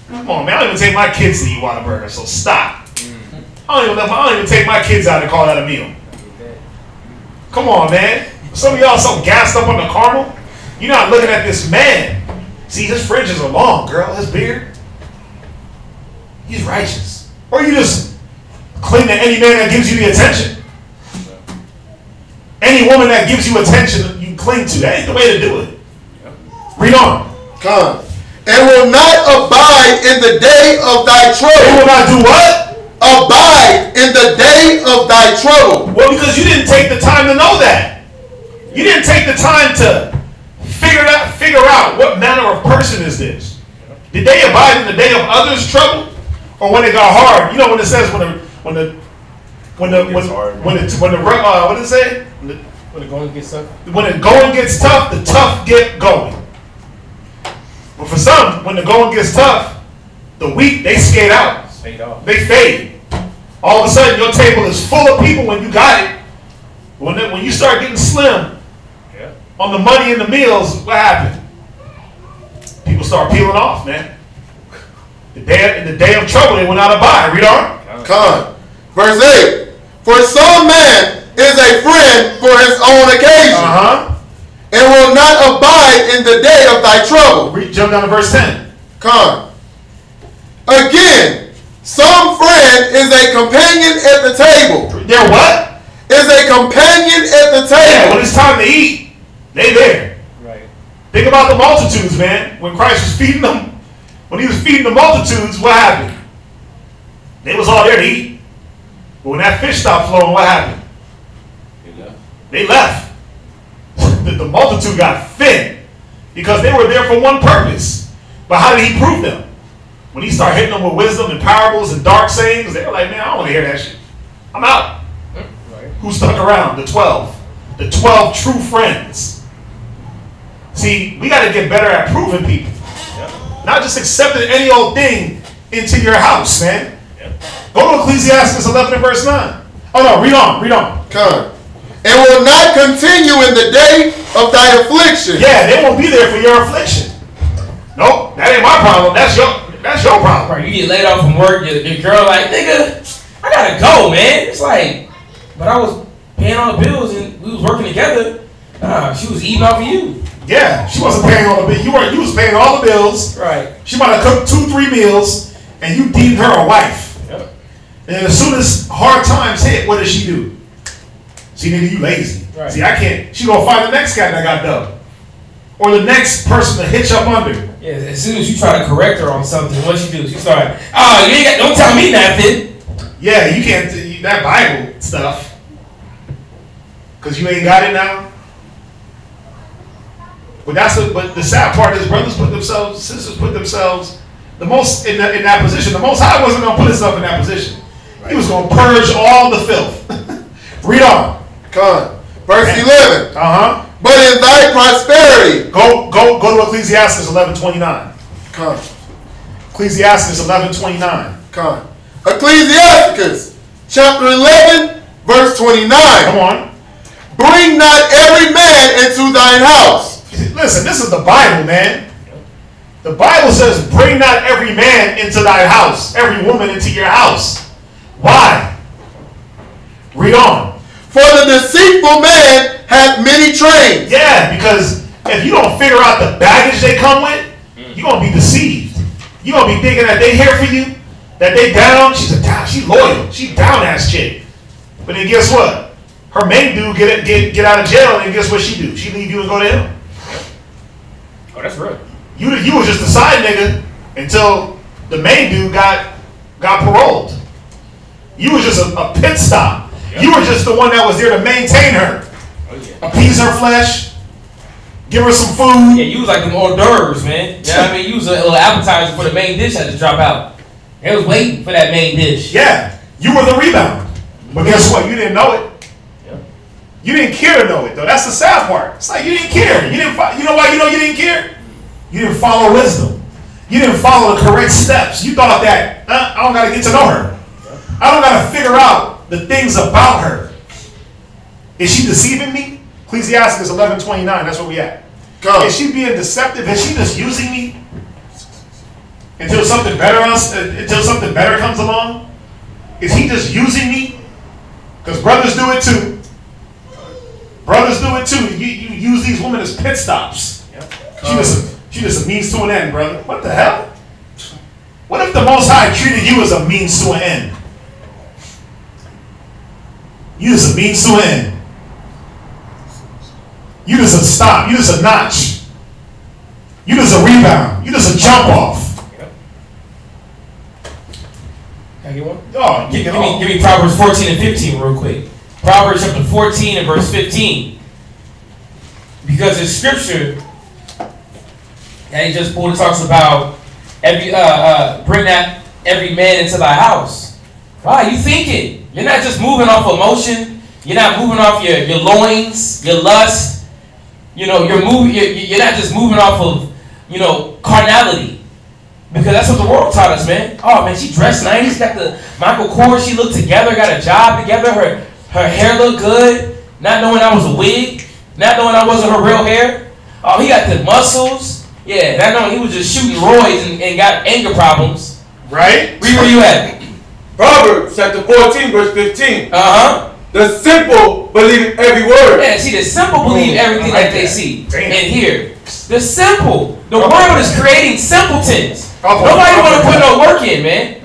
Come on, man. I don't even take my kids to eat Whataburger, so stop. I don't even take my kids out and call that a meal. Come on, man. Some of y'all so gassed up on the caramel. You're not looking at this man. See, his fringes are long, girl. His beard. He's righteous. Or you just cling to any man that gives you the attention. Any woman that gives you attention, you cling to. That ain't the way to do it. Read on. Come. And will not abide in the day of thy trouble. They will not do what? Abide in the day of thy trouble. Well, because you didn't take the time to know that. You didn't take the time to figure out what manner of person is this. Did they abide in the day of others' trouble, or when it got hard? You know when it says what did it say? When the going gets tough. When the going gets tough, the tough get going. But for some, when the going gets tough, the weak they skate out. Fade off. They fade. All of a sudden, your table is full of people when you got it. When you start getting slim on the money and the meals, what happened? People start peeling off, man. In the day of trouble, they went out of buy. Read on. Come. Verse 8. For some man is a friend for his own occasion. And will not abide in the day of thy trouble. Jump down to verse 10. Come. Again, some friend is a companion at the table. They're what? Is a companion at the table. Yeah, when it's time to eat, they there. Right. Think about the multitudes, man. When Christ was feeding them, when he was feeding the multitudes, what happened? They was all there to eat. But when that fish stopped flowing, what happened? They left. The multitude got thin because they were there for one purpose. But how did he prove them? When he started hitting them with wisdom and parables and dark sayings, they were like, man, I don't want to hear that shit. I'm out. Right. Who stuck around? The 12. The 12 true friends. See, we got to get better at proving people. Not just accepting any old thing into your house, man. Go to Ecclesiastes 11 and verse 9. Oh no, read on, read on. Come. And will not continue in the day of thy affliction. Yeah, they won't be there for your affliction. Nope, that ain't my problem. That's your problem. Right, you get laid off from work, your girl like, nigga, I gotta go, man. It's like, but I was paying all the bills and we was working together. She was eating off of you. Yeah, she wasn't paying all the bills. You was paying all the bills. Right. She might have cooked 2-3 meals and you deemed her a wife. Yep. And as soon as hard times hit, what does she do? See, nigga, you lazy. Right. See, I can't. She gonna find the next guy that got dubbed. Or the next person to hitch up under. Yeah, as soon as you try to correct her on something, what she do? She start, oh, you ain't got, don't tell me nothing. Yeah, you can't, that Bible stuff. Because you ain't got it now. But but the sad part is brothers put themselves, sisters put themselves the most in that position. The Most High wasn't gonna put himself in that position. He was going to purge all the filth. Read on. Come. Verse 11. But in thy prosperity. Go to Ecclesiastes 11:29. Come. Ecclesiastes 11:29. Come. Ecclesiastes chapter 11 verse 29. Come on. Bring not every man into thine house. Listen, this is the Bible, man. The Bible says, bring not every man into thy house, every woman into your house. Why? Read on. For the deceitful man hath many trains. Yeah, because if you don't figure out the baggage they come with, you're going to be deceived. You're going to be thinking that they here for you, that they down. She's loyal. She down ass chick. But then guess what? Her main dude get out of jail, and guess what she do? She leave you and go to him. Oh, that's real. You was just a side nigga until the main dude got paroled. You was just a pit stop. Yep. You were just the one that was there to maintain her. Oh, yeah. Appease her flesh. Give her some food. Yeah, you was like them hors d'oeuvres, man. You know what I mean? You was a little appetizer for the main dish had to drop out. They was waiting for that main dish. Yeah. You were the rebound. But guess what? You didn't know it. Yep. You didn't care to know it, though. That's the sad part. It's like you didn't care. You know why you didn't care? You didn't follow wisdom. You didn't follow the correct steps. You thought that, I don't got to get to know her. I don't got to figure out the things about her. Is she deceiving me? Ecclesiastes 11:29, that's where we at. Go. Is she being deceptive? Is she just using me until something better comes along? Is he just using me? Because brothers do it too. Brothers do it too. You use these women as pit stops. Yep. She just a means to an end, brother. What the hell? What if the Most High treated you as a means to an end? You just a means to an end. You just a stop. You just a notch. You just a rebound. You just a jump off. Yep. Can I get one? Oh, give me Proverbs 14 and 15 real quick. Proverbs chapter 14 and verse 15. Because in scripture, and he just pulled and talks about bring that every man into thy house. Wow, you thinking? You're not just moving off emotion. You're not moving off your loins, your lust. You're not just moving off of, carnality. Because that's what the world taught us, man. Oh man, she dressed nice, got the Michael Kors, she looked together, got a job together, her hair looked good, not knowing I was a wig, not knowing I wasn't her real hair. Oh, he got the muscles. Yeah, not knowing he was just shooting roids and got anger problems. Right? Read where you at. Proverbs chapter 14, verse 15. The simple believe every word. Yeah, see, the simple believe everything that they see and hear. The simple. The world is creating simpletons. Nobody want to put no work in, man.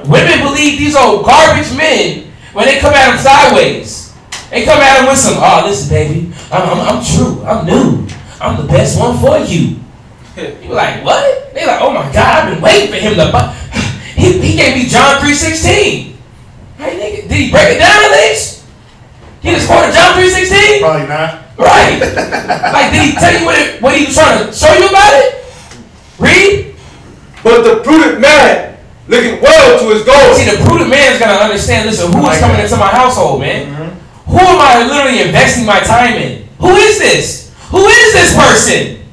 Women believe these old garbage men when they come at them sideways. They come at them with some, listen, baby, I'm true, I'm new, I'm the best one for you. You like, what? They like, oh my God, I've been waiting for him to. He gave me John 3:16. Hey, nigga, did he break it down at least? He just quoted John 3:16? Probably not. Right. Like, did he tell you what he was trying to show you about it? Read. But the prudent man looking well to his goal. See, the prudent man is going to understand, listen, who is coming into my household, man? Mm-hmm. Who am I literally investing my time in? Who is this? Who is this person?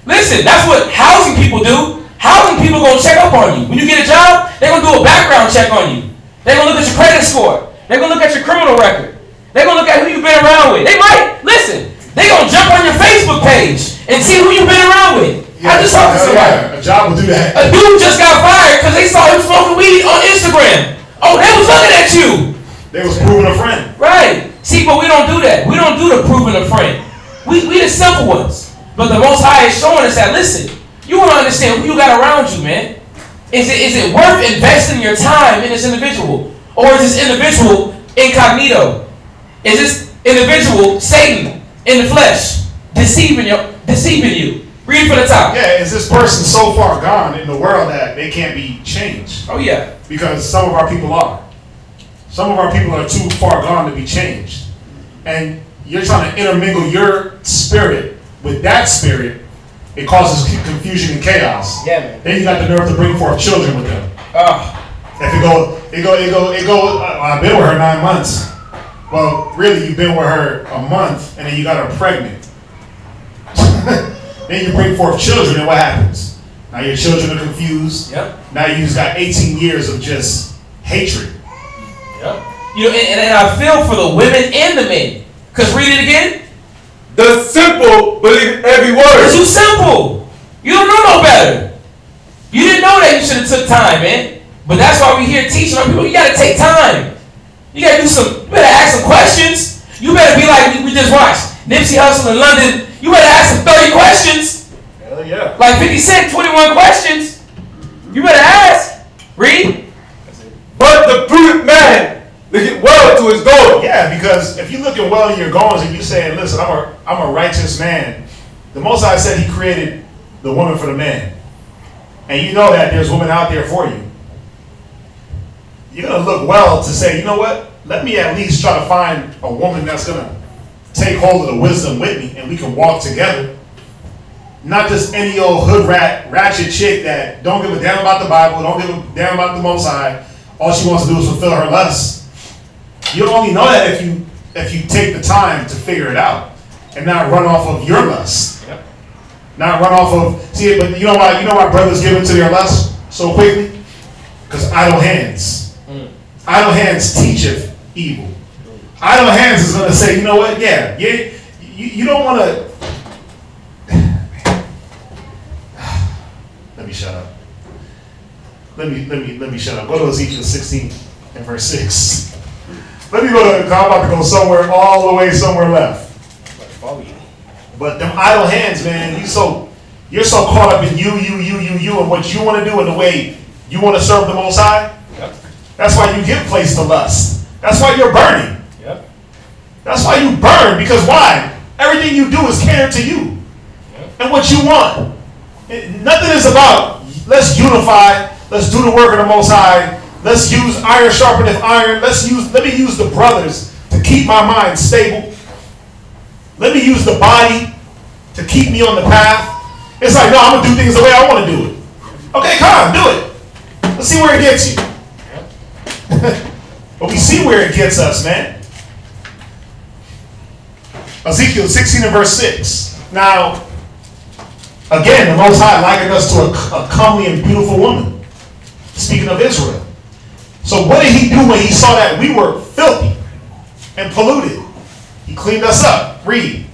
Listen, that's what housing people do. Housing people going to check up on you. When you get a job, they're going to do a background check on you. They're going to look at your credit score. They're going to look at your criminal record. They're going to look at who you've been around with. They might, listen, they're going to jump on your Facebook page and see who you've been around with. Yeah, I just talked to somebody. Yeah, a job will do that. A dude just got fired because they saw him smoking weed on Instagram. Oh, they was looking at you. They was proving a friend. Right. See, but we don't do that. We don't do the proving a friend. We the simple ones. But the Most High is showing us that, listen, you want to understand who you got around you, man. Is it worth investing your time in this individual? Or is this individual incognito? Is this individual Satan in the flesh deceiving you? Read from the top. Yeah, is this person so far gone in the world that they can't be changed? Oh yeah. Because some of our people are. Some of our people are too far gone to be changed. And you're trying to intermingle your spirit with that spirit. It causes confusion and chaos. Yeah, man. Then you got the nerve to bring forth children with them. If it go. I've been with her 9 months. Well, really, you've been with her a month, and then you got her pregnant. Then you bring forth children, and what happens? Now your children are confused. Yep. Now you just got 18 years of just hatred. Yep. You know, and I feel for the women and the men. Cause read it again. The simple believe every word. It's too simple. You don't know no better. You didn't know that. You should have took time, man. But that's why we here teaching our people. You gotta take time. You gotta do some. You better ask some questions. You better be like we just watched Nipsey Hussle in London. You better ask some 30 questions. Hell yeah. Like 50 Cent, 21 questions. You better ask. Read. But the prudent man looketh well to his goal. Yeah, because if you look at well in your goals and you saying, listen, I'm a righteous man. The Most High said He created the woman for the man, and you know that there's women out there for you. You're gonna look well to say, you know what? Let me at least try to find a woman that's gonna take hold of the wisdom with me, and we can walk together. Not just any old hood ratchet chick that don't give a damn about the Bible, don't give a damn about the Most High. All she wants to do is fulfill her lust. You only know that if you take the time to figure it out and not run off of your lust. Yep. Not run off of but you know why brothers give into their lust so quickly? Because idle hands. Idle hands teacheth evil. Idle hands is gonna say, you know what? Yeah, you don't want to. Let me shut up. Let me shut up. Go to Ezekiel 16 and verse 6. Let me go to. I'm about to go somewhere all the way somewhere left. But them idle hands, man. You're so caught up in you, and what you want to do and the way you want to serve the Most High. Yep. That's why you give place to lust. That's why you're burning. Yep. That's why you burn, because why? Everything you do is catered to you. Yep. And what you want. Nothing is about, let's unify, let's do the work of the Most High, let's use iron sharpeneth iron, let me use the brothers to keep my mind stable. Let me use the body to keep me on the path. It's like, no, I'm going to do things the way I want to do it. Okay, come on, do it. Let's see where it gets you. But we see where it gets us, man. Ezekiel 16 and verse 6. Now, again, the Most High likened us to a comely and beautiful woman. Speaking of Israel. So what did He do when He saw that we were filthy and polluted? He cleaned us up. Read.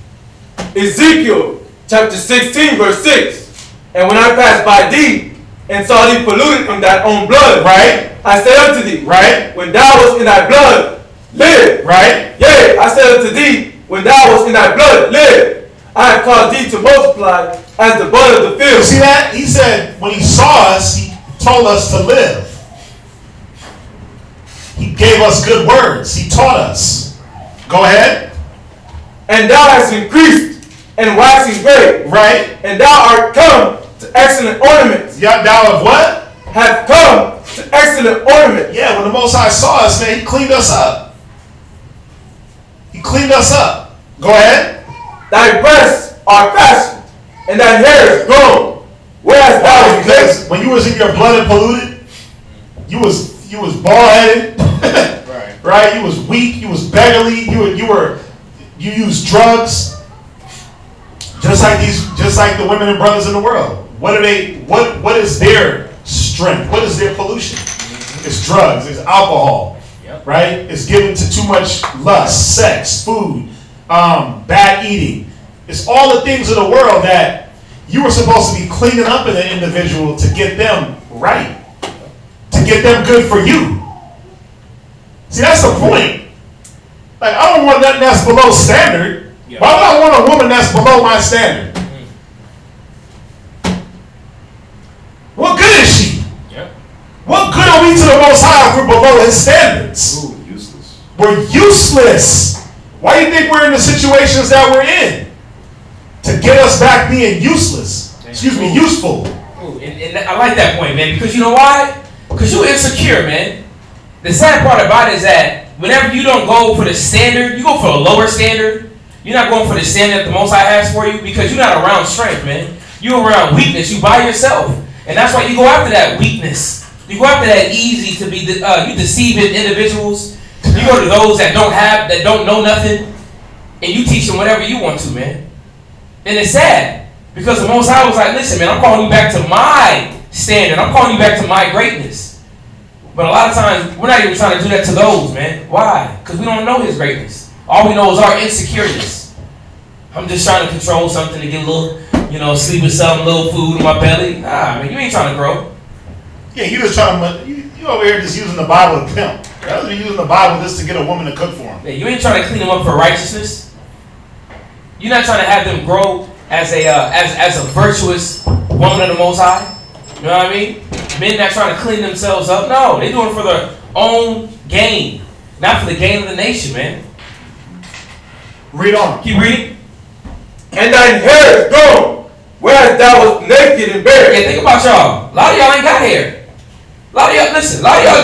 Ezekiel chapter 16 verse 6. And when I passed by thee and saw thee polluted in thy own blood, right? I said unto thee, right? When thou wast in thy blood, live. Right? Yea, I said unto thee, when thou wast in thy blood, live. I have caused thee to multiply as the bud of the field. You see that? He said when He saw us, He told us to live. He gave us good words. He taught us. Go ahead. And thou hast increased and waxing great. Right. And thou art come to excellent ornaments. Yeah, thou have what? Have come to excellent ornaments. Yeah, when the Most High saw us, man, He cleaned us up. He cleaned us up. Go ahead. Thy breasts are fashioned, and thy hair is grown. Whereas thou because when you was in your blood and polluted, you was bald-headed. right. Right? You was weak. You was beggarly. You used drugs. Just like the women and brothers in the world. What is their strength? What is their pollution? It's drugs, it's alcohol. Yep. Right? It's given to too much lust, sex, food, bad eating. It's all the things of the world that you were supposed to be cleaning up in an individual to get them right. To get them good for you. See, that's the point. Like, I don't want nothing that's below standard. Yep. Why would I want a woman that's below my standard? What good is she? Yep. What good are we to the Most High if we're below His standards? Ooh, useless. We're useless. Why do you think we're in the situations that we're in? To get us back being useless. Excuse me, useful. Ooh, and I like that point, man, because you know why? Because you're insecure, man. The sad part about it is that whenever you don't go for the standard, you go for a lower standard. You're not going for the standard that the Most High has for you because you're not around strength, man. You're around weakness. You by yourself. And that's why you go after that weakness. You go after that easy to be, you deceiving individuals. You go to those that don't know nothing, and you teach them whatever you want to, man. And it's sad, because the Most High was like, listen, man, I'm calling you back to my standard. I'm calling you back to my greatness. But a lot of times, we're not even trying to do that to those, man. Why? Because we don't know his greatness. All we know is our insecurities. I'm just trying to control something to get a little, sleep with something, little food in my belly. Nah, man, you ain't trying to grow. Yeah, you just trying to, you over here just using the Bible to pimp. Rather than using the Bible just to get a woman to cook for him. Yeah, you ain't trying to clean them up for righteousness. You're not trying to have them grow as a virtuous woman of the Most High. You know what I mean? Men not trying to clean themselves up. No, they're doing it for their own gain, not for the gain of the nation, man. Read on. Keep reading. And thine hair is gone, whereas thou was naked and bare. Yeah, think about y'all. A lot of y'all ain't got hair. A lot of y'all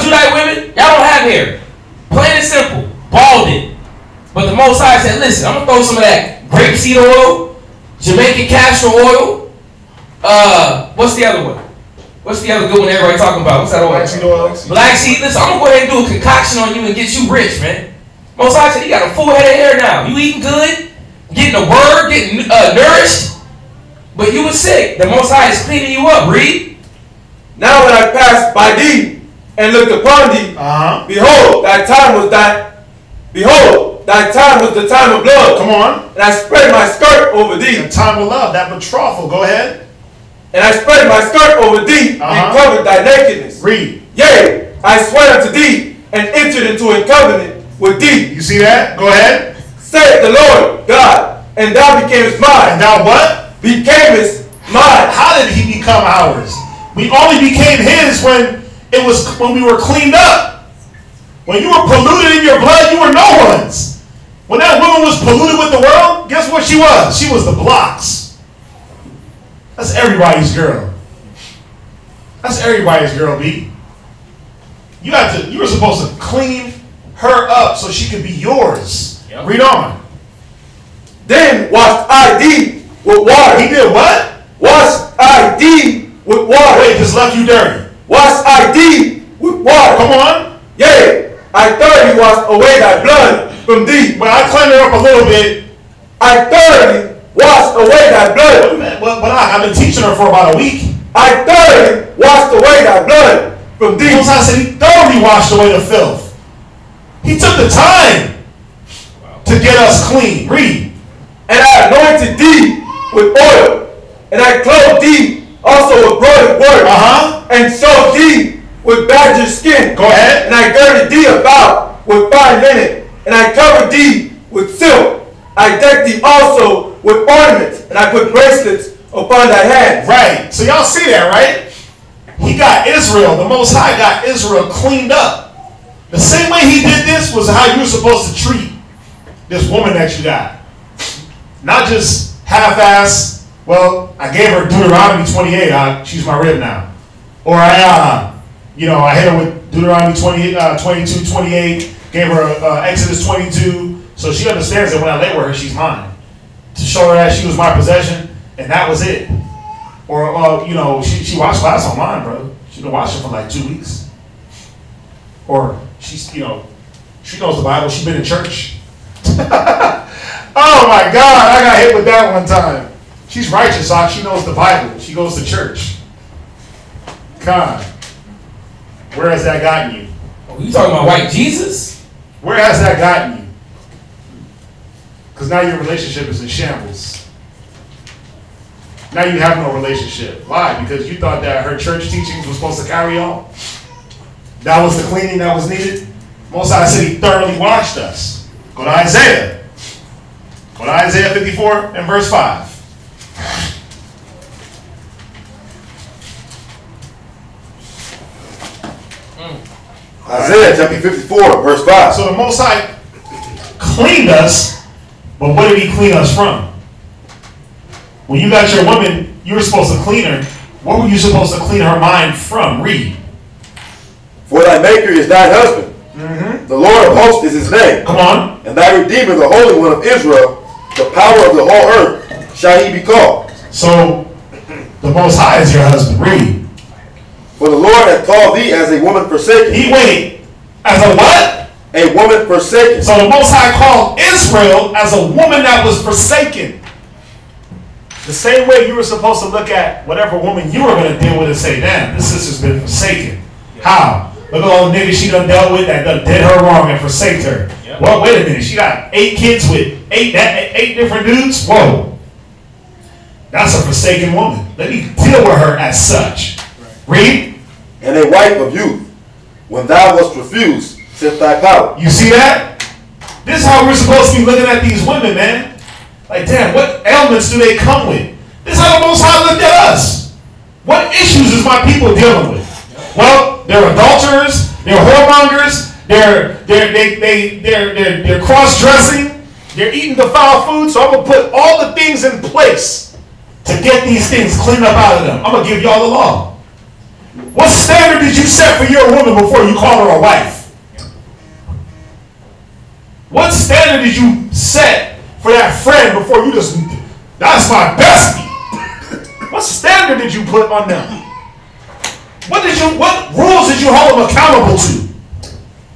Judite women, y'all don't have hair. Plain and simple, balding. But the Most High said, listen, I'm gonna throw some of that grapeseed oil, Jamaican castor oil. What's the other one? What's the other good one everybody talking about? What's that oil? Black seed oil. Black seed. Listen, I'm gonna go ahead and do a concoction on you and get you rich, man. Most High said, you got a full head of hair now. You eating good, getting the word, getting nourished, but you was sick. The Most High is cleaning you up. Read. Now when I passed by thee and looked upon thee, behold, thy time was the time of blood. Come on. And I spread my skirt over thee. The time of love, that betrothal. Go ahead. And I spread my skirt over thee and covered thy nakedness. Read. Yea, I swear unto thee and entered into a covenant with thee. You see that? Go ahead. Saith the Lord God, and thou becamest mine. And thou what? Becamest mine. How did he become ours? We only became his when we were cleaned up. When you were polluted in your blood, you were no one's. When that woman was polluted with the world, guess what she was? She was the blocks. That's everybody's girl. That's everybody's girl, B. You were supposed to clean her up so she could be yours. Yep. Read on. Then washed I thee with water. He did what? Washed I thee with water. Wait, just left you dirty. Washed I thee with water. Come on. Yea, I thoroughly washed away thy blood from thee. Well, I cleaned her up a little bit. I thoroughly washed away thy blood. But I've been teaching her for about a week. I thoroughly washed away thy blood from thee. Most High said he thoroughly washed away the filth. He took the time to get us clean. Read. And I anointed thee with oil, and I clothed thee also with broidered work, and sewed thee with badger skin. Go ahead. And I girded thee about with fine linen, and I covered thee with silk. I decked thee also with ornaments, and I put bracelets upon thy hands. Right. So y'all see that, right? He got Israel. The Most High got Israel cleaned up. The same way he did this was how you were supposed to treat this woman that you got. Not just half-ass, well, I gave her Deuteronomy 28, she's my rib now. Or I hit her with Deuteronomy 22, 28, gave her Exodus 22, so she understands that when I lay with her, she's mine. To show her that she was my possession, and that was it. Or, she watched class on mine, bro. She's been watching for like 2 weeks. Or, she knows the Bible, she's been in church. Oh my God, I got hit with that one time. She's righteous, she knows the Bible. She goes to church. God, where has that gotten you? Oh, you talking about white Jesus? Where has that gotten you? Because now your relationship is in shambles. Now you have no relationship. Why? Because you thought that her church teachings were supposed to carry on. That was the cleaning that was needed. Most High said he thoroughly washed us. Go to Isaiah. Go to Isaiah 54 and verse 5. Isaiah chapter 54, verse 5. So the Most High cleaned us, but what did he clean us from? When you got your woman, you were supposed to clean her. What were you supposed to clean her mind from? Read. For thy maker is thine husband. The Lord of hosts is his name. Come on. And thy Redeemer, the Holy One of Israel, the power of the whole earth, shall he be called. So, the Most High is your husband. Read. For the Lord hath called thee as a woman forsaken. Wait, as a what? A woman forsaken. So the Most High called Israel as a woman that was forsaken. The same way you were supposed to look at whatever woman you were going to deal with and say, damn, this sister's been forsaken. How? Look at all the niggas she done dealt with that done did her wrong and forsaked her. Yep. Well, wait a minute. She got 8 kids with 8 different dudes? Whoa. That's a forsaken woman. Let me deal with her as such. Read. And a wife of youth, when thou wast refused, since thy power. You see that? This is how we're supposed to be looking at these women, man. Like, damn, what ailments do they come with? This is how the Most High looked at us. What issues is my people dealing with? Well, they're adulterers, they're whoremongers, they're cross-dressing, they're eating defiled food, so I'm going to put all the things in place to get these things cleaned up out of them. I'm going to give y'all the law. What standard did you set for your woman before you call her a wife? What standard did you set for that friend before you just, that's my bestie? What standard did you put on them? What rules did you hold them accountable to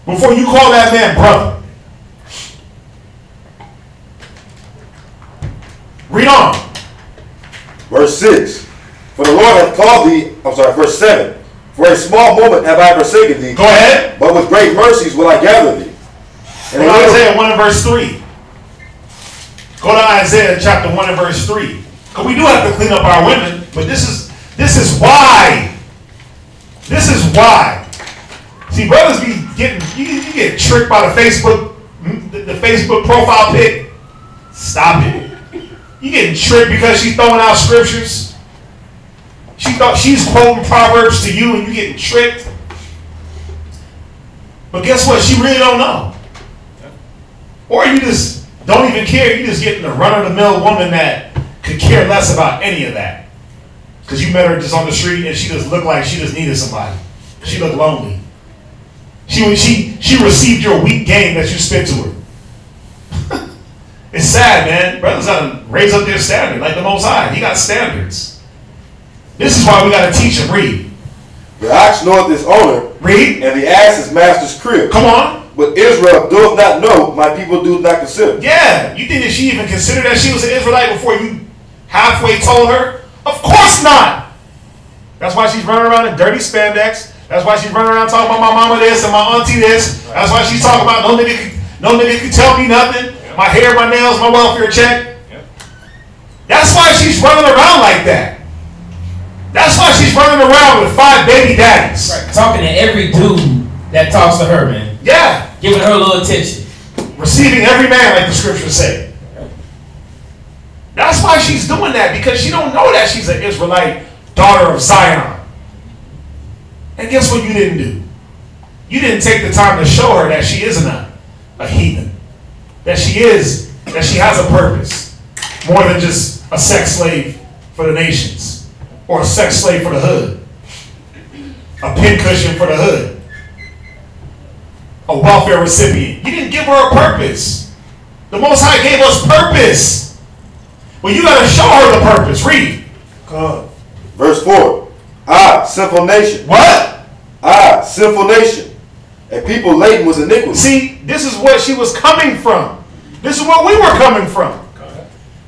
before you call that man brother? Read on. Verse 6. For the Lord hath called thee, verse 7. For a small moment have I forsaken thee. Go ahead. But with great mercies will I gather thee. Go to Isaiah 1 and verse 3. Go to Isaiah chapter 1 and verse 3. Because we do have to clean up our women, but this is why. This is why. See, brothers be getting, you get tricked by the Facebook profile pic. Stop it. You getting tricked because she's throwing out scriptures. She thought she's quoting Proverbs to you and you getting tricked. But guess what? She really don't know. Or you just don't even care. You just getting a run-of-the-mill woman that could care less about any of that. Because you met her just on the street and she just looked like she just needed somebody. She looked lonely. She received your weak game that you spit to her. It's sad, man. Brothers gotta raise up their standard like the Most High. He got standards. This is why we gotta teach him. Read. The ox knoweth his owner. Read. And the ass his master's crib. Come on. But Israel doeth not know, my people do not consider. Yeah. You think that she even considered that she was an Israelite before you halfway told her? Of course not. That's why she's running around in dirty spandex. That's why she's running around talking about my mama this and my auntie this. That's why she's talking about no nigga can tell me nothing. My hair, my nails, my welfare check. That's why she's running around like that. That's why she's running around with 5 baby daddies. Right. Talking to every dude that talks to her, man. Yeah. Giving her a little attention. Receiving every man, like the scriptures say. That's why she's doing that, because she don't know that she's an Israelite, daughter of Zion. And guess what you didn't do? You didn't take the time to show her that she isn't a heathen. That she has a purpose. More than just a sex slave for the nations. Or a sex slave for the hood. A pincushion for the hood. A welfare recipient. You didn't give her a purpose. The Most High gave us purpose. Well, you got to show her the purpose. Read. Come. Verse 4. Ah, sinful nation. What? Ah, sinful nation. A people laden with iniquity. See, this is what she was coming from. This is where we were coming from.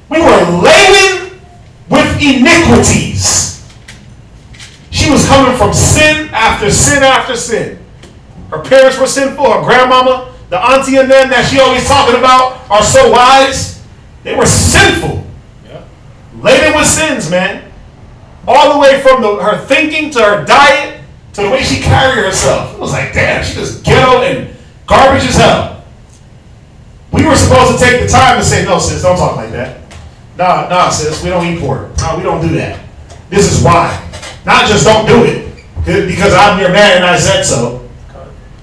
We were laden with iniquities. She was coming from sin after sin after sin. Her parents were sinful. Her grandmama, the auntie and them that she always talking about are so wise. They were sinful. Laden with sins, man. All the way from her thinking to her diet to the way she carried herself. It was like, damn, she just ghetto and garbage as hell. We were supposed to take the time to say, no, sis, don't talk like that. Nah, sis, we don't eat pork. No, we don't do that. This is why. Not just don't do it because I'm your man and I said so.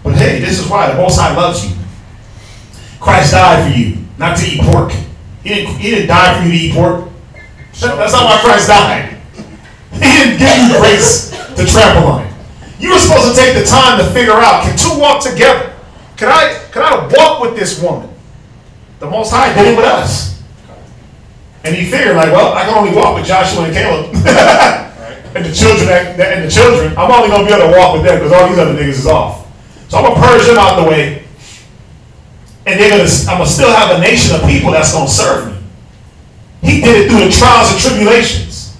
But hey, this is why. The Most High loves you. Christ died for you, not to eat pork. He didn't die for you to eat pork. That's not why Christ died. He didn't give you grace to trample on it. You were supposed to take the time to figure out, can two walk together? Can I walk with this woman? The Most High did it with us. And he figured like, well, I can only walk with Joshua and Caleb. and the children, I'm only gonna be able to walk with them because all these other niggas is off. So I'm gonna purge them out the way, and I'm gonna still have a nation of people that's gonna serve me. He did it through the trials and tribulations.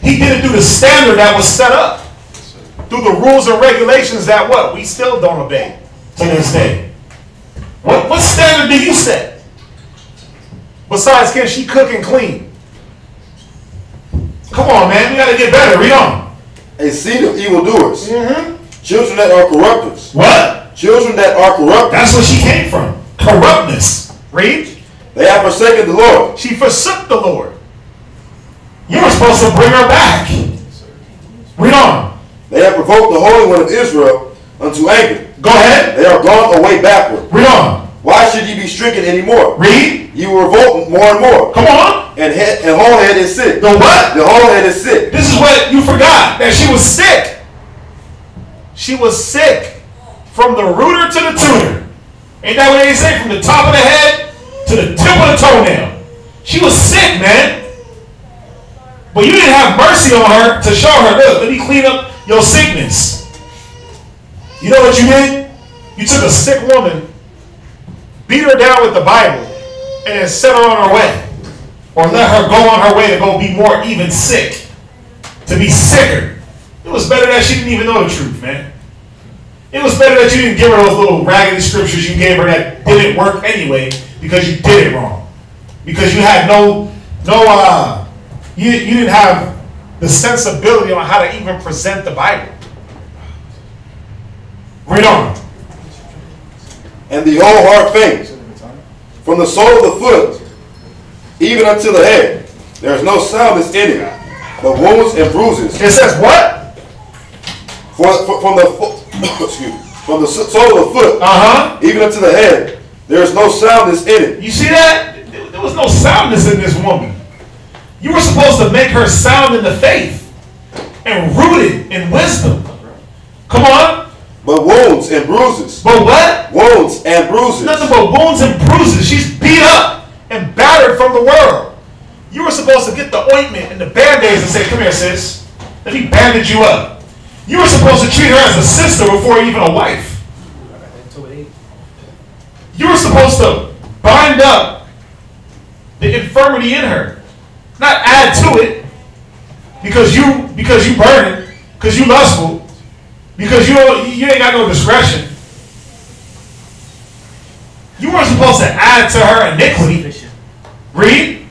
He did it through the standard that was set up, through the rules and regulations that what we still don't obey to this day. What standard do you set? Besides, can she cook and clean? Come on, man. We got to get better. Read on. A seed of evildoers. Children that are corrupters. What? Children that are corrupters. That's where she came from. Corruptness. Read. They have forsaken the Lord. She forsook the Lord. You were supposed to bring her back. Read on. They have provoked the Holy One of Israel unto anger. Go ahead. They are gone away backward. Read on. Why should ye be stricken anymore? Read. You will revolt more and more. Come on. And whole head is sick. The what? The whole head is sick. This is what you forgot. That she was sick. She was sick. From the rooter to the tutor. Ain't that what they say? From the top of the head to the tip of the toenail. She was sick, man. But you didn't have mercy on her to show her, look, let me clean up your sickness. You know what you did? You took a sick woman, beat her down with the Bible, and then set her on her way. Or let her go on her way to go be more even sick. To be sicker. It was better that she didn't even know the truth, man. It was better that you didn't give her those little raggedy scriptures you gave her that didn't work anyway because you did it wrong. Because you had you didn't have the sensibility on how to even present the Bible. Read on. And the whole heart faint. From the sole of the foot even unto the head, there is no soundness in it, but wounds and bruises. It says what? From the sole of the foot, even unto the head, there is no soundness in it. You see that? There was no soundness in this woman. You were supposed to make her sound in the faith and rooted in wisdom. Come on. But wounds and bruises. But what? Wounds and bruises. Nothing but wounds and bruises. She's beat up and battered from the world. You were supposed to get the ointment and the band-aids and say, come here, sis. Let me bandage you up. You were supposed to treat her as a sister before even a wife. You were supposed to bind up the infirmity in her. Not add to it. Because you burning, because you lustful, because you ain't got no discretion. You weren't supposed to add to her iniquity. Read.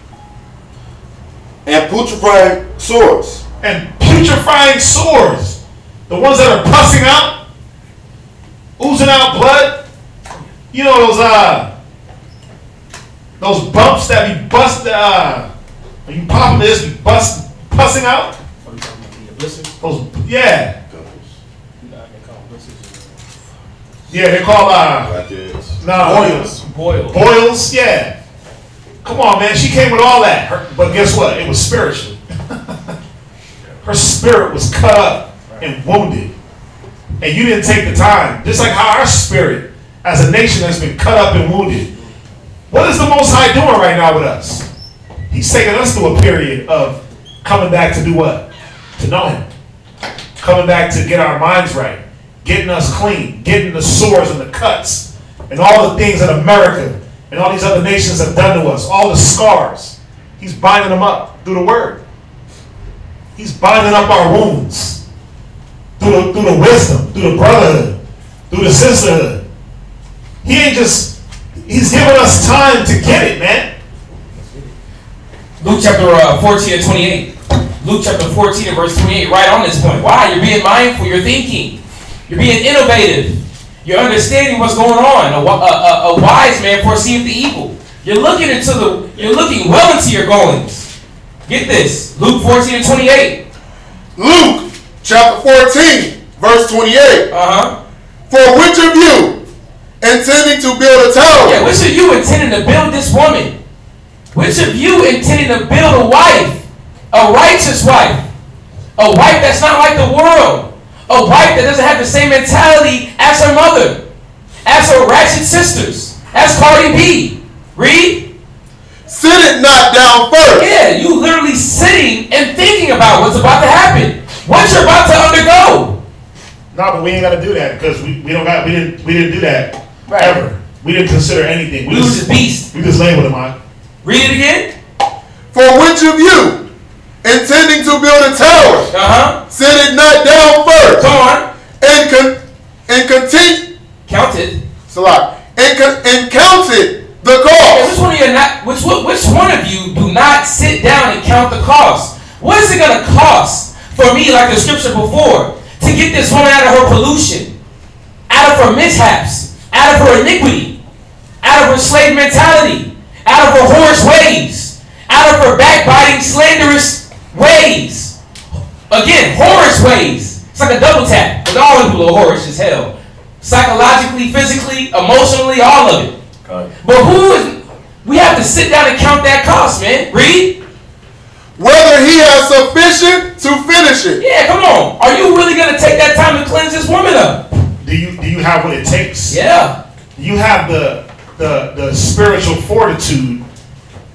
And putrefying sores. And putrefying sores. The ones that are pussing out, oozing out blood. You know those bumps that be bust. When you pop this, you pussing out. Those, yeah. Yeah, they're called boils. Yeah. Come on, man. She came with all that. But guess what? It was spiritual. Her spirit was cut up and wounded. And you didn't take the time. Just like how our spirit as a nation has been cut up and wounded. What is the Most High doing right now with us? He's taking us through a period of coming back to do what? To know Him. Coming back to get our minds right. Getting us clean. Getting the sores and the cuts. And all the things that America and all these other nations have done to us. All the scars. He's binding them up through the Word. He's binding up our wounds. Through the wisdom. Through the brotherhood. Through the sisterhood. He ain't just... He's giving us time to get it, man. Luke chapter 14 and 28. Luke chapter 14 and verse 28. Right on this point. Why? You're being mindful. You're thinking. You're being innovative. You're understanding what's going on. A wise man foreseeth the evil. You're looking well into your goings. Get this. Luke 14 and 28. Luke chapter 14 verse 28. For which of you intending to build a tower? Yeah, which of you intending to build this woman? Which of you intending to build a wife? A righteous wife. A wife that's not like the world. A wife that doesn't have the same mentality as her mother. As her ratchet sisters. As Cardi B. Read. Sit it not down first. Yeah, you literally sitting and thinking about what's about to happen. What you're about to undergo. No, but we ain't got to do that because we didn't do that ever. We didn't consider anything. We was just beast. We just labeled them on. Read it again. For which of you, intending to build a tower, set it not down first? Come on. And continue. Count it. It's a lot. And counted the cost. Which one of you do not sit down and count the cost? What is it going to cost for me, like the scripture before, to get this woman out of her pollution, out of her mishaps, out of her iniquity, out of her slave mentality, out of her whorish ways, out of her backbiting, slanderous ways? Again, whorish ways. It's like a double tap. Because all people are whorish as hell. Psychologically, physically, emotionally, all of it. But we have to sit down and count that cost, man. Read. Whether he has sufficient to finish it. Yeah, come on. Are you really going to take that time to cleanse this woman up? Do you have what it takes? Yeah. You have the spiritual fortitude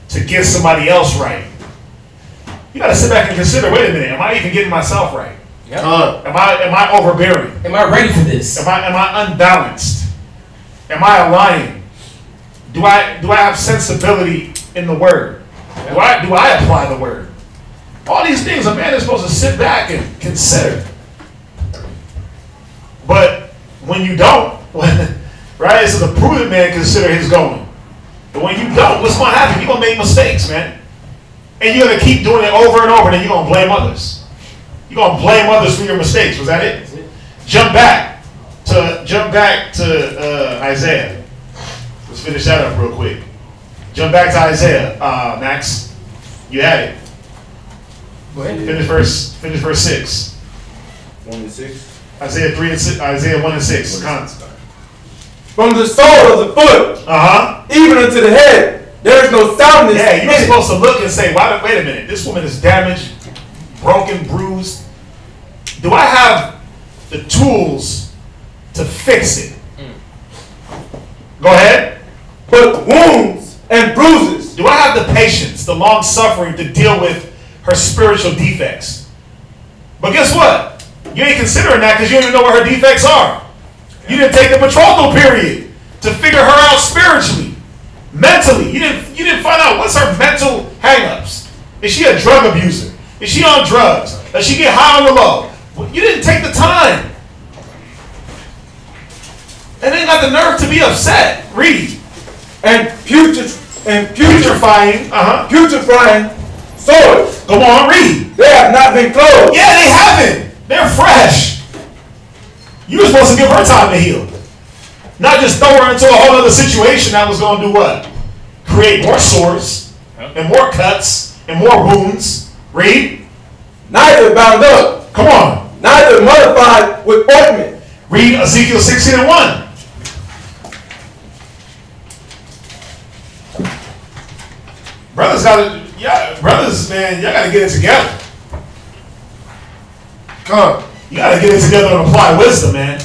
to get somebody else right. You got to sit back and consider, wait a minute, am I even getting myself right? Yep. Am I overbearing? Am I ready for this? Am I unbalanced? Am I aligning? Do I have sensibility in the word? Do I apply the word? All these things a man is supposed to sit back and consider. But when you don't, right? It says a prudent man consider his going. But when you don't, what's going to happen? You're going to make mistakes, man. And you're going to keep doing it over and over, and then you're going to blame others. You're going to blame others for your mistakes. Was that it? Jump back to Isaiah. Let's finish that up real quick. Jump back to Isaiah, Max. You had it. Go ahead. Finish verse 6. 1 to 6. Isaiah 3 and 6. Isaiah 1 and 6. From the sole of the foot, even unto the head, there is no soundness. Yeah, you're supposed to look and say, wait a minute, this woman is damaged, broken, bruised. Do I have the tools to fix it? Go ahead. But wounds and bruises. Do I have the patience, the long suffering to deal with her spiritual defects? But guess what? You ain't considering that because you don't even know where her defects are. You didn't take the betrothal period to figure her out spiritually, mentally. You didn't find out what's her mental hang-ups. Is she a drug abuser? Is she on drugs? Does she get high on the low? You didn't take the time. And then got the nerve to be upset. Read. And putrefying sores. Go on, read. They have not been closed. Yeah, they haven't. They're fresh. You were supposed to give her time to heal. Not just throw her into a whole other situation that was going to do what? Create more sores and more cuts and more wounds. Read. Neither bound up. Come on. Neither modified with ointment. Read Ezekiel 16 and 1. Brothers, man, y'all gotta get it together. Come on. You gotta get it together and apply wisdom, man.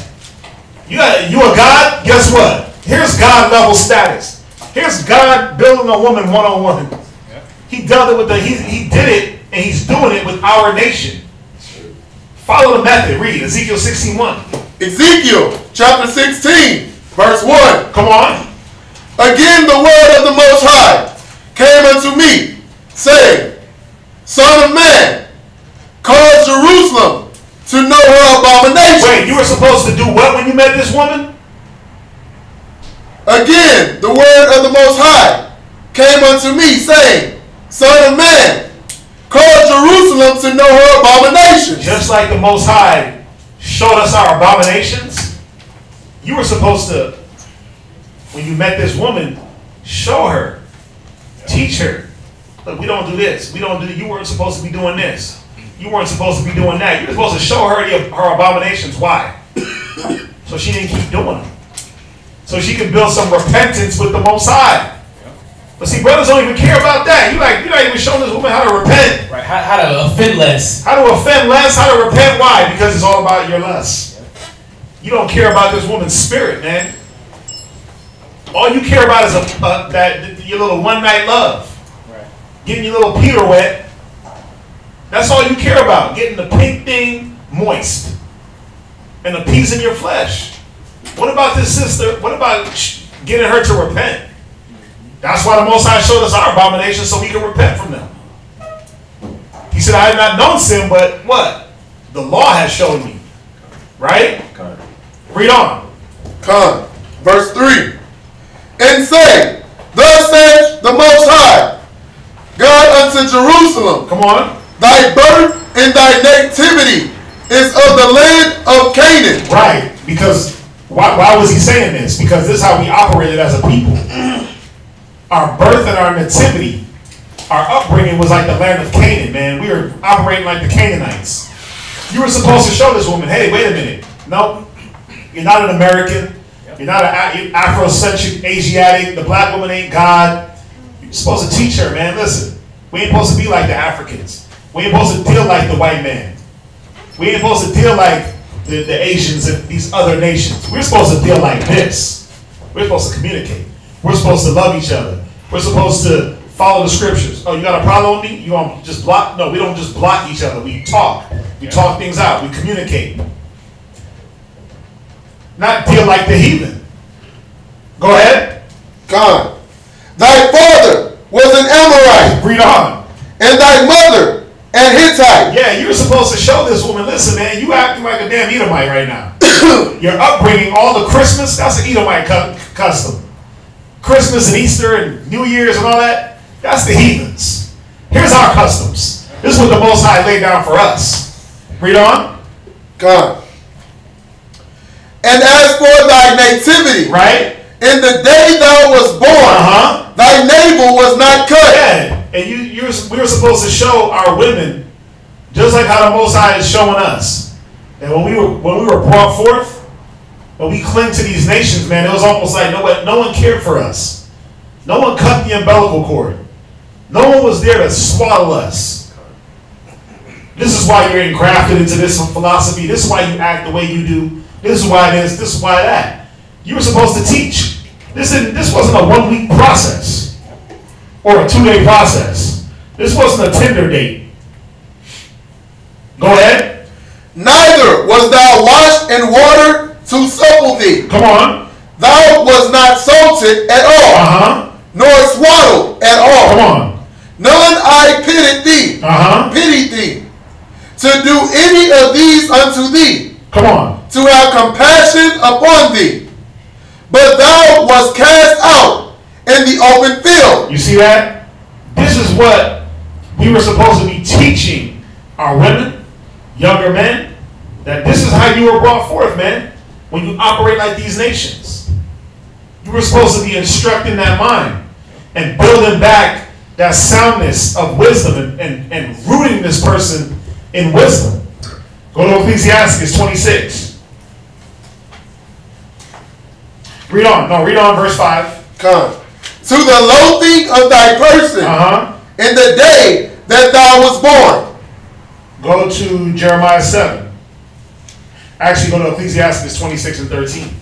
You a God? Guess what? Here's God level status. Here's God building a woman one-on-one. He dealt it with he did it, and he's doing it with our nation. Follow the method. Read Ezekiel 16:1. Ezekiel chapter 16, verse 1. Come on. Again, the word of the Most High came unto me, saying, Son of man, cause Jerusalem to know her abomination. Wait, you were supposed to do what when you met this woman? Again, the word of the Most High came unto me, saying, Son of man, cause Jerusalem to know her abominations. Just like the Most High showed us our abominations, you were supposed to, when you met this woman, show her, teach her. Look, we don't do this. We don't do. You weren't supposed to be doing this. You weren't supposed to be doing that. You were supposed to show her her abominations. Why? So she didn't keep doing them. So she can build some repentance with the Most High. But see, brothers don't even care about that. You're not even showing this woman how to repent. Right? How to offend less. How to offend less. How to repent. Why? Because it's all about your lust. You don't care about this woman's spirit, man. All you care about is your little one-night love. Right. Getting your little Peter wet. That's all all you care about, getting the pink thing moist and appeasing your flesh. What about this sister? What about getting her to repent? That's why the Most High showed us our abominations so we can repent from them. He said, I have not known sin, but what? The law has shown me. Right? Read on. Come. Verse 3. And say, thus saith the Most High, God unto Jerusalem. Come on. Thy birth and thy nativity is of the land of Canaan. Right. Because why was he saying this? Because this is how we operated as a people. Our birth and our nativity, our upbringing was like the land of Canaan, man. We were operating like the Canaanites. You were supposed to show this woman, hey, wait a minute. No, you're not an American. You're not an Afrocentric, Asiatic. The black woman ain't God. You're supposed to teach her, man. Listen, we ain't supposed to be like the Africans. We ain't supposed to deal like the white man. We ain't supposed to deal like the Asians and these other nations. We're supposed to deal like this. We're supposed to communicate. We're supposed to love each other. We're supposed to follow the scriptures. Oh, you got a problem with me? You want to just block? No, we don't just block each other. We talk. We talk things out. We communicate. Not deal like the heathen. Go ahead. God. Thy father was an Amorite. Read on. And thy mother an Hittite. Yeah, you were supposed to show this woman, listen, man, you acting like a damn Edomite right now. Your upbringing, all the Christmas, that's an Edomite custom. Christmas and Easter and New Year's and all that, that's the heathens. Here's our customs. This is what the Most High laid down for us. Read on. God. And as for thy nativity, right? In the day thou was born, thy navel was not cut. Yeah, and we were supposed to show our women, just like how the Most High is showing us, that when we were brought forth, when we cling to these nations, man, it was almost like no one cared for us. No one cut the umbilical cord. No one was there to swaddle us. This is why you're engrafted into this philosophy. This is why you act the way you do. This is why this. This is why that. You were supposed to teach. This wasn't a 1 week process or a 2 day process. This wasn't a Tinder date. Go ahead. Neither was thou washed in water to supple thee. Come on. Thou was not salted at all, nor swaddled at all. Come on. None I pitied thee, to do any of these unto thee. Come on. To have compassion upon thee. But thou wast cast out in the open field. You see that? This is what we were supposed to be teaching our women, younger men, that this is how you were brought forth, man, when you operate like these nations. You were supposed to be instructing that mind and building back that soundness of wisdom and rooting this person in wisdom. Go to Ecclesiastes 26. Read on. No, read on verse 5. Come. To the loathing of thy person in the day that thou was born. Go to Jeremiah 7. Actually, go to Ecclesiastes 26 and 13.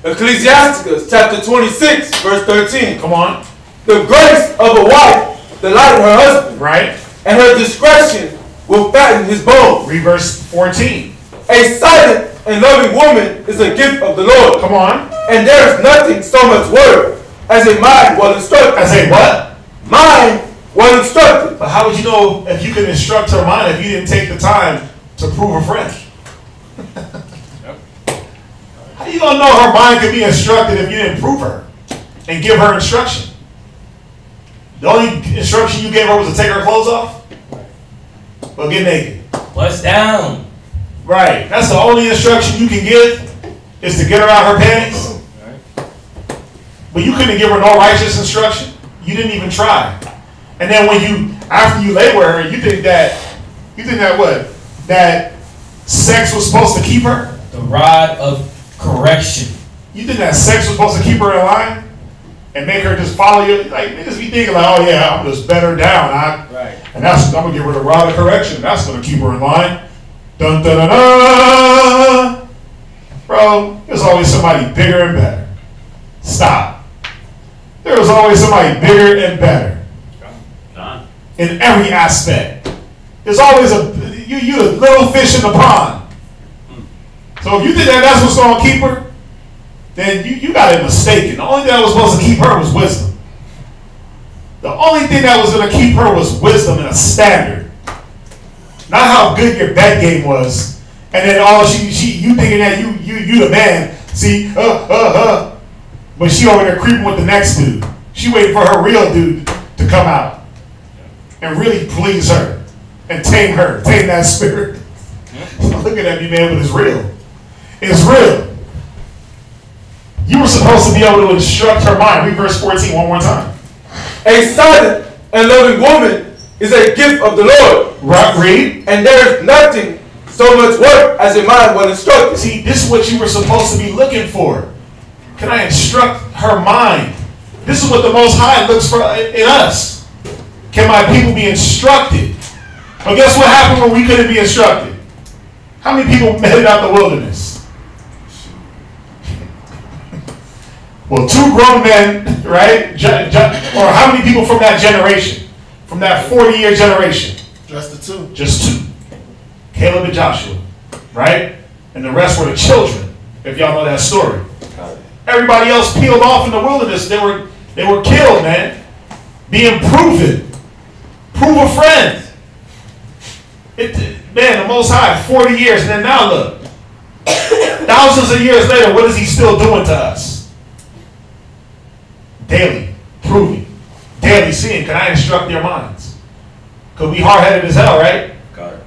Ecclesiasticus chapter 26, verse 13. Come on. The grace of a wife delighted her husband. Right. And her discretion will fatten his bones. Read verse 14. A silent and loving woman is a gift of the Lord. Come on. And there is nothing so much worth as a mind well instructed. As a what? Mind well instructed. But how would you know if you could instruct her mind if you didn't take the time to prove her friend? How you gonna know her mind could be instructed if you didn't prove her and give her instruction? The only instruction you gave her was to take her clothes off? Well, get naked. Bust down. Right. That's the only instruction you can give, is to get her out her panties. But you couldn't give her no righteous instruction. You didn't even try. And then after you lay with her, you think that what? That sex was supposed to keep her? The rod of correction. You think that sex was supposed to keep her in line? And make her just follow you? Like, niggas be thinking like, oh yeah, I'm just better down. Right. And I'm gonna give her the rod of correction. That's gonna keep her in line. Dun dun dun dun. Bro, there's always somebody bigger and better. Stop. There was always somebody bigger and better. in every aspect. There's always you the little fish in the pond. So if you think that's what's going to keep her, then you got it mistaken. The only thing that was supposed to keep her was wisdom. The only thing that was going to keep her was wisdom and a standard. Not how good your bed game was, and then you thinking that you the man. See, but she over there creeping with the next dude. She waiting for her real dude to come out and really please her and tame that spirit. Looking at me, man, but it's real. It's real. You were supposed to be able to instruct her mind. Read verse 14 one more time. A silent and loving woman is a gift of the Lord. Right, read. And there is nothing so much work as a mind well instructed. See, this is what you were supposed to be looking for. Can I instruct her mind? This is what the Most High looks for in us. Can my people be instructed? But guess what happened when we couldn't be instructed? How many people made it out the wilderness? Well, 2 grown men, right? Or how many people from that generation? From that 40-year generation? Just the 2. Just 2. Caleb and Joshua, right? And the rest were the children, if y'all know that story. Everybody else peeled off in the wilderness. They were killed, man. Being proven. Prove a friend. Man, the Most High, 40 years, and then now look. Thousands of years later, what is he still doing to us? Daily proving. Daily seeing. Can I instruct their minds? Because we hard-headed as hell, right?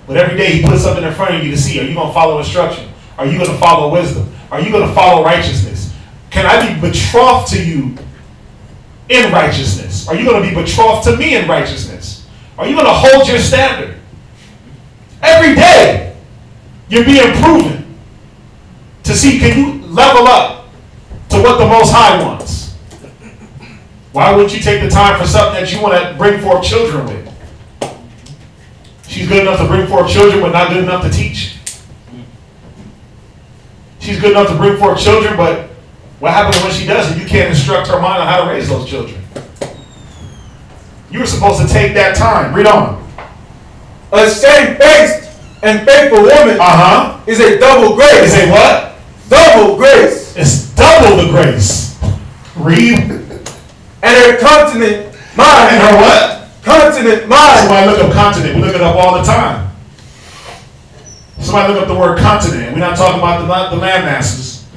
But every day he puts something in front of you to see. Are you going to follow instruction? Are you going to follow wisdom? Are you going to follow righteousness? Can I be betrothed to you in righteousness? Are you going to be betrothed to me in righteousness? Are you going to hold your standard? Every day you're being proven to see, can you level up to what the Most High wants? Why wouldn't you take the time for something that you want to bring forth children with? She's good enough to bring forth children, but not good enough to teach. She's good enough to bring forth children, but what happens when she does it? You can't instruct her mind on how to raise those children. You were supposed to take that time. Read on. A shamefaced and faithful woman is a double grace. Is a what? Double grace. It's double the grace. Read. And her continent mind. And her what? Continent mind. Somebody look up continent. We look it up all the time. Somebody look up the word continent. We're not talking about the land masses.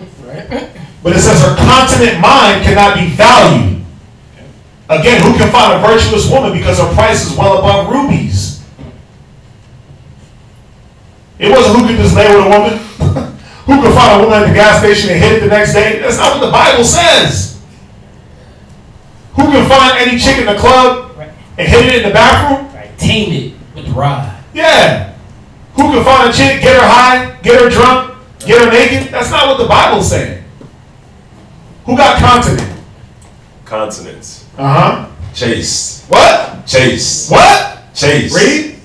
But it says her continent mind cannot be valued. Again, who can find a virtuous woman because her price is well above rubies? It wasn't who could just lay with a woman. Who could find a woman at the gas station and hit it the next day? That's not what the Bible says. Who can find any chick in the club and hit it in the bathroom? Right. Tame it with the rod. Yeah. Who can find a chick, get her high, get her drunk, get her naked? That's not what the Bible's saying. Who got continent? Continents. Chaste. What? Chaste. What? Chaste. Read.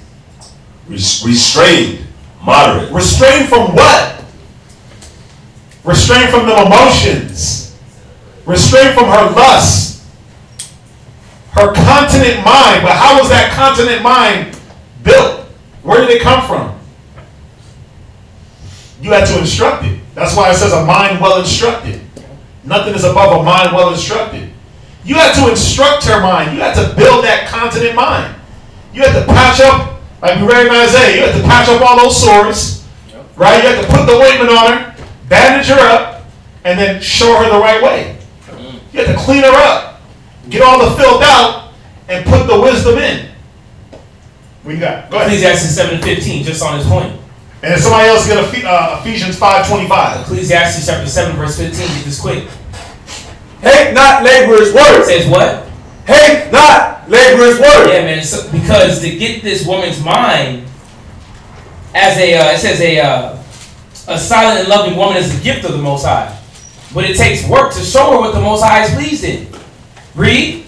Restrained. Moderate. Restrained from what? Restrained from the emotions. Restrained from her lust. Her continent mind. But how was that continent mind built? Where did it come from? You had to instruct it. That's why it says a mind well instructed. Nothing is above a mind well instructed. You had to instruct her mind. You had to build that continent mind. You had to patch up, like we read in Isaiah, you had to patch up all those sores, right? You had to put the ointment on her, bandage her up, and then show her the right way. You had to clean her up, get all the filth out, and put the wisdom in. What you got? Go ahead. Ecclesiastes 7:15, just on his point. And if somebody else get Ephesians 5:25. Ecclesiastes chapter 7, verse 15, get this quick. Hate not laborer's work. It says what? Hate not laborer's work. Yeah, man. So, because to get this woman's mind, as it says a silent and loving woman is the gift of the Most High, but it takes work to show her what the Most High is pleased in. Read.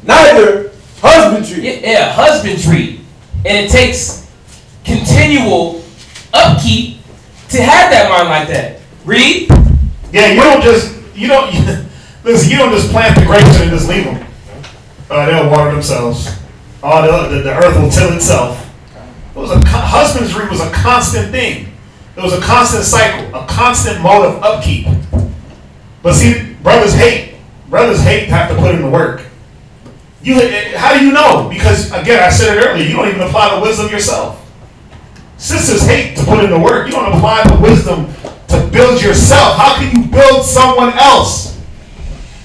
Neither husbandry. Yeah, husbandry, and it takes continual upkeep to have that mind like that. Read. Yeah, you don't listen, you don't just plant the grapes and just leave them. They'll water themselves. the earth will till itself. Husbandry was a constant thing. It was a constant cycle, a constant mode of upkeep. But see, brothers hate to have to put in the work. How do you know? Because again, I said it earlier, you don't even apply the wisdom yourself. Sisters hate to put in the work. You don't apply the wisdom to build yourself. How can you build someone else?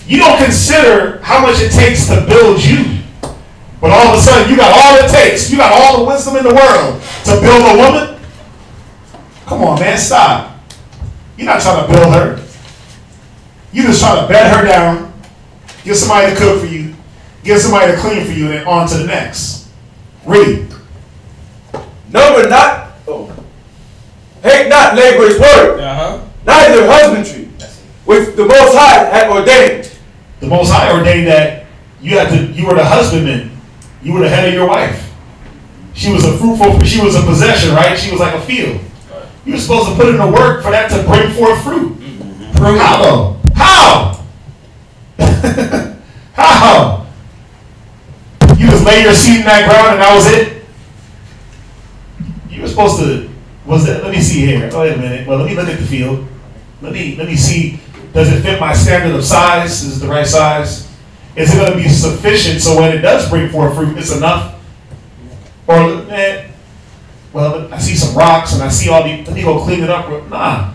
You don't consider how much it takes to build you. But all of a sudden, you got all it takes. You got all the wisdom in the world to build a woman? Come on, man, stop. You're not trying to build her. You're just trying to bed her down, get somebody to cook for you, get somebody to clean for you, and then on to the next. Read. Hate not labor's work, neither husbandry, which the Most High had ordained. The Most High ordained that you were the husbandman. You were the head of your wife. She was a possession, right? She was like a field. You were supposed to put in the work for that to bring forth fruit. How though? How? How? You just lay your seed in that ground and that was it? You were supposed to, let me see here. Oh, wait a minute. Well, let me look at the field. Let me see, does it fit my standard of size? Is it the right size? Is it going to be sufficient so when it does bring forth fruit, it's enough? Or, I see some rocks and I see all these, let me go clean it up. Nah.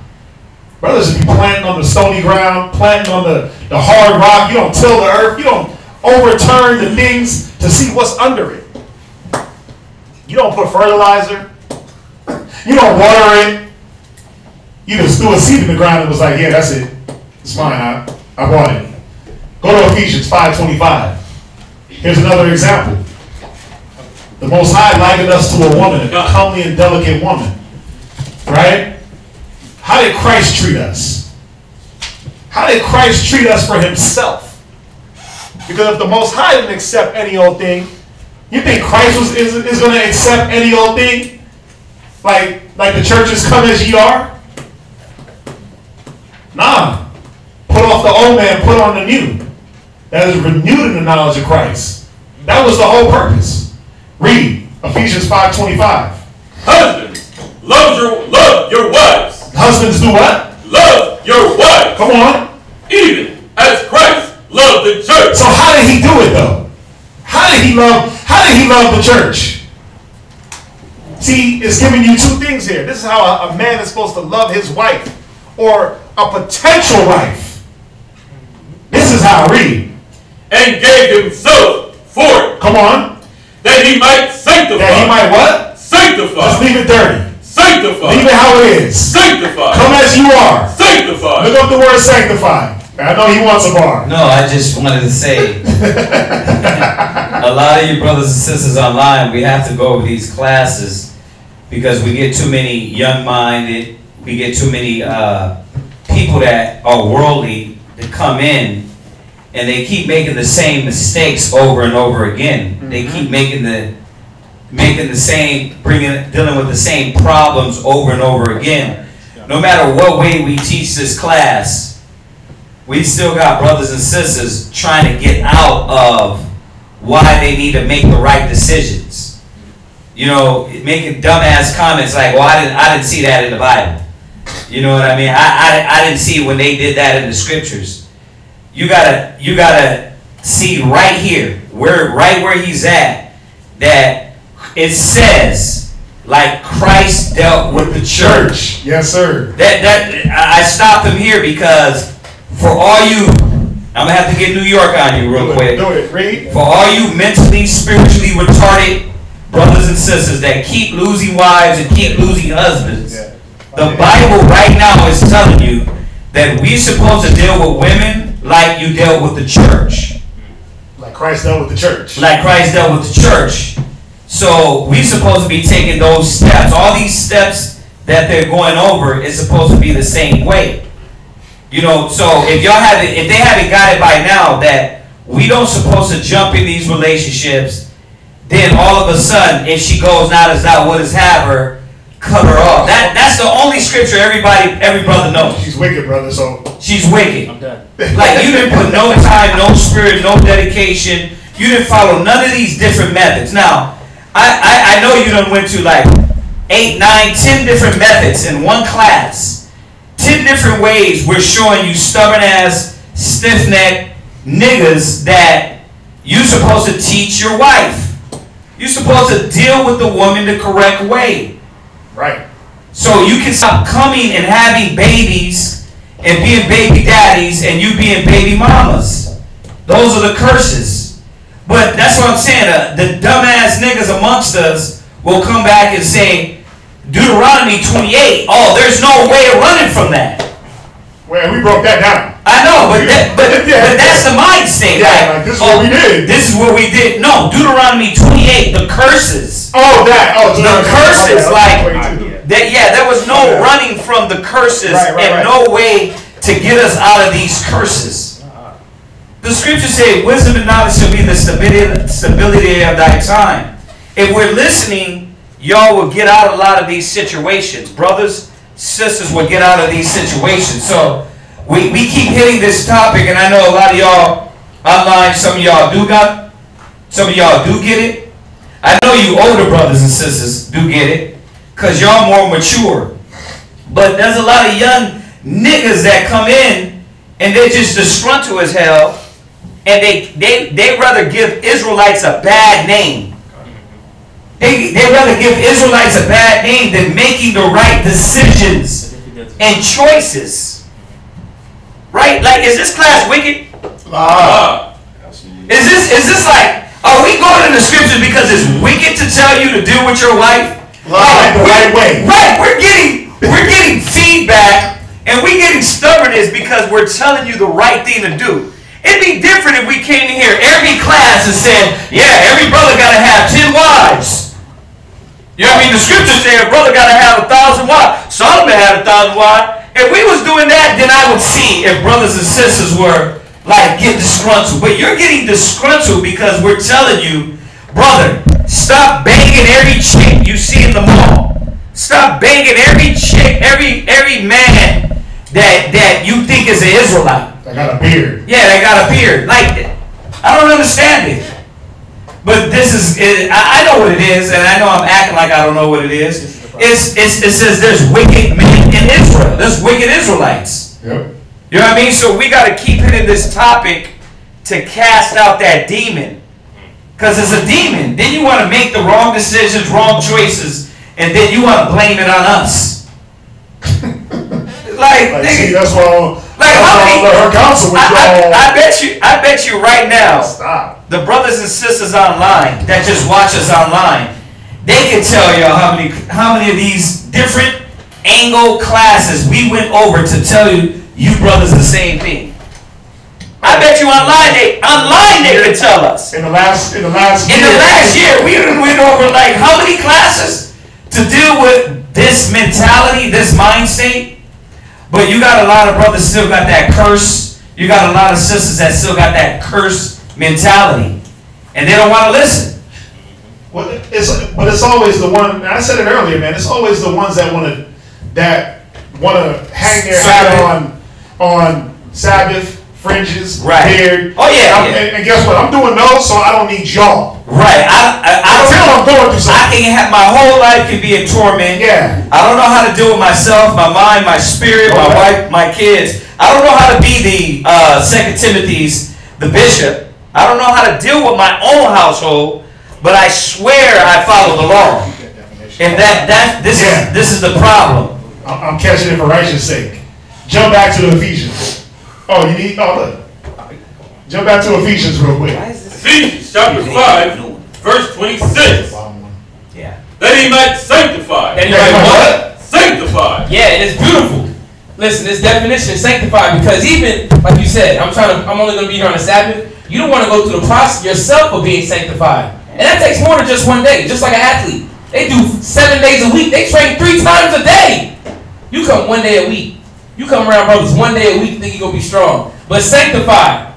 Brothers, if you planting on the stony ground, planting on the hard rock, you don't till the earth, you don't overturn the things to see what's under it. You don't put fertilizer. You don't water it. You just threw a seed in the ground and was like, yeah, that's it. It's mine. I bought it. Go to Ephesians 5:25. Here's another example. The Most High likened us to a woman, a comely and delicate woman. Right? How did Christ treat us? How did Christ treat us for himself? Because if the Most High didn't accept any old thing, you think Christ is going to accept any old thing? Like the churches come as ye are? Nah. Put off the old man, put on the new. That is renewed in the knowledge of Christ. That was the whole purpose. Read Ephesians 5:25. Husbands, love your wives. Husbands do what? Love your wives. Come on. Even as Christ loved the church. So how did he do it though? How did he love the church? See, it's giving you two things here. This is how a man is supposed to love his wife or a potential wife. This is how I read. And gave himself for it. Come on. That he might sanctify. That he might what? Sanctify. Just leave it dirty. Sanctify. Leave it how it is. Sanctify. Come as you are. Sanctify. Look up the word sanctify. I know he wants a bar. No, I just wanted to say, a lot of you brothers and sisters online, we have to go over these classes because we get too many young-minded, we get too many people that are worldly that come in and they keep making the same mistakes over and over again. Mm-hmm. They keep dealing with the same problems over and over again. No matter what way we teach this class, we still got brothers and sisters trying to get out of why they need to make the right decisions. You know, making dumbass comments like, well, I didn't see that in the Bible. You know what I mean? I didn't see when they did that in the scriptures. You gotta see right here, right where he's at, that it says, like Christ dealt with the church. Yes, sir. That I stopped him here because for all you, I'm gonna have to get New York on you real quick. Do it. Read. For all you mentally, spiritually retarded brothers and sisters that keep losing wives and keep losing husbands, the Bible right now is telling you that we're supposed to deal with women like you dealt with the church. Like Christ dealt with the church. Like Christ dealt with the church. So we're supposed to be taking those steps. All these steps that they're going over is supposed to be the same way. You know, so if they haven't got it by now that we don't supposed to jump in these relationships, then all of a sudden, if she goes not as thou wouldest have her, cut her off. That's the only scripture every brother knows. She's wicked, brother, so. She's wicked. I'm done. Like, you didn't put no time, no spirit, no dedication, You didn't follow none of these different methods. Now, I know you done went to like 8, 9, 10 different methods in one class. 10 different ways we're showing you stubborn ass, stiff-necked niggas that you're supposed to teach your wife. You're supposed to deal with the woman the correct way. Right. So you can stop coming and having babies and being baby daddies and you being baby mamas. Those are the curses. But that's what I'm saying. The dumbass niggas amongst us will come back and say, Deuteronomy 28. Oh, there's no way of running from that. Well, we broke that down. I know, but that's the mind state. Yeah, like this is what we did. This is what we did. No, Deuteronomy 28, the curses. Oh, that. Oh, the curses, there was no running from the curses and no way to get us out of these curses. The scriptures say, wisdom and knowledge shall be the stability of thy time. If we're listening, y'all will get out of a lot of these situations. Brothers, sisters will get out of these situations. So we keep hitting this topic, and I know a lot of y'all online, some of y'all do get it. I know you older brothers and sisters do get it, because y'all more mature. But there's a lot of young niggas that come in, and they're just disgruntled as hell, and they rather give Israelites a bad name. They rather give Israelites a bad name than making the right decisions and choices. Right? Like, is this class wicked? Is this like, are we going in the scriptures because it's wicked to tell you to do with your wife? Like the right way. Right. We're getting feedback and we're getting stubbornness because we're telling you the right thing to do. It'd be different if we came in here every class and said, yeah, every brother got to have 10 wives. You know what I mean? The scriptures say a brother got to have 1,000 wives. Solomon had 1,000 wives. If we was doing that, then I would see if brothers and sisters were like get disgruntled. But you're getting disgruntled because we're telling you, brother, stop banging every chick you see in the mall. Stop banging every chick, every man that you think is an Israelite. They got a beard. Yeah, they got a beard. Like, I don't understand it. But this is, I know what it is, and I know I'm acting like I don't know what it is. It says there's wicked men in Israel. There's wicked Israelites. Yep. You know what I mean? So we got to keep hitting this topic to cast out that demon. Because it's a demon. Then you want to make the wrong decisions, wrong choices, and then you want to blame it on us. See, that's why her counsel with y'all. I bet you right now. Stop. The brothers and sisters online that just watch us online, they can tell y'all how many of these different angle classes we went over to tell you brothers the same thing. I bet you online they can tell us. In the last year we went over like how many classes to deal with this mentality, this mind state. But you got a lot of brothers still got that curse. You got a lot of sisters that still got that curse mentality, and they don't want to listen. Well, it's always the one. I said it earlier, man. It's always the ones that want to hang their hat on Sabbath, fringes, beard. Oh yeah, And guess what? I'm doing those, so I don't need y'all. Right. I'm going through something. I can have my whole life can be in torment. Yeah. I don't know how to deal with myself, my mind, my spirit, my wife, my kids. I don't know how to be the 2 Timothy's, the bishop. I don't know how to deal with my own household, but I swear I follow the law. And this is the problem. I'm catching it for righteous sake. Jump back to the Ephesians. Look. Jump back to Ephesians real quick. Ephesians chapter 5, verse 26. Yeah. That he might sanctify. That he might what? Sanctify. Yeah, and it's beautiful. Listen, this definition is sanctified because even, like you said, I'm only going to be here on the Sabbath. You don't want to go through the process yourself of being sanctified. And that takes more than just one day, just like an athlete. They do 7 days a week. They train 3 times a day. You come 1 day a week. You come around brothers 1 day a week, think you're going to be strong. But sanctified,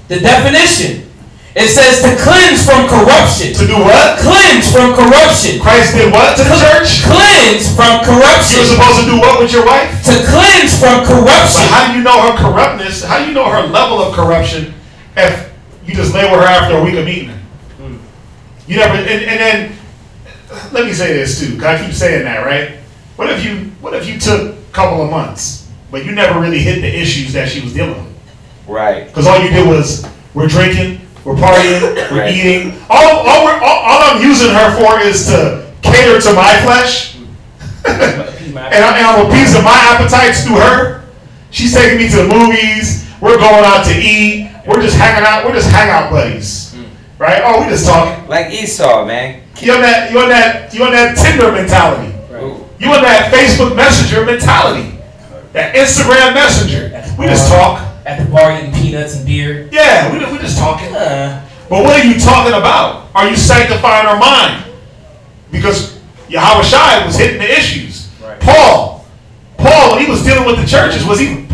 the definition, it says to cleanse from corruption. To do what? Cleanse from corruption. Christ did what to the church? Cleanse from corruption. You're supposed to do what with your wife? To cleanse from corruption. But how do you know her corruptness? How do you know her level of corruption if you just lay with her after a week of meeting her. You never, and then, let me say this too, because I keep saying that, right? What if you took a couple of months, but you never really hit the issues that she was dealing with? Right. Because all you did was, we're drinking, we're partying, we're eating. All I'm using her for is to cater to my flesh. and I'm appeasing my appetites through her. She's taking me to the movies. We're going out to eat. We're just hanging out. We're just hangout buddies, right? Oh, we just talking. Like Esau, man. You on that Tinder mentality. Right. You on that Facebook Messenger mentality. That Instagram Messenger. We just talk. At the bar eating peanuts and beer. Yeah, we just talking. But what are you talking about? Are you sanctifying our mind? Because Yahweh Shai was hitting the issues. Right. Paul, when he was dealing with the churches, was he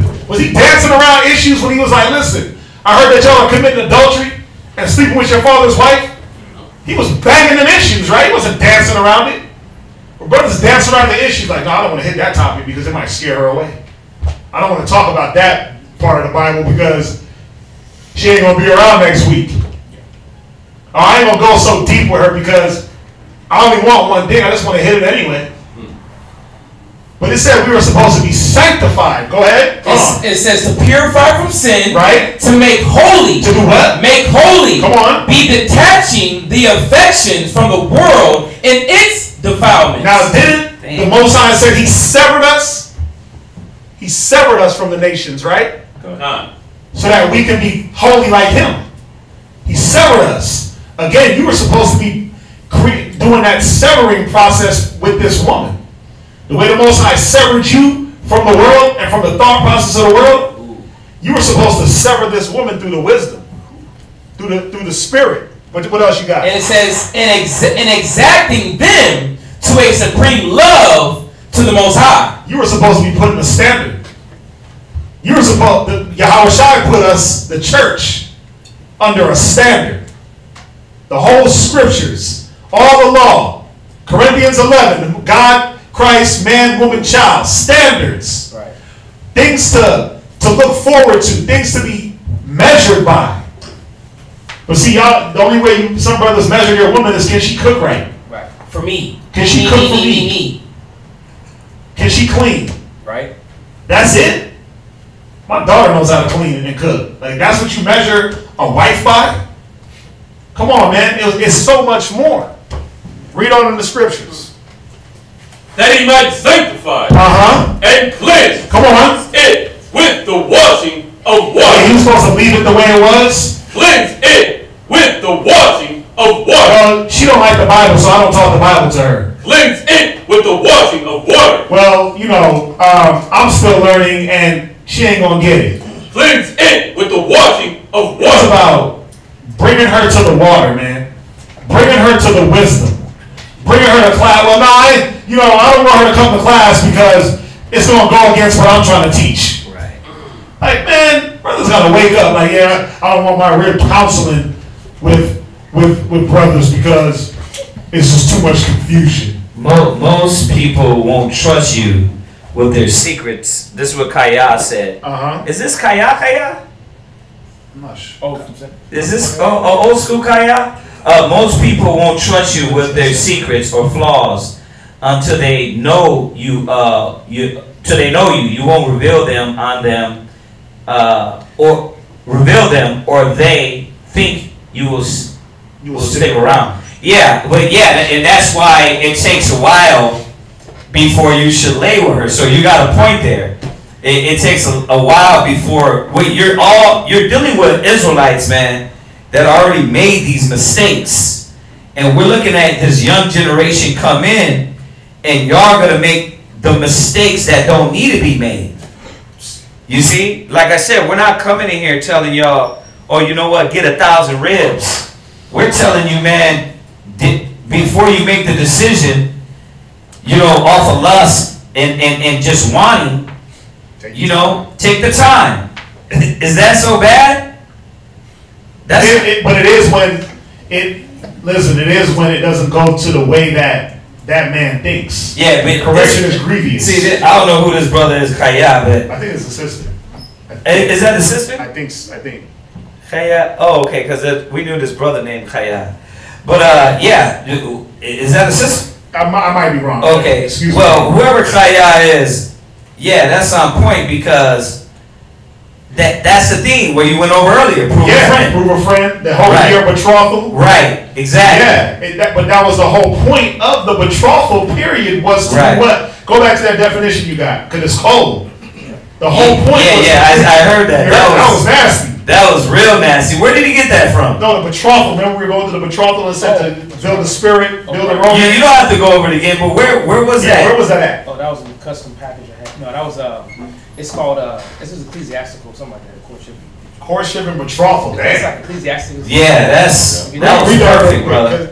dancing around issues when he was like, listen, I heard that y'all are committing adultery and sleeping with your father's wife? He was banging them issues, right? He wasn't dancing around it. But brothers dance around the issues like, no, I don't want to hit that topic because it might scare her away. I don't want to talk about that part of the Bible because she ain't going to be around next week. Or I ain't going to go so deep with her because I only want one thing. I just want to hit it anyway. But it said we were supposed to be sanctified. Go ahead. It says to purify from sin. Right. To make holy. To do what? Make holy. Come on. Be detaching the affections from the world and its defilements. Now, didn't the Most High said he severed us? He severed us from the nations, right? So that we can be holy like him. He severed us. Again, you were supposed to be doing that severing process with this woman. The way the Most High severed you from the world and from the thought process of the world, you were supposed to sever this woman through the wisdom, through the spirit. What else you got? And it says, in exacting them to a supreme love to the Most High. You were supposed to be putting a standard. You were supposed, Yahweh Shai put us, the church, under a standard. The whole scriptures, all the law, Corinthians 11, God, Christ, man, woman, child, standards. Right. Things to look forward to, things to be measured by. But see, y'all, the only way some brothers measure their woman is, can she cook right? Right. For me. Can she cook for me? Can she clean? Right. That's it. My daughter knows how to clean and cook. Like, that's what you measure a wife by? Come on, man. It's so much more. Read on in the scriptures. That he might sanctify and cleanse Come on. it with the washing of water. He was supposed to leave it the way it was? Cleanse it with the washing of water. Well, she don't like the Bible, so I don't talk the Bible to her. Cleanse it with the washing of water. Well, you know, I'm still learning, and she ain't gonna get it. Cleanse it with the washing of water. It's about bringing her to the water, man. Bringing her to the wisdom. Bringing her to class. Well, no, I don't want her to come to class because it's gonna go against what I'm trying to teach. Right. Like, man, brothers gotta wake up. Like, yeah, I don't want my real counseling with brothers because it's just too much confusion. Most people won't trust you with their secrets. This is what Kaya said. Is this Kaya? I'm not sure. Is this old school Kaya? Most people won't trust you with their secrets or flaws until they know you. Till they know you. You won't reveal them on them, or reveal them, or they think you will stick around. Yeah, but and that's why it takes a while before you should lay with her. So you got a point there. It takes a while before you're dealing with Israelites, man, that already made these mistakes, and we're looking at this young generation come in, and y'all gonna make the mistakes that don't need to be made. You see, like I said, we're not coming in here telling y'all, oh, you know what, get 1,000 ribs. We're telling you, man, before you make the decision, off of lust and just wanting, take the time. Is that so bad? But it is when it doesn't go to the way that man thinks. Yeah, but correction is grievous. See, I don't know who this brother is, Kaya, but I think it's a sister. Is that the sister? I think. Chaya. Oh, okay, because we knew this brother named Chaya. But yeah, is that a sister? I might be wrong. Okay. Excuse me. Well, whoever Chaya is, yeah, that's on point because that's the thing where you went over earlier. Prove a friend. Prove a friend. The whole year betrothal. Right. Exactly. Yeah. But that was the whole point of the betrothal period was to do what? Go back to that definition you got, because it's cold. The whole point. I heard that. That was nasty. That was real nasty. Where did he get that from? No, the betrothal. Remember we were going to the betrothal and said to build the spirit, build the romance. You don't have to go over it again, but where was that? Where was that at? Oh, that was in the custom package I had. No, that was it's called this is ecclesiastical, something like that. Courtship. Courtship and betrothal. That's like ecclesiastical. Yeah, that was perfect, brother.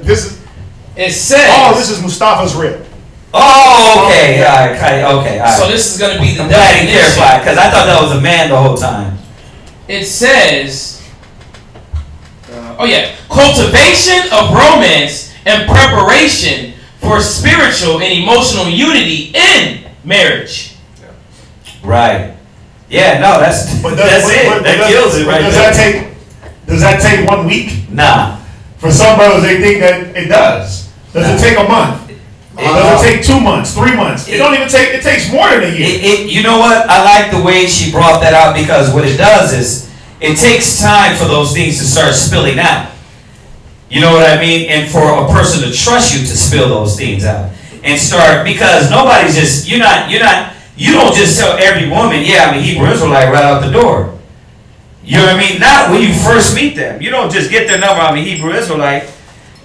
It says. Oh, this is Mustafa's rib. Oh, okay. All right. So this is going to be the I'm glad he definition. clarified, because I thought that was a man the whole time. It says, cultivation of romance and preparation for spiritual and emotional unity in marriage. Right. Yeah, no, that's it. That kills it right there. Does that take 1 week? Nah. For some brothers, they think that it does. Does it take a month? Does it take 2 months, 3 months? It don't even take. It takes more than a year. You know what? I like the way she brought that out because what it does is it takes time for those things to start spilling out. You know what I mean? And for a person to trust you to spill those things out and start, because nobody's just you don't just tell every woman, yeah, I'm a Hebrew Israelite right out the door. You know what I mean? Not when you first meet them. You don't just get their number, I'm a Hebrew Israelite.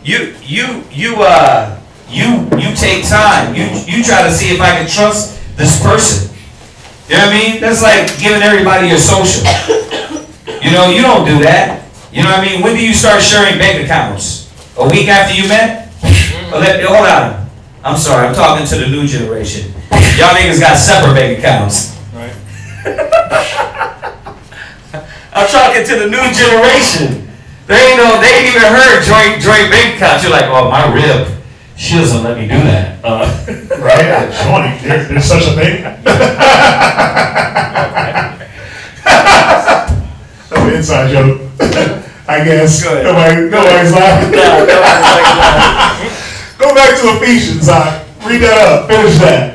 You take time. You try to see if I can trust this person. You know what I mean? That's like giving everybody your social. You know, you don't do that. You know what I mean? When do you start sharing bank accounts? A week after you met? Hold on. I'm sorry, I'm talking to the new generation. Y'all niggas got separate bank accounts. Right. I'm talking to the new generation. They ain't even heard joint bank accounts. You're like, oh, my rib. She doesn't let me do that. Right? Joint. There's such a thing. That's an inside joke. I guess. Nobody's laughing. Go back to Ephesians. Read that up. Finish that.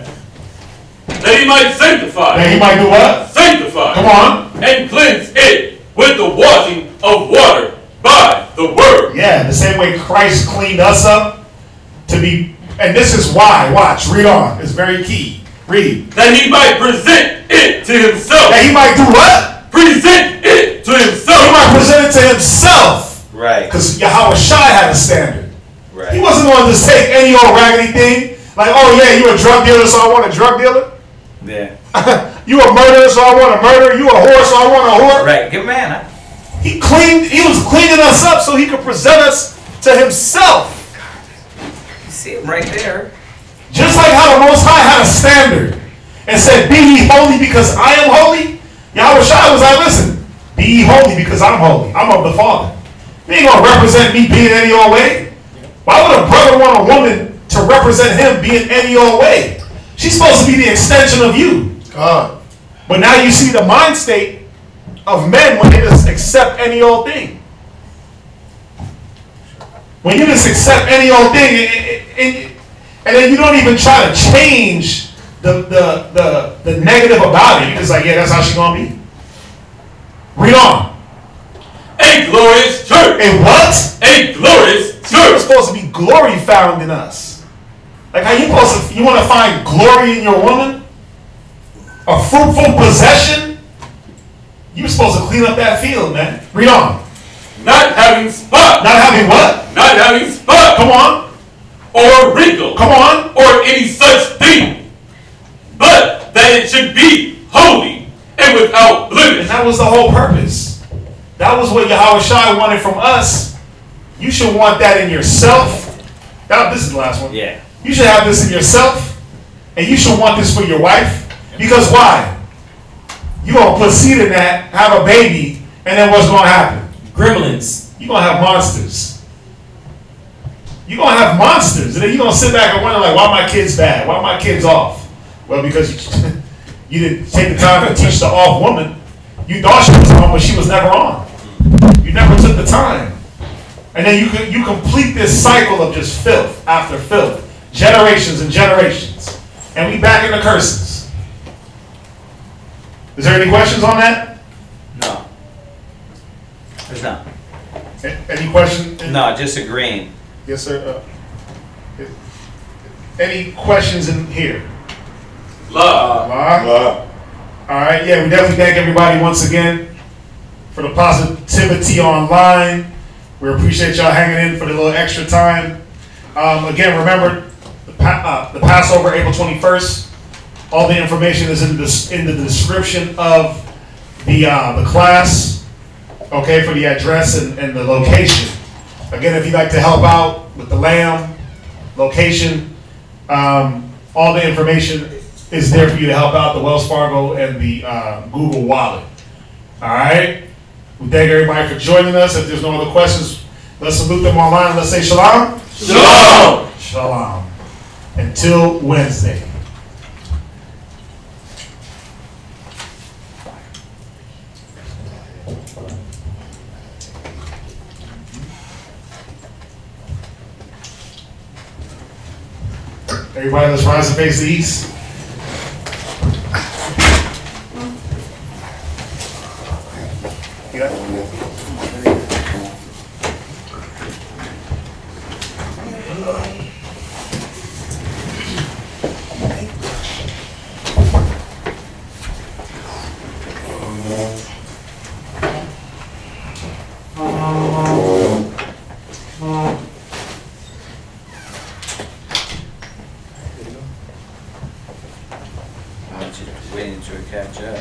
That he might sanctify. That he might do what? Sanctify. Come on. And cleanse it with the washing of water by the word. Yeah, the same way Christ cleaned us up to be, and this is why. Watch, read on. It's very key. Read. That he might present it to himself. That he might do what? Present it to himself. He might present it to himself. Right. Because Yahweh Shai had a standard. Right. He wasn't going to just take any old raggedy thing. Like, oh yeah, you a drug dealer, so I want a drug dealer. Yeah. You a murderer, so I want a murderer. You a whore, so I want a whore. Right. Good man. He was cleaning us up so he could present us to himself. You see him right there. Just like how the Most High had a standard and said, be ye holy because I am holy. Yahweh Shai was like, listen, be ye holy because I'm holy. I'm of the Father. You ain't going to represent me being any old way. Why would a brother want a woman to represent him being any old way? She's supposed to be the extension of you. God. But now you see the mind state of men when they just accept any old thing. When you just accept any old thing, and then you don't even try to change the negative about it. You're just like, yeah, that's how she's going to be. Read on. A glorious church. A what? A glorious church. There's supposed to be glory found in us. Like how you want to find glory in your woman? A fruitful possession? You're supposed to clean up that field, man. Read on. Not having spot. Not having what? Not having spot. Come on. Or wrinkle. Come on. Or any such thing. But that it should be holy and without blemish. And that was the whole purpose. That was what Yahweh Shai wanted from us. You should want that in yourself. This is the last one. Yeah. You should have this in yourself. And you should want this for your wife. Because why? You're going to put seed in that, have a baby, and then what's going to happen? Gremlins. You're going to have monsters. You're going to have monsters. And then you're going to sit back and wonder, like, why my kid's bad? Why my kid's off? Well, because you didn't take the time to teach the off woman. You thought she was on, but she was never on. You You never took the time. And then you complete this cycle of just filth after filth, generations and generations. And we back into curses. Is there any questions on that? No. There's not. Any questions? No, just agreeing. Yes, sir. Any questions in here? Love. Love. All right, yeah, we definitely thank everybody once again for the positivity online. We appreciate y'all hanging in for the little extra time. Again, remember the Passover, April 21st. All the information is in the description of the class. Okay, for the address and the location. Again, if you'd like to help out with the lamb, location, all the information is there for you to help out, the Wells Fargo and the Google Wallet. All right? We thank everybody for joining us. If there's no other questions, let's salute them online. Let's say shalom. Shalom. Shalom. Until Wednesday. Everybody, let's rise and face the east. You got it? I'm just waiting to catch up.